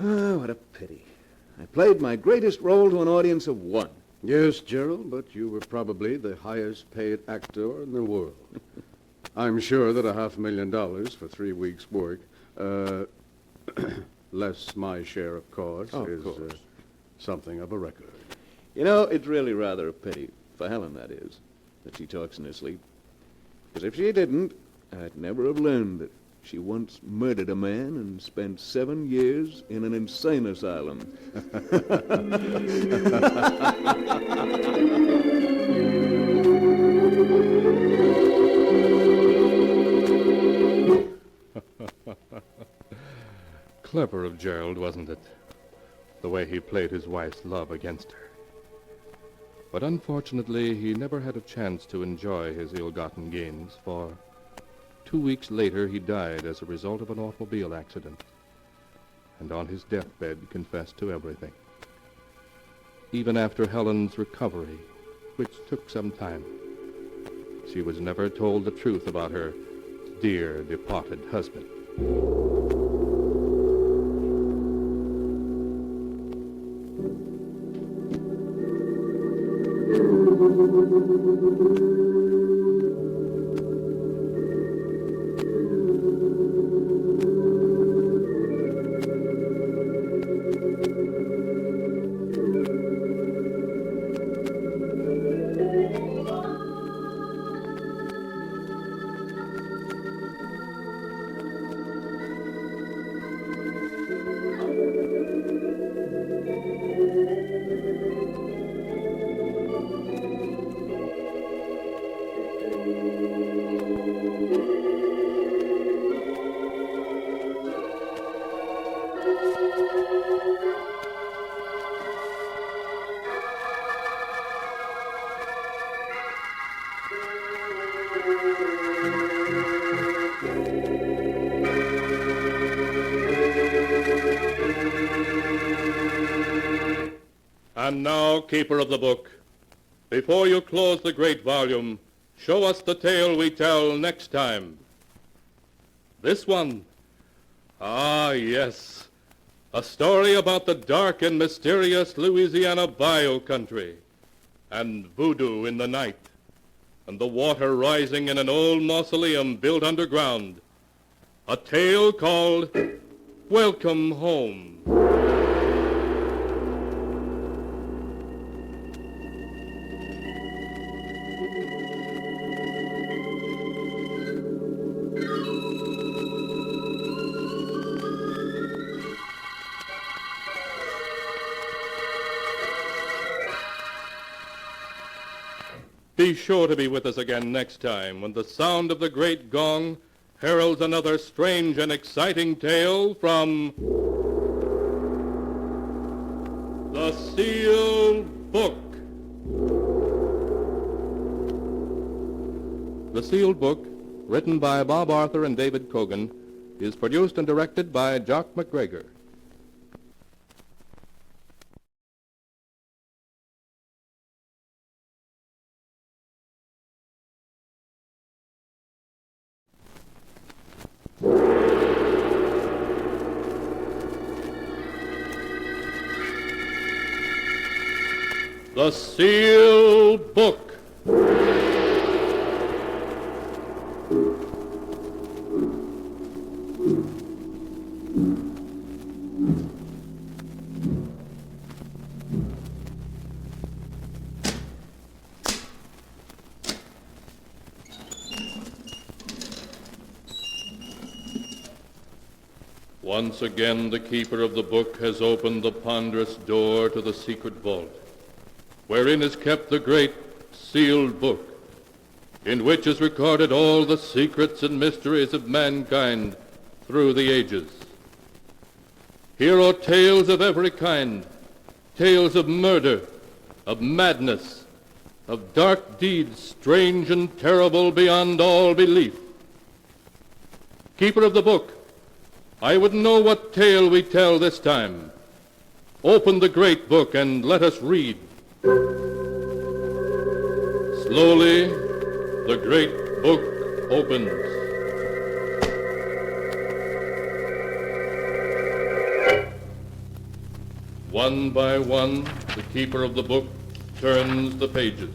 T: Oh, what a pity. I played my greatest role to an audience of 1.
C: Yes, Gerald, but you were probably the highest paid actor in the world. I'm sure that $500,000 for 3 weeks' work, less my share, of course, is something of a record.
T: You know, it's really rather a pity, for Helen, that is, that she talks in her sleep. Because if she didn't, I'd never have learned that she once murdered a man and spent 7 years in an insane asylum.
B: Clever of Gerald, wasn't it? The way he played his wife's love against her. But unfortunately, he never had a chance to enjoy his ill-gotten gains, for 2 weeks later he died as a result of an automobile accident, and on his deathbed confessed to everything. Even after Helen's recovery, which took some time, she was never told the truth about her dear departed husband. And now, keeper of the book, before you close the great volume, show us the tale we tell next time. This one, Ah, yes. A story about the dark and mysterious Louisiana bayou country, and voodoo in the night, and the water rising in an old mausoleum built underground. A tale called Welcome Home. Be sure to be with us again next time when the sound of the great gong heralds another strange and exciting tale from The Sealed Book. The Sealed Book, written by Bob Arthur and David Cogan, is produced and directed by Jock McGregor. The Sealed Book. Once again, the keeper of the book has opened the ponderous door to the secret vault, wherein is kept the great sealed book, in which is recorded all the secrets and mysteries of mankind through the ages. Here are tales of every kind, tales of murder, of madness, of dark deeds strange and terrible beyond all belief. Keeper of the book, I would know what tale we tell this time. Open the great book and let us read. Slowly, the great book opens. One by one, the keeper of the book turns the pages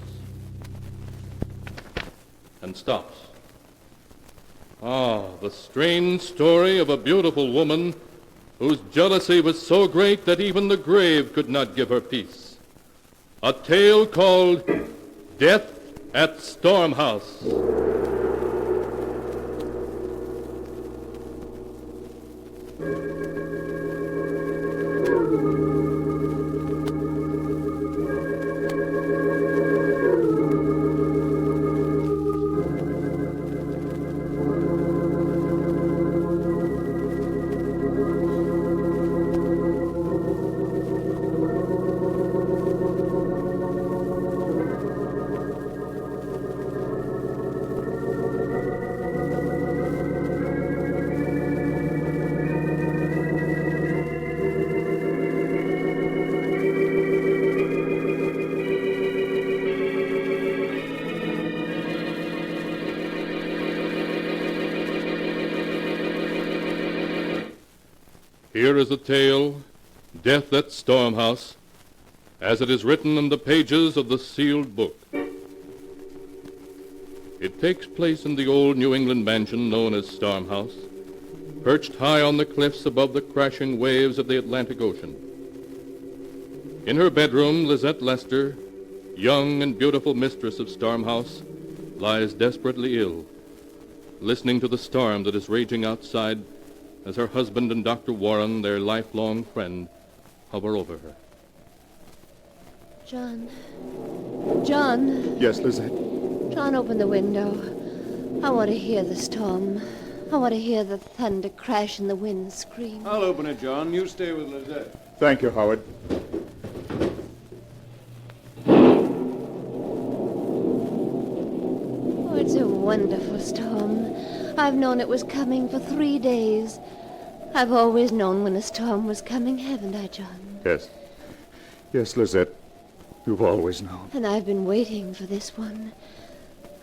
B: and stops. Ah, the strange story of a beautiful woman whose jealousy was so great that even the grave could not give her peace. A tale called Death at Stormhouse. Here is the tale, Death at Stormhouse, as it is written in the pages of the sealed book. It takes place in the old New England mansion known as Stormhouse, perched high on the cliffs above the crashing waves of the Atlantic Ocean. In her bedroom, Lizette Lester, young and beautiful mistress of Stormhouse, lies desperately ill, listening to the storm that is raging outside as her husband and Dr. Warren, their lifelong friend, hover over her.
N: John. John.
C: Yes, Lizette?
N: John, open the window. I want to hear the storm. I want to hear the thunder crash and the wind scream.
F: I'll open it, John. You stay with Lizette.
C: Thank you, Howard.
N: Oh, it's a wonderful storm. I've known it was coming for 3 days. I've always known when a storm was coming, haven't I, John?
C: Yes. Yes, Lizette. You've always known.
N: And I've been waiting for this one.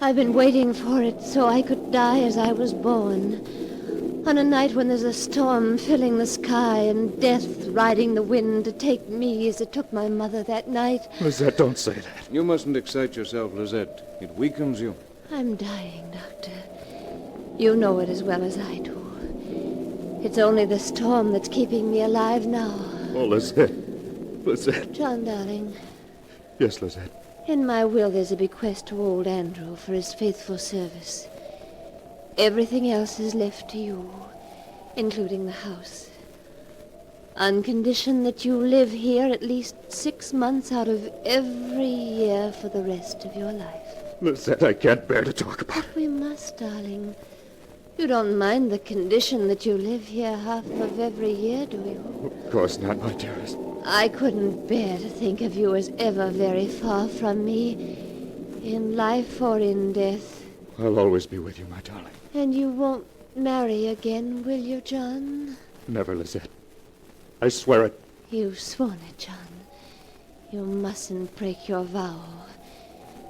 N: I've been waiting for it so I could die as I was born. On a night when there's a storm filling the sky and death riding the wind to take me as it took my mother that night.
F: Lizette, don't say that. You mustn't excite yourself, Lizette. It weakens you.
N: I'm dying, Doctor. You know it as well as I do. It's only the storm that's keeping me alive now.
F: Oh, Lizette. Lizette.
N: John, darling,
F: Yes, Lizette.
N: in my will there's a bequest to old Andrew for his faithful service. Everything else is left to you, including the house. On condition that you live here at least 6 months out of every year for the rest of your life.
F: Lizette, I can't bear to talk about it.
N: We must, darling. You don't mind the condition that you live here half of every year, do you?
F: Of course not, my dearest.
N: I couldn't bear to think of you as ever very far from me, in life or in death.
F: I'll always be with you, my darling.
N: And you won't marry again, will you, John?
F: Never, Lizette. I swear it.
N: You've sworn it, John. You mustn't break your vow.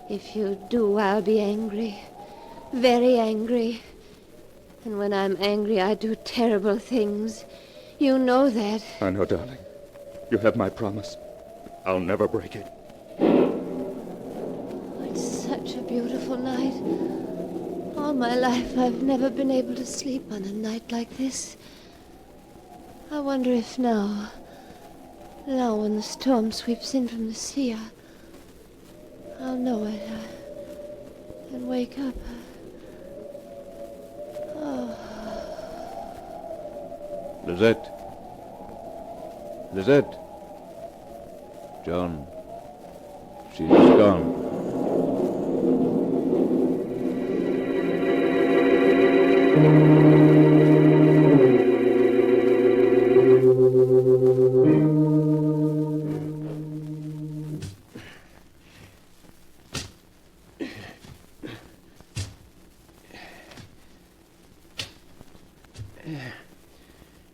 N: If you do, I'll be angry. Very angry. And when I'm angry, I do terrible things. You know that.
F: I know, darling. You have my promise. I'll never break it.
N: It's such a beautiful night. All my life, I've never been able to sleep on a night like this. I wonder if now when the storm sweeps in from the sea, I'll know it and wake up. Oh.
F: Lizette. Lizette. John. She's gone.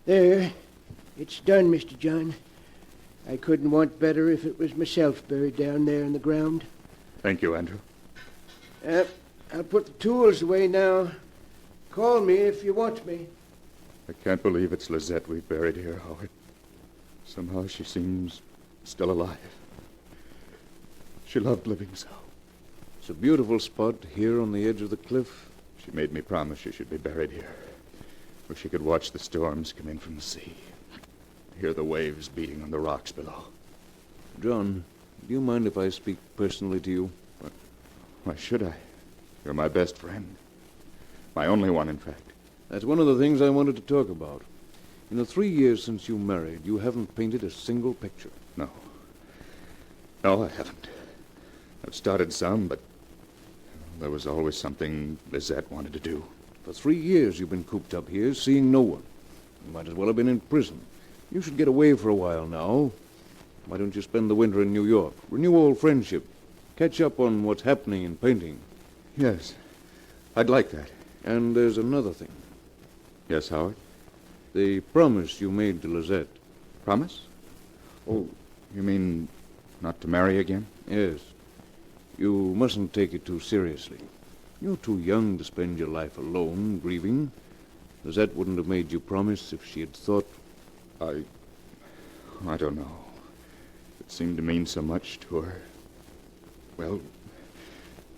K: There. It's done, Mr. John. I couldn't want better if it was myself buried down there in the ground.
F: Thank you, Andrew.
K: I'll put the tools away now. Call me if you want me.
F: I can't believe it's Lizette we've buried here, Howard. Somehow she seems still alive. She loved living so. It's a beautiful spot here on the edge of the cliff. She made me promise she should be buried here, where she could watch the storms come in from the sea, hear the waves beating on the rocks below. John, do you mind if I speak personally to you? Why should I? You're my best friend. My only one, in fact. That's one of the things I wanted to talk about. In the 3 years since you married, you haven't painted a single picture. No. No, I haven't. I've started some, but there was always something Lizette wanted to do. For 3 years you've been cooped up here, seeing no one. You might as well have been in prison. You should get away for a while now. Why don't you spend the winter in New York? Renew old friendship. Catch up on what's happening in painting. Yes, I'd like that. And there's another thing. Yes, Howard? The promise you made to Lizette. Promise? Oh, you mean not to marry again? Yes. You mustn't take it too seriously. You're too young to spend your life alone, grieving. Lizette wouldn't have made you promise if she had thought... I don't know. It seemed to mean so much to her. Well,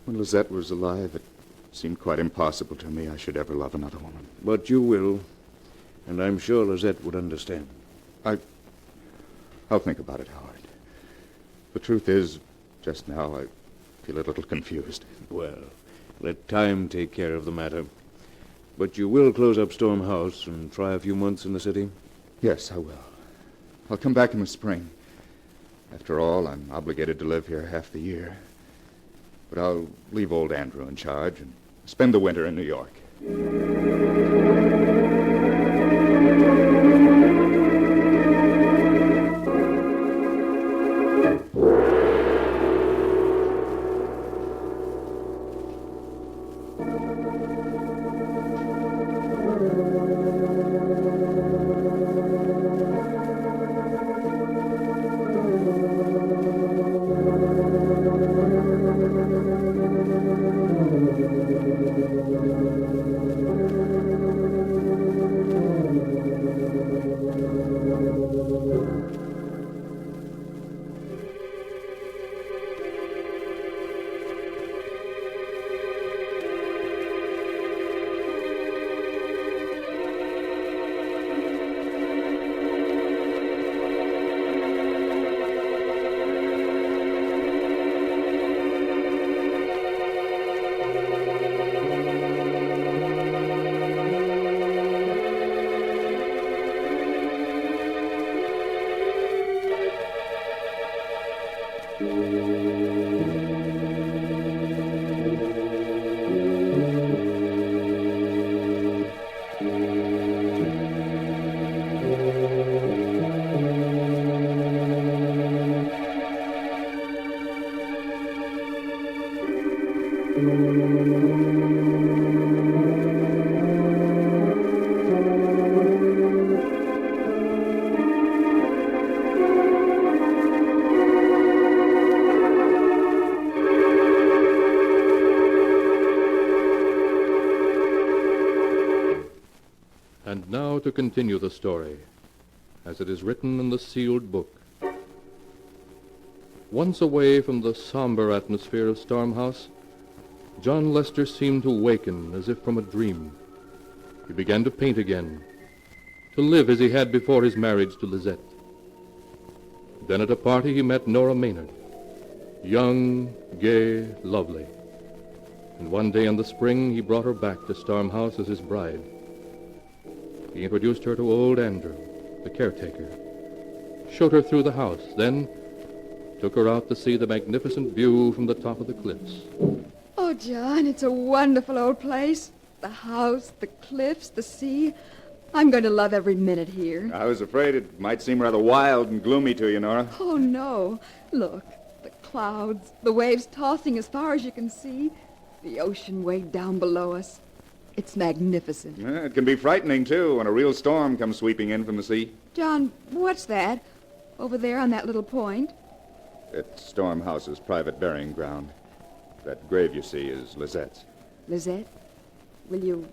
F: when Lizette was alive, it seemed quite impossible to me I should ever love another woman. But you will, and I'm sure Lizette would understand. I'll think about it, Howard. The truth is, just now I feel a little confused. Well, let time take care of the matter. But you will close up Storm House and try a few months in the city? Yes, I will. I'll come back in the spring. After all, I'm obligated to live here half the year. But I'll leave old Andrew in charge and spend the winter in New York.
B: And now to continue the story, as it is written in the sealed book. Once away from the somber atmosphere of Stormhouse, John Lester seemed to waken as if from a dream. He began to paint again, to live as he had before his marriage to Lizette. Then at a party he met Nora Maynard, young, gay, lovely. And one day in the spring he brought her back to Stormhouse as his bride. He introduced her to old Andrew, the caretaker, showed her through the house, then took her out to see the magnificent view from the top of the cliffs.
O: Oh, John, it's a wonderful old place. The house, the cliffs, the sea. I'm going to love every minute here.
U: I was afraid it might seem rather wild and gloomy to you, Nora.
O: Oh, no. Look, the clouds, the waves tossing as far as you can see, the ocean way down below us. It's magnificent.
U: Yeah, it can be frightening, too, when a real storm comes sweeping in from the sea.
O: John, what's that? Over there on that little point?
U: It's Stormhouse's private burying ground. That grave you see is Lizette's.
O: Lizette? Will you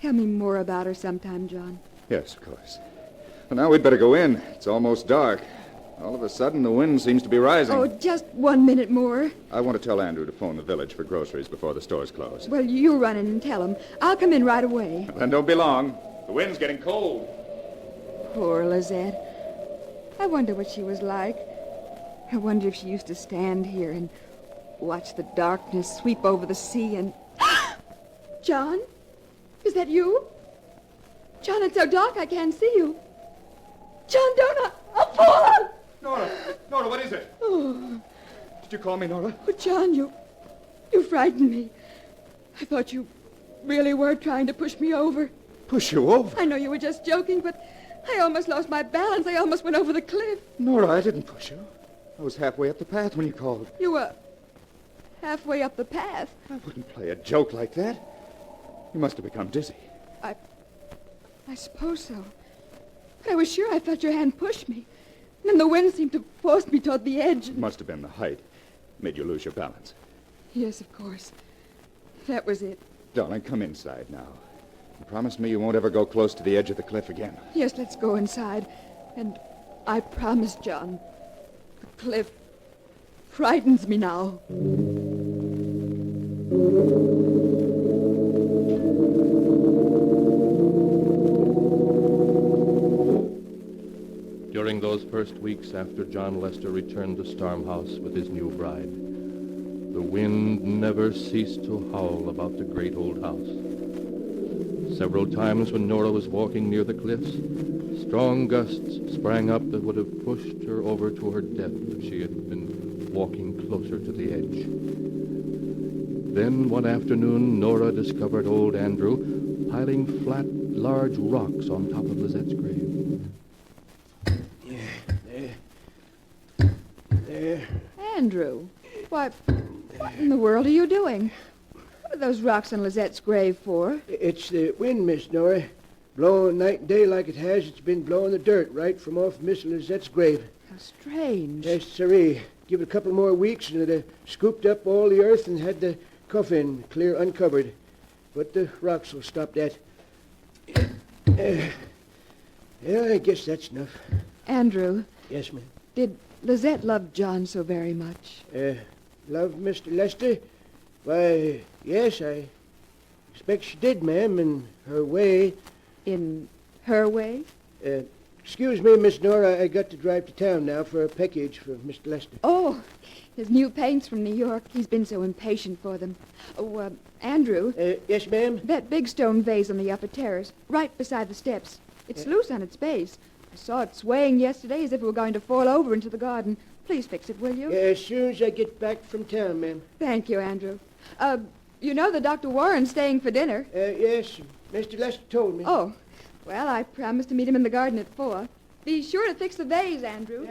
O: tell me more about her sometime, John?
U: Yes, of course. Well, now we'd better go in. It's almost dark. All of a sudden, the wind seems to be rising.
O: Oh, just 1 minute more.
U: I want to tell Andrew to phone the village for groceries before the stores close.
O: Well, you run in and tell him. I'll come in right away.
U: Then don't be long. The wind's getting cold.
O: Poor Lizette. I wonder what she was like. I wonder if she used to stand here and watch the darkness sweep over the sea and... John? Is that you? John, it's so dark I can't see you. John, don't I'll fall!
U: Nora, what is it?
O: Oh.
U: Did you call me, Nora?
O: Oh, John, you frightened me. I thought you really were trying to push me over.
U: Push you over?
O: I know you were just joking, but I almost lost my balance. I almost went over the cliff.
U: Nora, I didn't push you. I was halfway up the path when you called.
O: You were halfway up the path.
U: I wouldn't play a joke like that. You must have become dizzy.
O: I suppose so. But I was sure I felt your hand push me. And then the wind seemed to force me toward the edge.
U: It must have been the height. Made you lose your balance.
O: Yes, of course. That was it.
U: Darling, come inside now. And promise me you won't ever go close to the edge of the cliff again.
O: Yes, let's go inside. And I promise, John, the cliff frightens me now.
B: During those first weeks after John Lester returned to Stormhouse with his new bride, the wind never ceased to howl about the great old house. Several times when Nora was walking near the cliffs, strong gusts sprang up that would have pushed her over to her death if she had been walking closer to the edge. Then one afternoon, Nora discovered old Andrew piling flat, large rocks on top of Lizette's grave.
K: There.
O: Andrew, what in the world are you doing? What are those rocks on Lizette's grave for?
K: It's the wind, Miss Nora. Blowing night and day like it has, it's been blowing the dirt right from off Miss Lizette's grave.
O: How strange.
K: Yes, sirree. Give it a couple more weeks and it'd have scooped up all the earth and had the coffin clear uncovered. But the rocks will stop that. Yeah, I guess that's enough.
O: Andrew.
K: Yes, ma'am.
O: Did Lizette love John so very much?
K: Love Mr. Lester? Why, yes, I expect she did, ma'am, in her way.
O: In her way?
K: Excuse me, Miss Nora, I got to drive to town now for a package for Mr. Lester.
O: Oh, his new paints from New York. He's been so impatient for them. Oh, Andrew.
K: Yes, ma'am?
O: That big stone vase on the upper terrace, right beside the steps. It's loose on its base. I saw it swaying yesterday as if it were going to fall over into the garden. Please fix it, will you?
K: As soon as I get back from town, ma'am.
O: Thank you, Andrew. You know that Dr. Warren's staying for dinner.
K: Yes, Mr. Lester told me.
O: Oh, well, I promised to meet him in the garden at 4. Be sure to fix the vase, Andrew.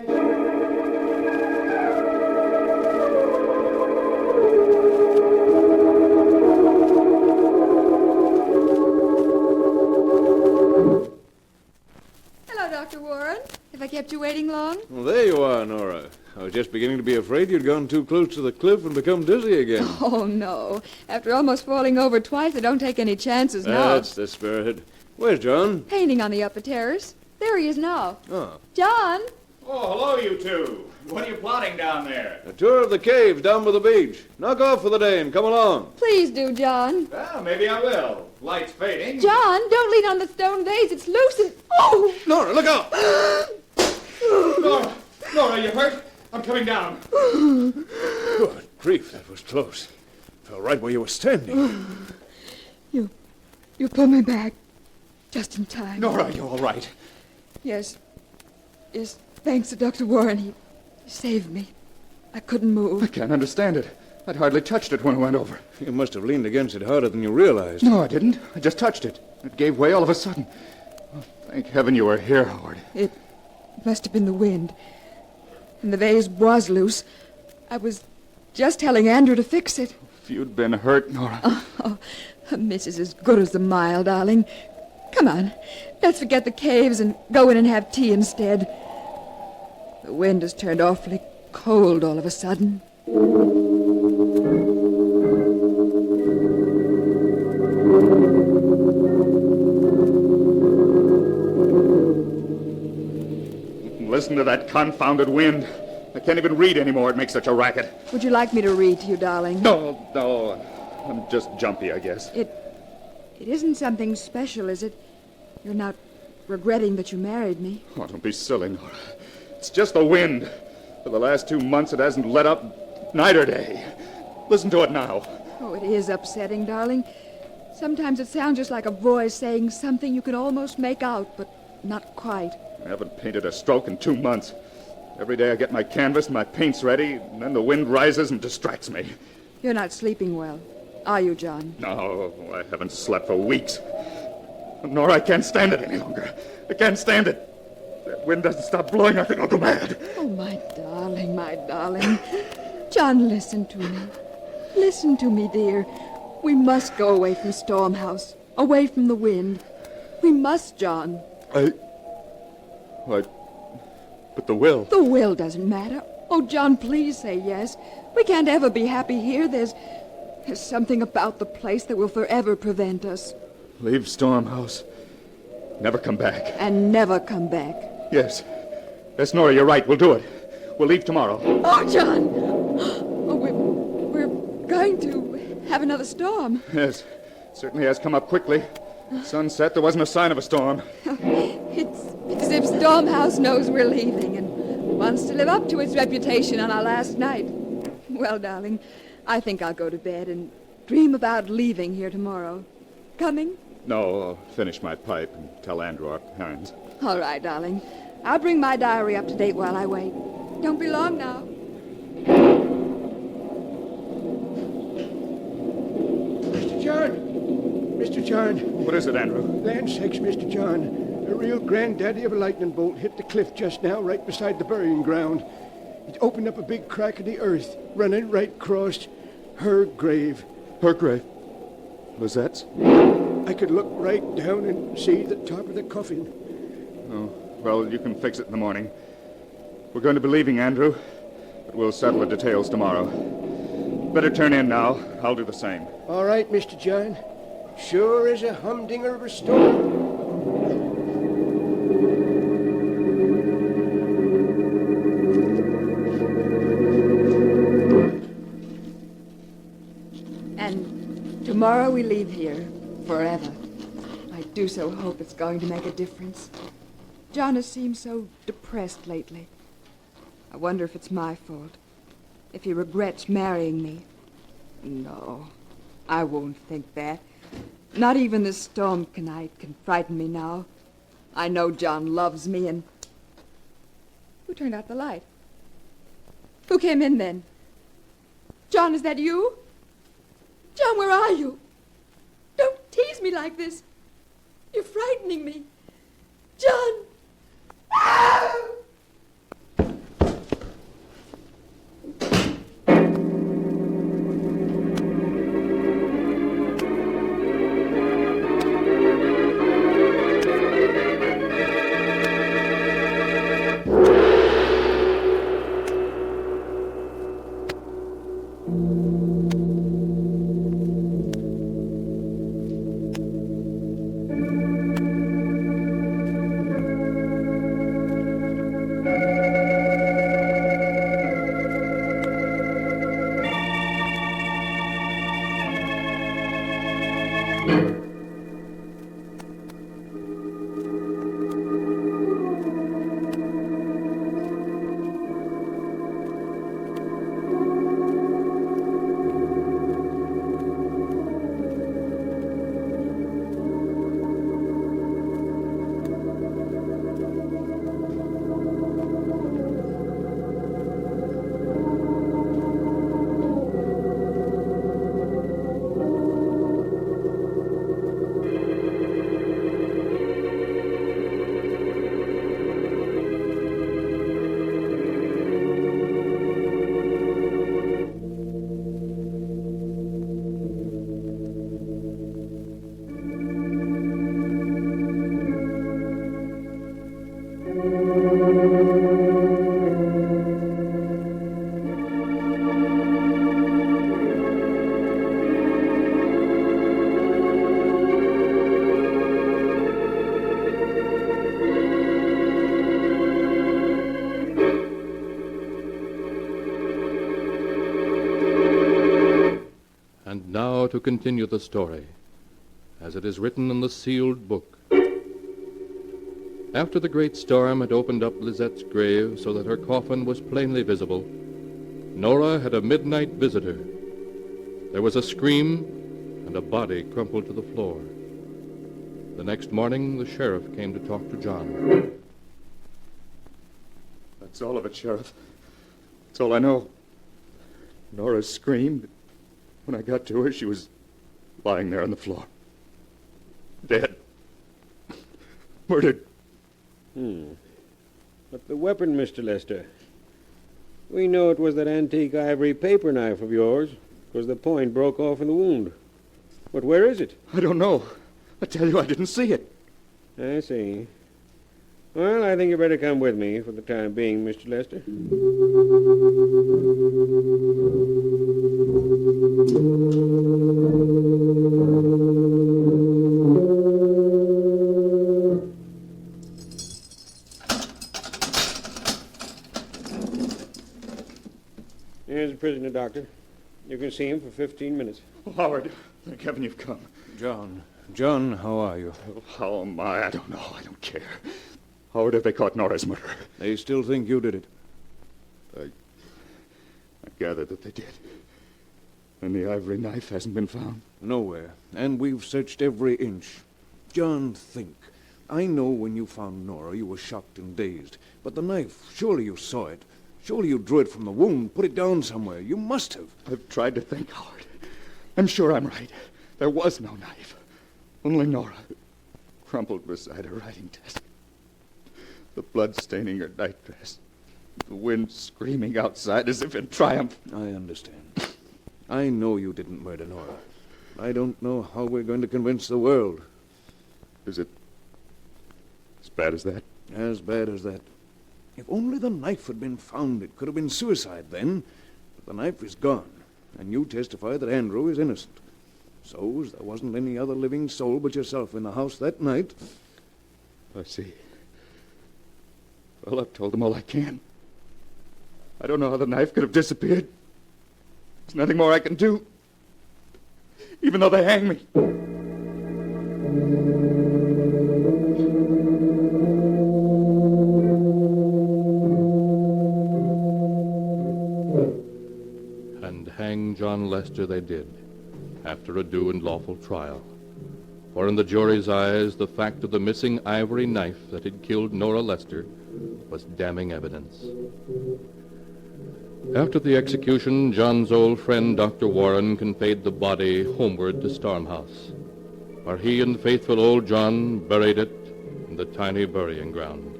O: Hello, Dr. Warren. Have I kept you waiting long?
F: Well, there you are, Nora. I was just beginning to be afraid you'd gone too close to the cliff and become dizzy again.
O: Oh, no. After almost falling over twice, I don't take any chances now.
F: That's the spirit. Where's John?
O: Painting on the upper terrace. There he is now.
F: Oh.
O: John!
E: Oh, hello, you two. What are you plotting down there?
F: A tour of the caves down by the beach. Knock off for the day and come along.
O: Please do, John.
E: Well, maybe I will. Light's fading.
O: John, don't lean on the stone vase. It's loose and... Oh!
F: Nora, look out!
E: Nora, you hurt? I'm coming down.
F: Good grief, that was close. Fell right where you were standing.
O: You pulled me back. Just in time.
E: Nora, you all right?
O: Yes. Yes, thanks to Dr. Warren. He saved me. I couldn't move.
U: I can't understand it. I'd hardly touched it when it went over.
F: You must have leaned against it harder than you realized.
U: No, I didn't. I just touched it. It gave way all of a sudden. Oh, thank heaven you were here, Howard.
O: It must have been the wind. And the vase was loose. I was just telling Andrew to fix it.
U: If you'd been hurt, Nora.
O: Oh, a miss is as good as a mile, darling. Come on. Let's forget the caves and go in and have tea instead. The wind has turned awfully cold all of a sudden.
U: Listen to that confounded wind. I can't even read anymore. It makes such a racket.
O: Would you like me to read to you, darling?
U: No. I'm just jumpy, I guess.
O: It isn't something special, is it? You're not regretting that you married me?
U: Oh, don't be silly, Nora. It's just the wind. For the last 2 months, it hasn't let up night or day. Listen to it now.
O: Oh, it is upsetting, darling. Sometimes it sounds just like a voice saying something you can almost make out, but not quite.
U: I haven't painted a stroke in 2 months. Every day I get my canvas and my paints ready, and then the wind rises and distracts me.
O: You're not sleeping well, are you, John?
U: No, I haven't slept for weeks. Nora, I can't stand it any longer. I can't stand it. That wind doesn't stop blowing, I think I'll go mad.
O: Oh, my darling, my darling. John, listen to me. Listen to me, dear. We must go away from Storm House, away from the wind. We must, John.
U: But the will.
O: The will doesn't matter. Oh, John, please say yes. We can't ever be happy here. There's something about the place that will forever prevent us.
U: Leave Storm House. Never come back.
O: And never come back.
U: Yes. Yes, Nora, you're right. We'll do it. We'll leave tomorrow.
O: Oh, John! Oh, we're going to have another storm.
U: Yes. It certainly has come up quickly. Sunset, there wasn't a sign of a storm.
O: It's as if Storm House knows we're leaving and wants to live up to its reputation on our last night. Well, darling, I think I'll go to bed and dream about leaving here tomorrow. Coming?
U: No, I'll finish my pipe and tell Andrew our plans.
O: All right, darling. I'll bring my diary up to date while I wait. Don't be long now.
K: Mr. John! Mr. John!
U: What is it, Andrew?
K: Land sakes, Mr. John. A real granddaddy of a lightning bolt hit the cliff just now, right beside the burying ground. It opened up a big crack in the earth, running right across her grave.
U: Her grave? Lizette's?
K: I could look right down and see the top of the coffin.
U: Oh, well, you can fix it in the morning. We're going to be leaving, Andrew, but we'll settle the details tomorrow. Better turn in now. I'll do the same.
K: All right, Mr. John. Sure as a humdinger of a storm.
O: And tomorrow we leave here forever. I do so hope it's going to make a difference. John has seemed so depressed lately. I wonder if it's my fault. If he regrets marrying me. No, I won't think that. Not even this storm night can frighten me now. I know John loves me and... Who turned out the light? Who came in then? John, is that you? John, where are you? Don't tease me like this. You're frightening me. John! Ah!
B: And now to continue the story, as it is written in the sealed book. After the great storm had opened up Lizette's grave so that her coffin was plainly visible, Nora had a midnight visitor. There was a scream, and a body crumpled to the floor. The next morning, the sheriff came to talk to John.
U: That's all of it, Sheriff. That's all I know. Nora screamed. When I got to her, she was lying there on the floor. Dead. Murdered.
K: But the weapon, Mr. Lester? We know it was that antique ivory paper knife of yours, because the point broke off in the wound. But where is it?
U: I don't know. I tell you, I didn't see it.
K: I see. Well, I think you better come with me for the time being, Mr. Lester. Here's the prisoner, Doctor. You can see him for 15 minutes.
U: Oh, Howard, thank heaven you've come.
S: John, how are you?
U: Oh, how am I? I don't know. I don't care. Howard, have they caught Nora's murderer?
S: They still think you did it.
U: I gather that they did. And the ivory knife hasn't been found?
S: Nowhere. And we've searched every inch. John, think. I know when you found Nora you were shocked and dazed. But the knife, surely you saw it. Surely you drew it from the wound, put it down somewhere. You must have.
U: I've tried to think, Howard. I'm sure I'm right. There was no knife. Only Nora, crumpled beside her writing desk. The blood staining her nightdress. The wind screaming outside as if in triumph.
S: I understand. I know you didn't murder Nora. I don't know how we're going to convince the world.
U: Is it as bad as that?
S: As bad as that. If only the knife had been found, it could have been suicide then. But the knife is gone, and you testify that Andrew is innocent. So, as there wasn't any other living soul but yourself in the house that night...
U: I see. Well, I've told them all I can. I don't know how the knife could have disappeared. There's nothing more I can do. Even though they hang me.
B: And hang John Lester they did, after a due and lawful trial. For in the jury's eyes, the fact of the missing ivory knife that had killed Nora Lester was damning evidence. After the execution, John's old friend, Dr. Warren, conveyed the body homeward to Stormhouse, where he and faithful old John buried it in the tiny burying ground.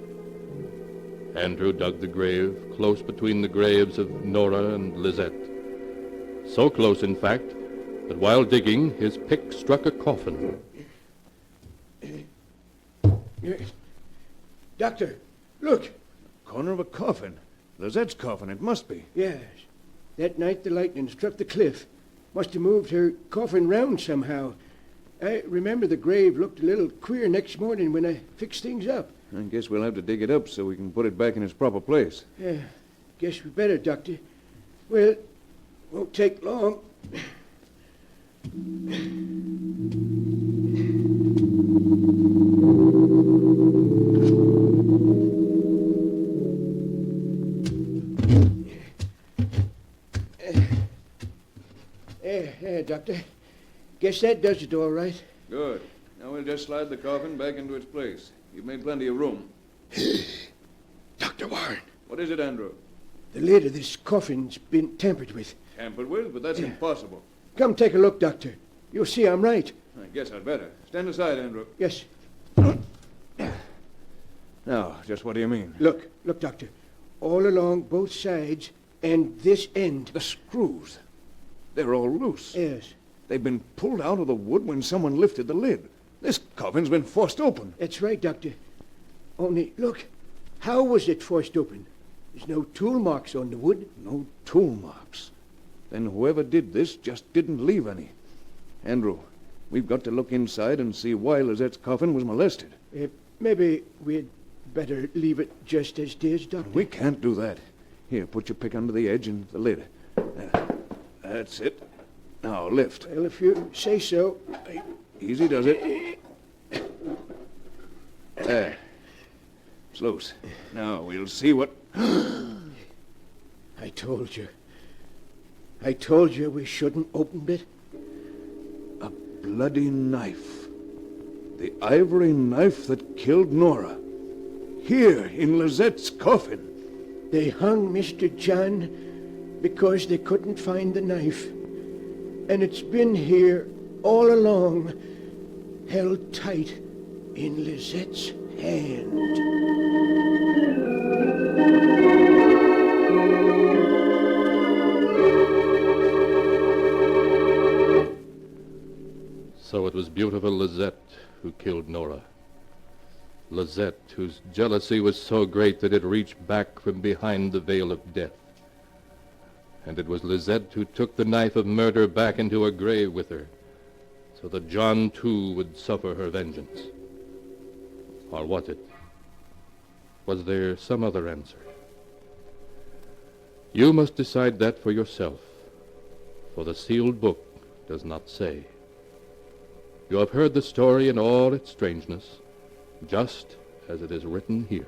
B: Andrew dug the grave close between the graves of Nora and Lizette. So close, in fact, that while digging, his pick struck a coffin.
K: Doctor, look.
C: Corner of a coffin. Lizette's coffin, it must be.
K: Yes. That night the lightning struck the cliff. Must have moved her coffin round somehow. I remember the grave looked a little queer next morning when I fixed things up.
C: I guess we'll have to dig it up so we can put it back in its proper place.
K: Yeah, guess we better, Doctor. Well, won't take long. There, Doctor. Guess that does it all right.
C: Good. Now we'll just slide the coffin back into its place. You've made plenty of room.
K: Dr. Warren.
C: What is it, Andrew?
K: The lid of this coffin's been tampered with.
C: Tampered with? But that's impossible.
K: Come take a look, Doctor. You'll see I'm right.
C: I guess I'd better. Stand aside, Andrew.
K: Yes.
C: Now, just what do you mean?
K: Look, Doctor. All along both sides and this end.
C: The screws. They're all loose.
K: Yes.
C: They've been pulled out of the wood when someone lifted the lid. This coffin's been forced open.
K: That's right, Doctor. Only, look, how was it forced open? There's no tool marks on the wood.
C: No tool marks. Then whoever did this just didn't leave any. Andrew, we've got to look inside and see why Lizette's coffin was molested.
K: Maybe we'd better leave it just as it is, Doctor.
C: We can't do that. Here, put your pick under the edge and the lid. That's it. Now, lift.
K: Well, if you say so.
C: Easy does it. There. It's loose. Now, we'll see what...
K: I told you. I told you we shouldn't open it.
C: A bloody knife. The ivory knife that killed Nora. Here, in Lizette's coffin.
K: They hung Mr. John because they couldn't find the knife. And it's been here all along, held tight in Lizette's hand.
B: So it was beautiful Lizette who killed Nora. Lizette, whose jealousy was so great that it reached back from behind the veil of death. And it was Lizette who took the knife of murder back into her grave with her, so that John, too, would suffer her vengeance. Or was it? Was there some other answer? You must decide that for yourself, for the sealed book does not say. You have heard the story in all its strangeness, just as it is written here.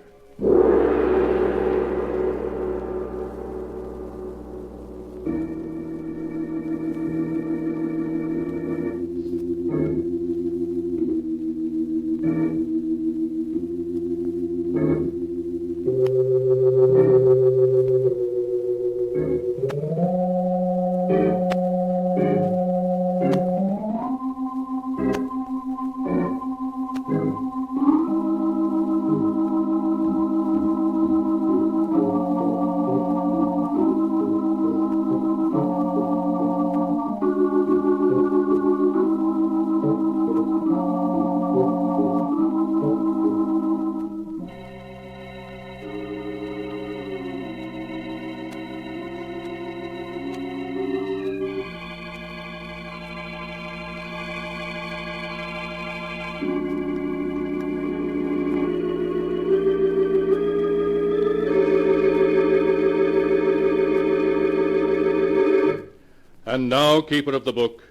B: And now, keeper of the book,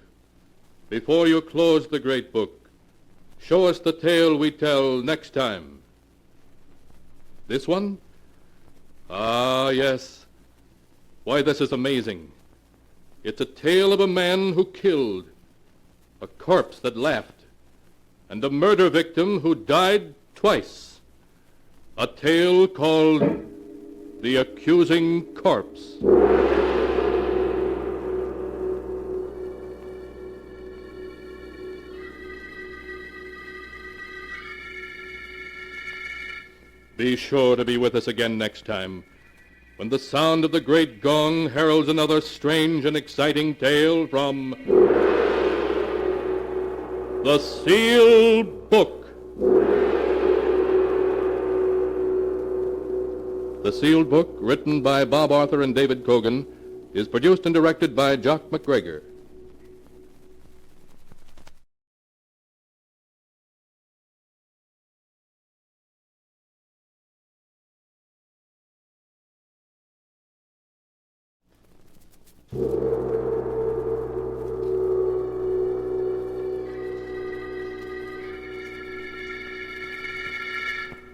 B: before you close the great book, show us the tale we tell next time. This one? Ah, yes. Why, this is amazing. It's a tale of a man who killed, a corpse that laughed, and a murder victim who died twice. A tale called the accusing corpse. Be sure to be with us again next time, when the sound of the great gong heralds another strange and exciting tale from The Sealed Book. The Sealed Book, written by Bob Arthur and David Cogan, is produced and directed by Jock McGregor.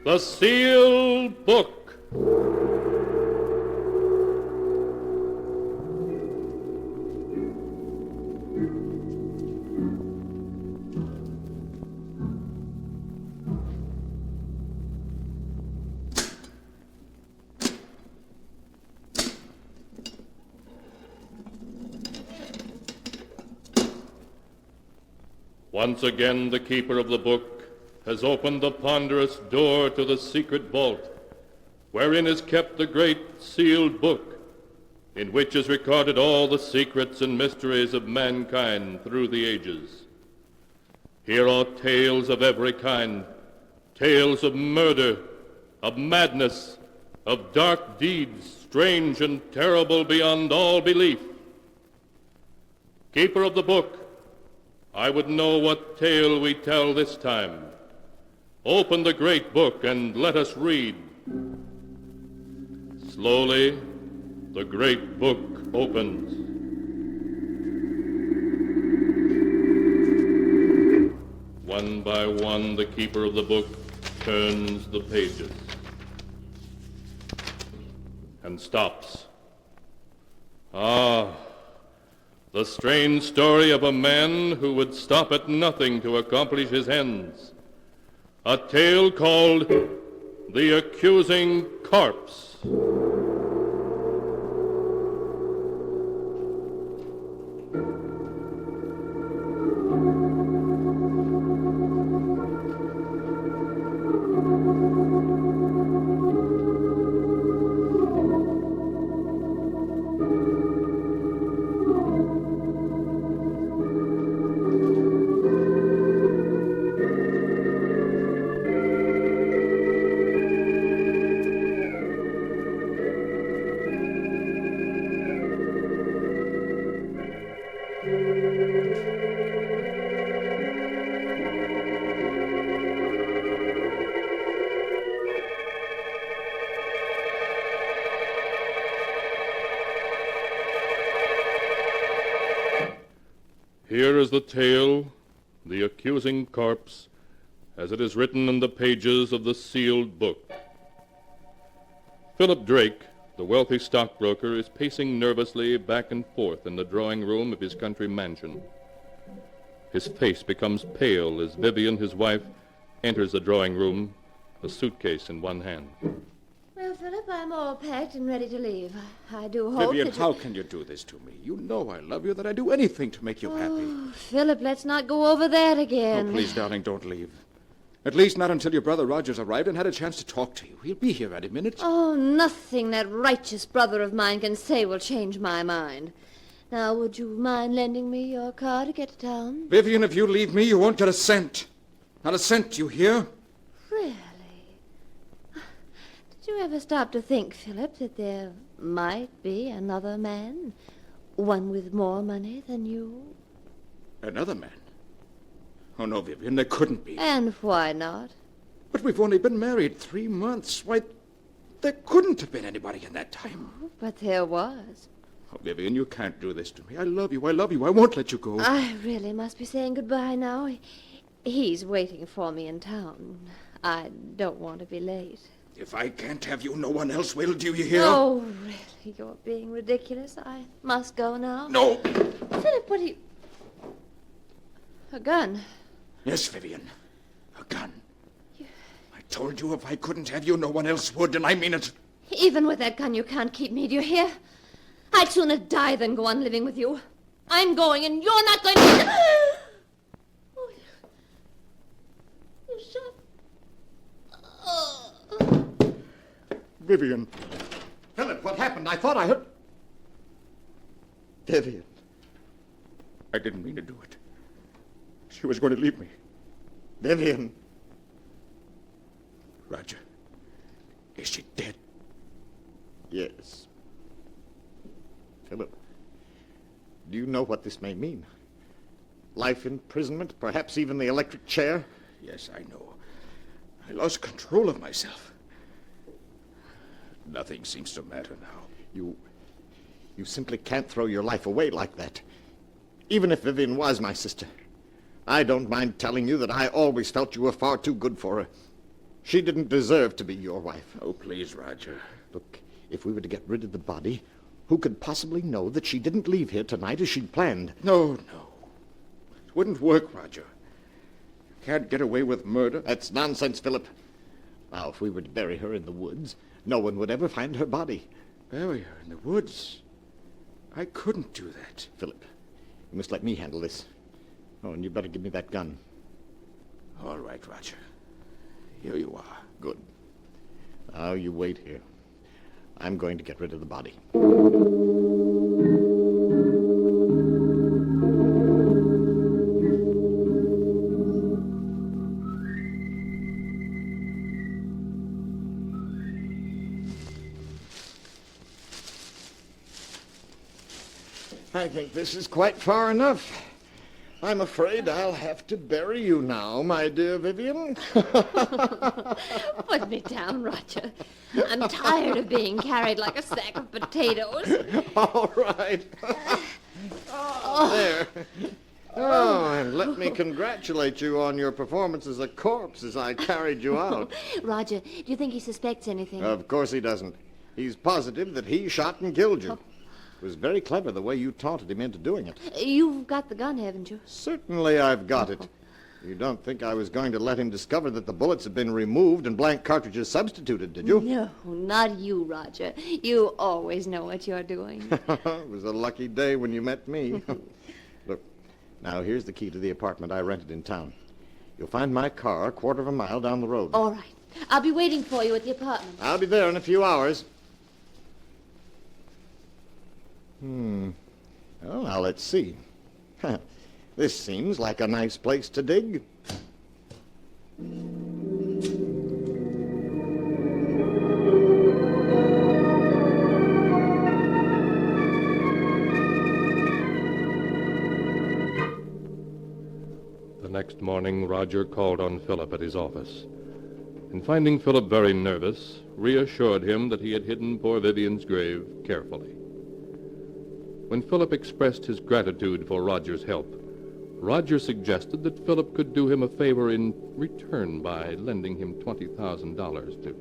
B: The Sealed Book. Once again, the keeper of the book has opened the ponderous door to the secret vault, wherein is kept the great sealed book, in which is recorded all the secrets and mysteries of mankind through the ages. Here are tales of every kind, tales of murder, of madness, of dark deeds, strange and terrible beyond all belief. Keeper of the book, I would know what tale we tell this time. Open the great book and let us read. Slowly, the great book opens. One by one, the keeper of the book turns the pages and stops. Ah, the strange story of a man who would stop at nothing to accomplish his ends. A tale called The Accusing Corpse. Here is the tale, The Accusing Corpse, as it is written in the pages of the sealed book. Philip Drake, the wealthy stockbroker, is pacing nervously back and forth in the drawing room of his country mansion. His face becomes pale as Vivian, his wife, enters the drawing room, a suitcase in one hand.
N: Well, Philip, I'm all packed and ready to leave. I do hope
U: Vivian,
N: that
U: how can you do this to me? You know I love you, that I'd do anything to make you happy.
N: Philip, let's not go over that again.
U: Oh, please, darling, don't leave. At least not until your brother Roger's arrived and had a chance to talk to you. He'll be here any minute.
N: Oh, nothing that righteous brother of mine can say will change my mind. Now, would you mind lending me your car to get to town?
U: Vivian, if you leave me, you won't get a cent. Not a cent, you hear?
N: Really? Did you ever stop to think, Philip, that there might be another man? One with more money than you?
U: Another man? Oh, no, Vivian, there couldn't be.
N: And why not?
U: But we've only been married 3 months. Why, there couldn't have been anybody in that time.
N: Oh, but there was.
U: Oh, Vivian, you can't do this to me. I love you. I love you. I won't let you go.
N: I really must be saying goodbye now. He's waiting for me in town. I don't want to be late.
U: If I can't have you, no one else will. Do you hear?
N: Oh, really? You're being ridiculous. I must go now.
U: No.
N: Philip, what are you... A gun.
U: Yes, Vivian. A gun. I told you if I couldn't have you, no one else would, and I mean it.
N: Even with that gun, you can't keep me, do you hear? I'd sooner die than go on living with you. I'm going, and you're not going to... Oh, you shot... Oh.
L: Vivian. Philip, what happened? I thought I heard... Vivian.
U: I didn't mean to do it. She was going to leave me.
L: Vivian.
U: Roger, is she dead?
L: Yes. Philip, do you know what this may mean? Life imprisonment, perhaps even the electric chair?
U: Yes, I know. I lost control of myself. Nothing seems to matter now.
L: You simply can't throw your life away like that. Even if Vivian was my sister. I don't mind telling you that I always felt you were far too good for her. She didn't deserve to be your wife.
U: Oh, please, Roger.
L: Look, if we were to get rid of the body, who could possibly know that she didn't leave here tonight as she'd planned?
U: No. It wouldn't work, Roger. You can't get away with murder.
L: That's nonsense, Philip. Now, if we were to bury her in the woods, no one would ever find her body.
U: Bury her in the woods? I couldn't do that.
L: Philip, you must let me handle this. Oh, and you better give me that gun.
U: All right, Roger. Here you are.
L: Good. Now you wait here. I'm going to get rid of the body. I think this is quite far enough. I'm afraid I'll have to bury you now, my dear Vivian.
N: Put me down, Roger. I'm tired of being carried like a sack of potatoes.
L: All right. There. Oh, and let me congratulate you on your performance as a corpse as I carried you out.
N: Roger, do you think he suspects anything?
L: Of course he doesn't. He's positive that he shot and killed you. It was very clever the way you taunted him into doing it.
N: You've got the gun, haven't you?
L: Certainly I've got it. You don't think I was going to let him discover that the bullets have been removed and blank cartridges substituted, did you?
N: No, not you, Roger. You always know what you're doing.
L: It was a lucky day when you met me. Look, now here's the key to the apartment I rented in town. You'll find my car a quarter of a mile down the road.
N: All right. I'll be waiting for you at the apartment.
L: I'll be there in a few hours. Well, now let's see. This seems like a nice place to dig.
B: The next morning, Roger called on Philip at his office, and finding Philip very nervous, reassured him that he had hidden poor Vivian's grave carefully. When Philip expressed his gratitude for Roger's help, Roger suggested that Philip could do him a favor in return by lending him $20,000 to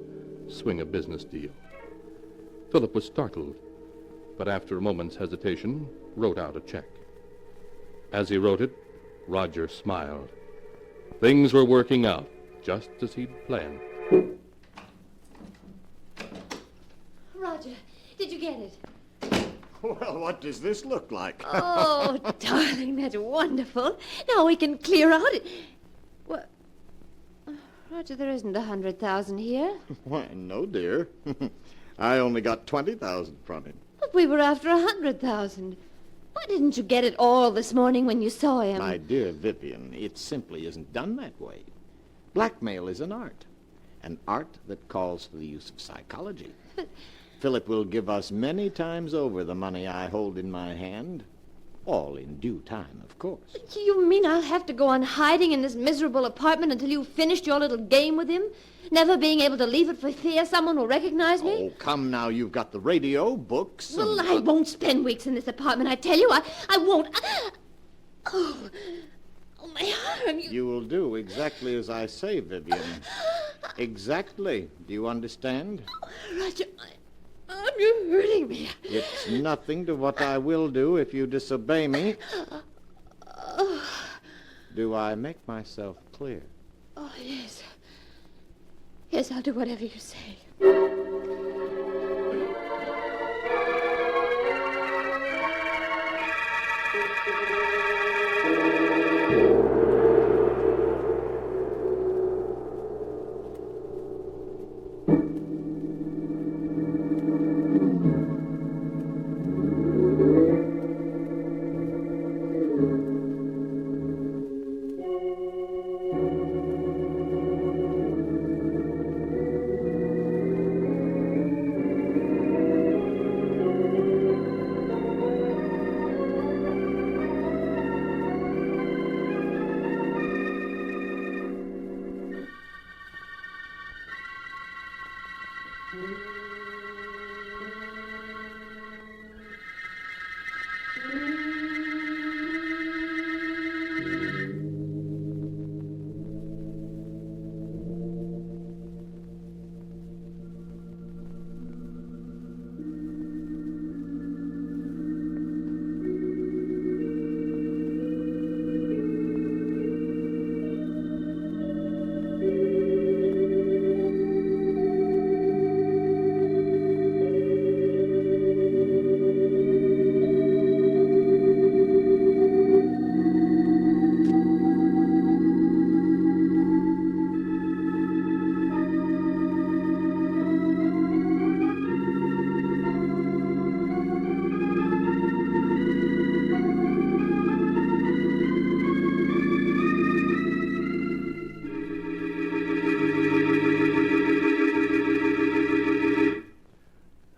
B: swing a business deal. Philip was startled, but after a moment's hesitation, wrote out a check. As he wrote it, Roger smiled. Things were working out just as he'd planned.
N: Roger, did you get it?
L: Well, what does this look like?
N: Oh, darling, that's wonderful. Now we can clear out it. What? Roger, there isn't 100,000 here.
L: Why, no, dear. I only got 20,000 from him.
N: But we were after 100,000. Why didn't you get it all this morning when you saw him?
L: My dear Vivian, it simply isn't done that way. Blackmail is an art that calls for the use of psychology. Philip will give us many times over the money I hold in my hand. All in due time, of course.
N: You mean I'll have to go on hiding in this miserable apartment until you've finished your little game with him? Never being able to leave it for fear someone will recognize me?
L: Oh, come now. You've got the radio, books.
N: Well, I won't spend weeks in this apartment, I tell you. I won't. Oh, my arm.
L: You will do exactly as I say, Vivian. Exactly. Do you understand?
N: Roger, you're hurting me.
L: It's nothing to what I will do if you disobey me. Do I make myself clear?
N: Oh, yes. Yes, I'll do whatever you say.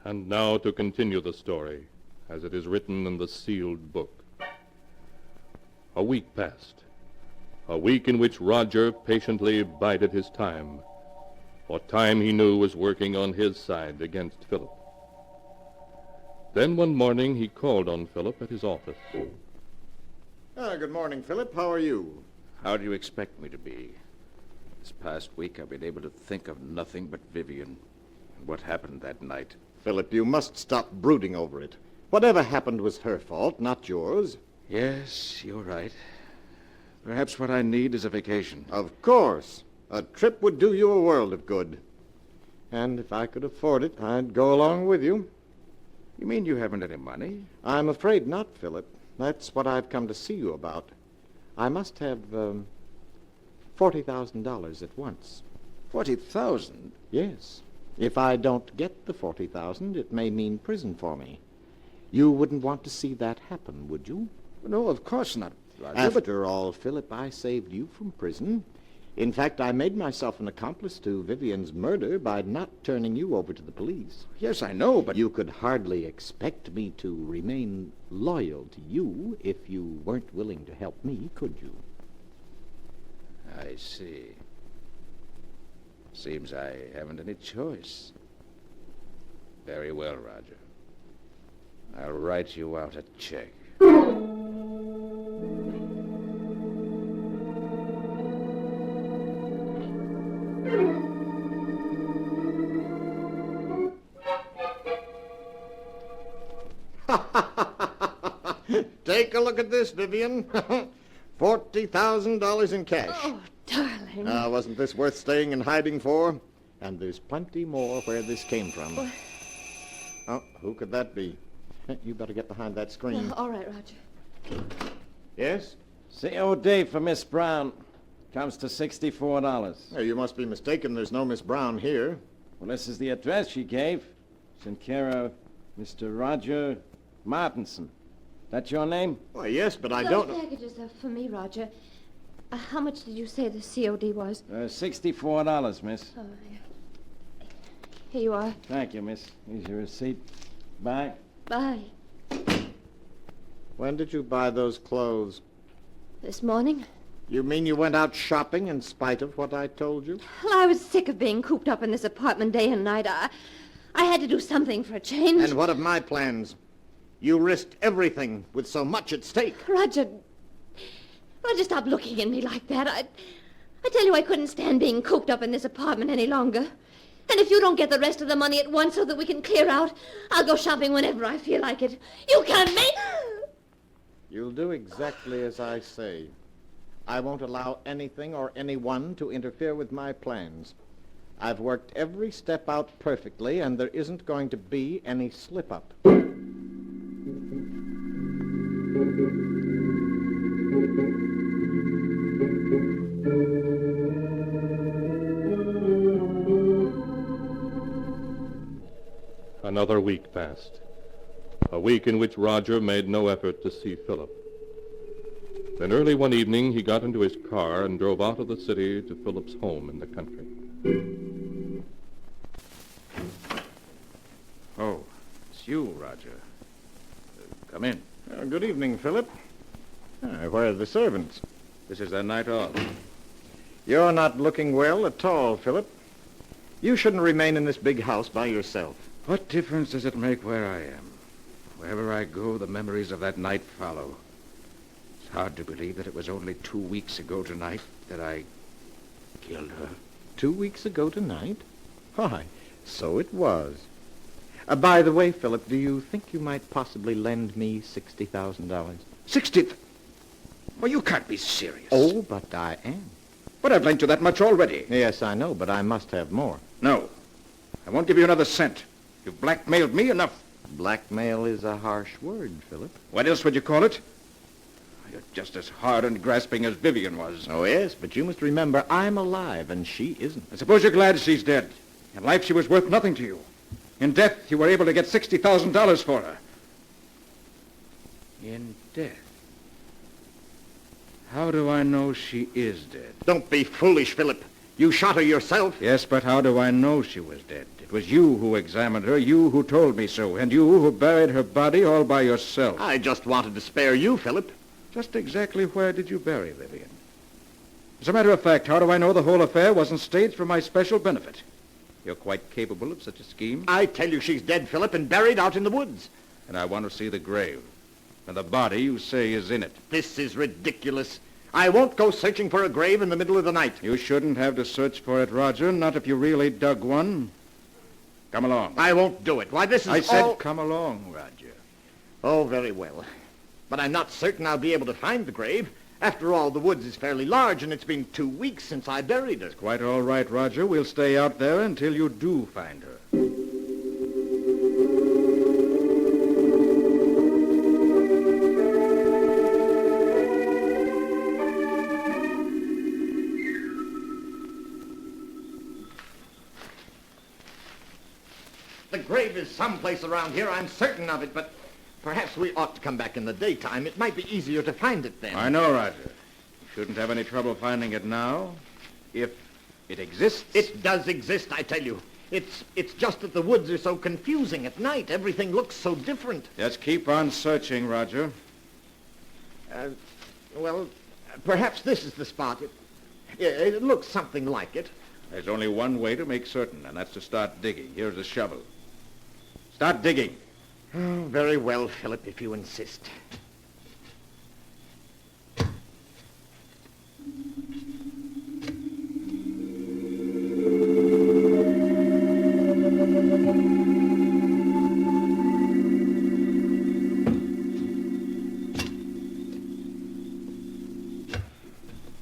B: And now to continue the story, as it is written in the sealed book. A week passed. A week in which Roger patiently bided his time, for time he knew was working on his side against Philip. Then one morning he called on Philip at his office.
L: Good morning, Philip. How are you?
T: How do you expect me to be? This past week I've been able to think of nothing but Vivian and what happened that night.
L: Philip, you must stop brooding over it. Whatever happened was her fault, not yours.
T: Yes, you're right. Perhaps what I need is a vacation.
L: Of course. A trip would do you a world of good. And if I could afford it, I'd go along with you.
T: You mean you haven't any money?
L: I'm afraid not, Philip. That's what I've come to see you about. I must have $40,000 at once.
T: 40,000?
L: Yes. If I don't get the 40,000, it may mean prison for me. You wouldn't want to see that happen, would you?
T: No, of course not, Roger.
L: After all, Philip, I saved you from prison. In fact, I made myself an accomplice to Vivian's murder by not turning you over to the police.
T: Yes, I know, but...
L: You could hardly expect me to remain loyal to you if you weren't willing to help me, could you?
T: I see. Seems I haven't any choice. Very well, Roger. I'll write you out a check.
L: Take a look at this, Vivian. $40,000 in cash.
N: Oh, darling.
L: Wasn't this worth staying in hiding for? And there's plenty more where this came from.
N: What?
L: Oh, who could that be? You better get behind that screen.
N: All right, Roger.
L: Yes?
H: COD for Miss Brown. Comes to $64.
L: You must be mistaken. There's no Miss Brown here.
H: Well, this is the address she gave. It's in care of Mr. Roger Martinson. That your name?
L: Well, yes, but I
N: Those
L: don't know.
N: packages are for me, Roger. How much did you say the COD was?
H: $64, miss.
N: Oh, here you are.
H: Thank you, miss. Here's your receipt. Bye.
N: Bye.
L: When did you buy those clothes?
N: This morning?
L: You mean you went out shopping in spite of what I told you?
N: Well, I was sick of being cooped up in this apartment day and night. I had to do something for a change.
L: And what of my plans? You risked everything with so much at stake.
N: Roger, stop looking at me like that. I tell you I couldn't stand being cooped up in this apartment any longer. And if you don't get the rest of the money at once so that we can clear out, I'll go shopping whenever I feel like it. You can't make...
L: You'll do exactly as I say. I won't allow anything or anyone to interfere with my plans. I've worked every step out perfectly, and there isn't going to be any slip-up.
B: Another week passed. A week in which Roger made no effort to see Philip. Then early one evening, he got into his car and drove out of the city to Philip's home in the country.
T: Oh, it's you, Roger. Come in.
L: Good evening, Philip. Where are the servants?
T: This is their night off.
L: You're not looking well at all, Philip. You shouldn't remain in this big house by yourself.
T: What difference does it make where I am? Wherever I go, the memories of that night follow. It's hard to believe that it was only 2 weeks ago tonight that I killed her.
L: 2 weeks ago tonight? Why, so it was. By the way, Philip, do you think you might possibly lend me $60,000?
T: 60? Well, you can't be serious.
L: Oh, but I am.
T: But I've lent you that much already.
L: Yes, I know, but I must have more.
T: No. I won't give you another cent. You've blackmailed me enough.
L: Blackmail is a harsh word, Philip.
T: What else would you call it? You're just as hard and grasping as Vivian was.
L: Oh, yes, but you must remember I'm alive and she isn't.
T: I suppose you're glad she's dead. In life, she was worth nothing to you. In death, you were able to get $60,000 for her. In death? How do I know she is dead?
L: Don't be foolish, Philip. You shot her yourself.
T: Yes, but how do I know she was dead? It was you who examined her, you who told me so, and you who buried her body all by yourself.
L: I just wanted to spare you, Philip.
T: Just exactly where did you bury Vivian? As a matter of fact, how do I know the whole affair wasn't staged for my special benefit? You're quite capable of such a scheme?
L: I tell you she's dead, Philip, and buried out in the woods.
T: And I want to see the grave. And the body you say is in it.
L: This is ridiculous. I won't go searching for a grave in the middle of the night.
T: You shouldn't have to search for it, Roger, not if you really dug one. Come along.
L: I won't do it. Why, this is
T: I said come along, Roger.
L: Oh, very well. But I'm not certain I'll be able to find the grave. After all, the woods is fairly large, and it's been 2 weeks since I buried her.
T: It's quite all right, Roger. We'll stay out there until you do find her.
L: The grave is someplace around here, I'm certain of it, but perhaps we ought to come back in the daytime. It might be easier to find it then.
T: I know, Roger. You shouldn't have any trouble finding it now, if it exists.
L: It does exist, I tell you. It's just that the woods are so confusing at night. Everything looks so different.
T: Just keep on searching, Roger.
L: Well, perhaps this is the spot. It looks something like it.
T: There's only one way to make certain, and that's to start digging. Here's a shovel. Start digging.
L: Oh, very well, Philip, if you insist.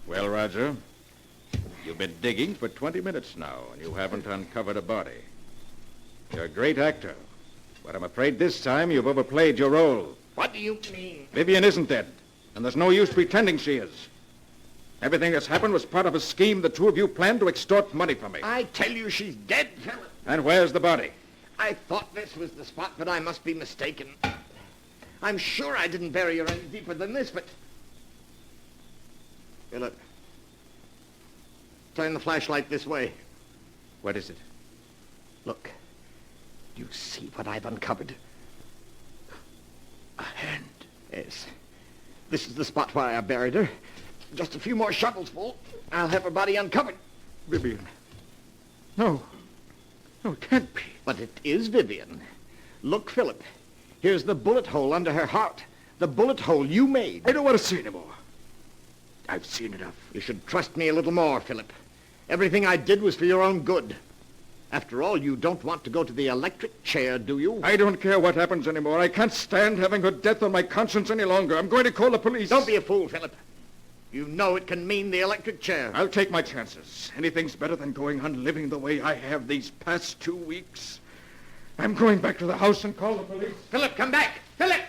T: Well, Roger, you've been digging for 20 minutes now, and you haven't uncovered a body. You're a great actor, but I'm afraid this time you've overplayed your role.
L: What do you mean?
T: Vivian isn't dead, and there's no use pretending she is. Everything that's happened was part of a scheme the two of you planned to extort money from me.
L: I tell you she's dead, Philip.
T: And where's the body?
L: I thought this was the spot, but I must be mistaken. I'm sure I didn't bury her any deeper than this, but... Philip, turn the flashlight this way.
T: What is it?
L: Look. You see what I've uncovered? A hand. Yes. This is the spot where I buried her. Just a few more shovels full. I'll have her body uncovered.
T: Vivian. No. No, it can't be.
L: But it is Vivian. Look, Philip. Here's the bullet hole under her heart. The bullet hole you made.
T: I don't want to see any more. I've seen enough.
L: You should trust me a little more, Philip. Everything I did was for your own good. After all, you don't want to go to the electric chair, do you?
T: I don't care what happens anymore. I can't stand having her death on my conscience any longer. I'm going to call the police.
L: Don't be a fool, Philip. You know it can mean the electric chair.
T: I'll take my chances. Anything's better than going on living the way I have these past 2 weeks. I'm going back to the house and call the police.
L: Philip, come back! Philip!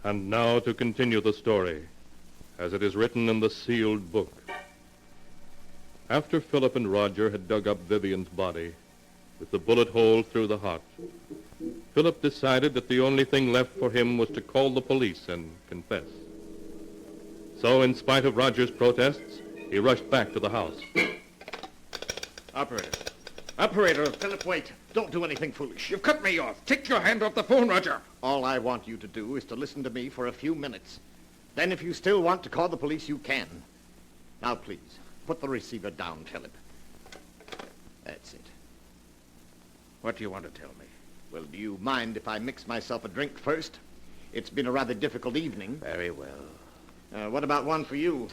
B: And now to continue the story, as it is written in the sealed book. After Philip and Roger had dug up Vivian's body, with the bullet hole through the heart, Philip decided that the only thing left for him was to call the police and confess. So, in spite of Roger's protests, he rushed back to the house.
L: Operator. Operator, Philip, wait. Don't do anything foolish.
D: You've cut me off. Take your hand off the phone, Roger.
L: All I want you to do is to listen to me for a few minutes. Then if you still want to call the police, you can. Now, please, put the receiver down, Philip. That's it.
D: What do you want to tell me?
L: Well, do you mind if I mix myself a drink first? It's been a rather difficult evening.
D: Very well.
L: What about one for you?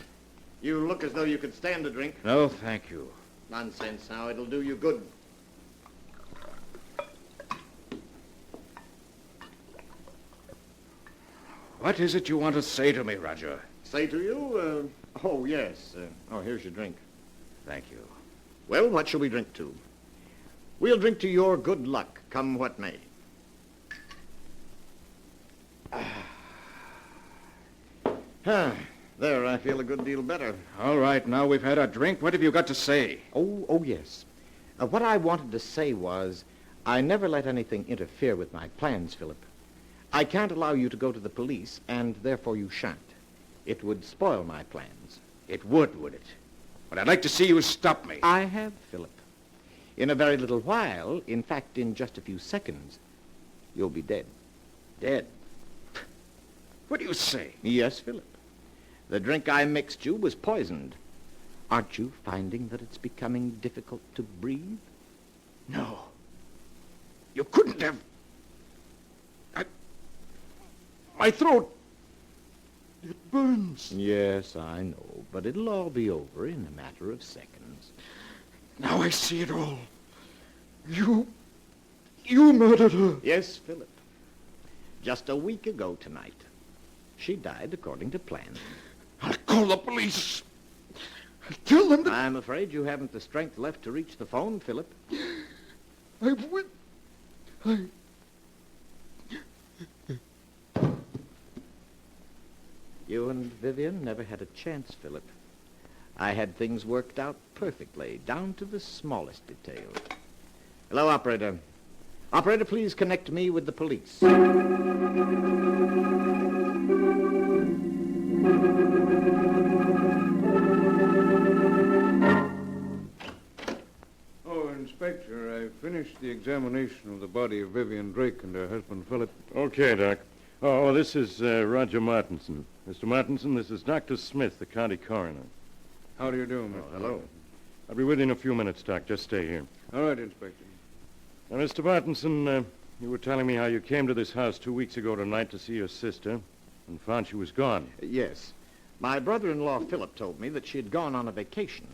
L: You look as though you could stand a drink.
D: No, thank you.
L: Nonsense now. It'll do you good.
D: What is it you want to say to me, Roger?
L: Say to you? Oh, yes. Here's your drink.
D: Thank you.
L: Well, what shall we drink to? We'll drink to your good luck, come what may. There, I feel a good deal better.
D: All right, now we've had a drink. What have you got to say?
L: Oh, yes. What I wanted to say was, I never let anything interfere with my plans, Philip. I can't allow you to go to the police, and therefore you shan't. It would spoil my plans.
D: It would it? But I'd like to see you stop me.
L: I have, Philip. In a very little while, in fact, in just a few seconds, you'll be dead.
D: Dead? What do you say?
L: Yes, Philip. The drink I mixed you was poisoned. Aren't you finding that it's becoming difficult to breathe?
D: No. You couldn't have... My throat... It burns.
L: Yes, I know, but it'll all be over in a matter of seconds.
D: Now I see it all. You murdered her.
L: Yes, Philip. Just a week ago tonight. She died according to plan.
D: I'll call the police. I'll tell them that...
L: I'm afraid you haven't the strength left to reach the phone, Philip.
D: I will...
L: You and Vivian never had a chance, Philip. I had things worked out perfectly, down to the smallest detail. Hello, operator. Operator, please connect me with the police.
S: Oh, Inspector, I finished the examination of the body of Vivian Drake and her husband, Philip. Okay, Doc. Oh, this is Roger Martinson. Mr. Martinson, this is Dr. Smith, the county coroner. How do you do, Mr.
L: Hello.
S: I'll be with you in a few minutes, Doc. Just stay here. All right, Inspector. Now, Mr. Martinson, you were telling me how you came to this house 2 weeks ago tonight to see your sister and found she was gone.
L: Yes. My brother-in-law, Philip, told me that she had gone on a vacation.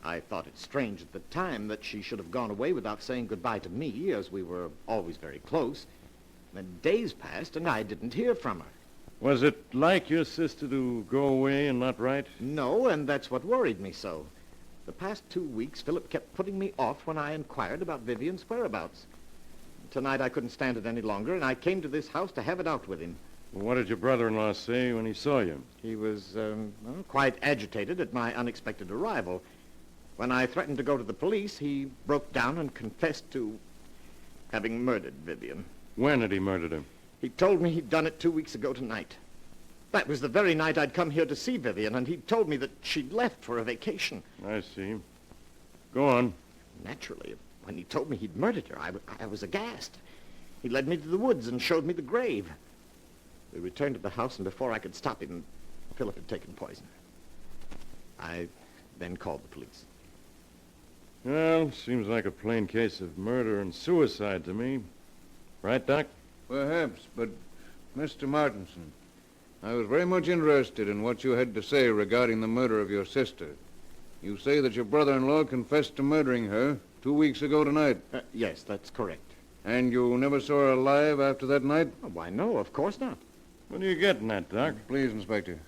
L: I thought it strange at the time that she should have gone away without saying goodbye to me, as we were always very close. Then days passed, and I didn't hear from her.
S: Was it like your sister to go away and not write?
L: No, and that's what worried me so. The past 2 weeks, Philip kept putting me off when I inquired about Vivian's whereabouts. Tonight I couldn't stand it any longer, and I came to this house to have it out with him.
S: Well, what did your brother-in-law say when he saw you?
L: He was quite agitated at my unexpected arrival. When I threatened to go to the police, he broke down and confessed to having murdered Vivian.
S: When had he murdered her?
L: He told me he'd done it 2 weeks ago tonight. That was the very night I'd come here to see Vivian, and he'd told me that she'd left for a vacation.
S: I see. Go on.
L: Naturally, when he told me he'd murdered her, I was aghast. He led me to the woods and showed me the grave. We returned to the house, and before I could stop him, Philip had taken poison. I then called the police.
S: Well, seems like a plain case of murder and suicide to me. Right, Doc?
T: Perhaps, but Mr. Martinson, I was very much interested in what you had to say regarding the murder of your sister. You say that your brother-in-law confessed to murdering her 2 weeks ago tonight.
L: Yes, that's correct.
T: And you never saw her alive after that night?
L: Oh, why, no, of course not.
S: What are you getting at, Doc?
T: Please, Inspector.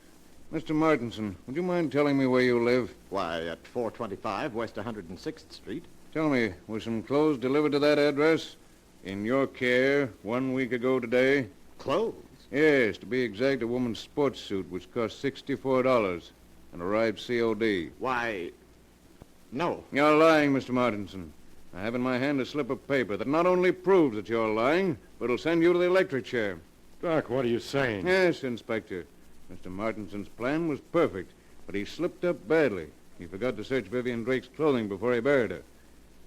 T: Mr. Martinson, would you mind telling me where you live?
L: Why, at 425 West 106th Street.
T: Tell me, were some clothes delivered to that address? In your care 1 week ago today?
L: Clothes?
F: Yes, to be exact, a woman's sports suit, which cost $64 and arrived COD.
L: Why, no.
F: You're lying, Mr. Martinson. I have in my hand a slip of paper that not only proves that you're lying, but will send you to the electric chair.
I: Doc, what are you saying?
F: Yes, Inspector. Mr. Martinson's plan was perfect, but he slipped up badly. He forgot to search Vivian Drake's clothing before he buried her.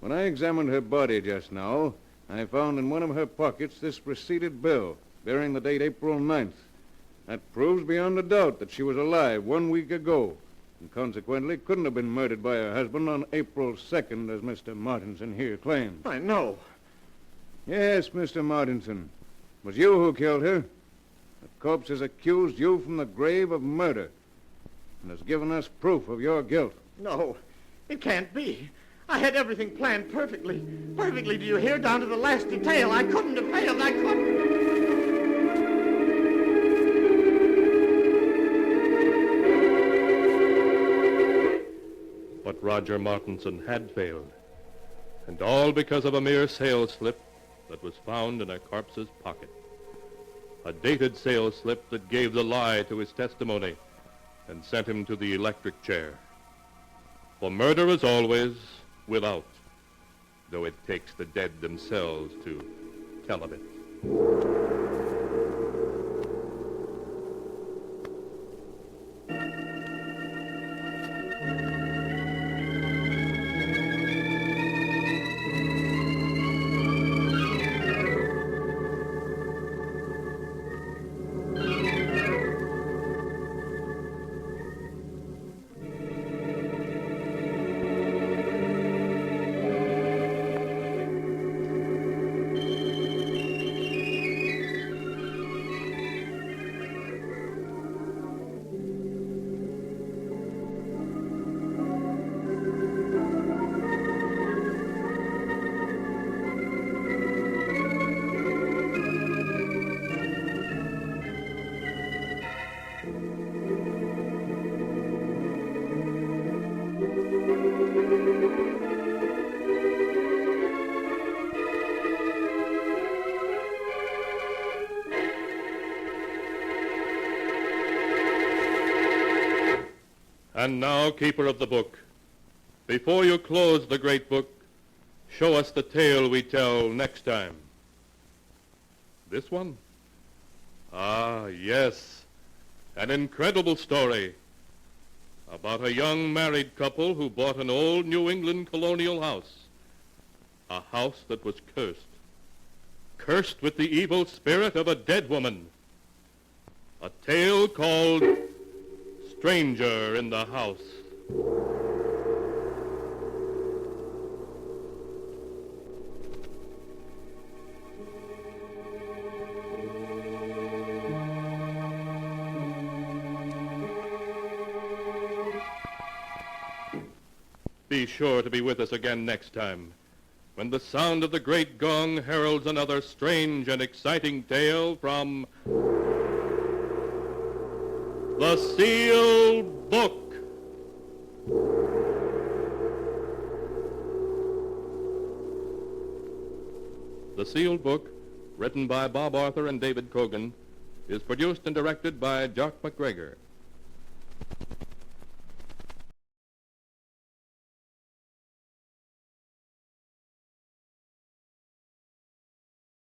F: When I examined her body just now, I found in one of her pockets this receipted bill bearing the date April 9th. That proves beyond a doubt that she was alive 1 week ago, and consequently couldn't have been murdered by her husband on April 2nd, as Mr. Martinson here claims.
L: I know.
F: Yes, Mr. Martinson. It was you who killed her. The corpse has accused you from the grave of murder and has given us proof of your guilt.
L: No, it can't be. I had everything planned perfectly. Perfectly, do you hear? Down to the last detail. I couldn't have failed. I couldn't.
B: But Roger Martinson had failed, and all because of a mere sales slip that was found in a corpse's pocket. A dated sales slip that gave the lie to his testimony and sent him to the electric chair. For murder is always without, though it takes the dead themselves to tell of it. And now, keeper of the book, before you close the great book, show us the tale we tell next time. This one? Ah, yes, an incredible story about a young married couple who bought an old New England colonial house, a house that was cursed with the evil spirit of a dead woman. A tale called Stranger in the House. Be sure to be with us again next time, when the sound of the great gong heralds another strange and exciting tale from The Sealed Book. The Sealed Book, written by Bob Arthur and David Cogan, is produced and directed by Jock McGregor.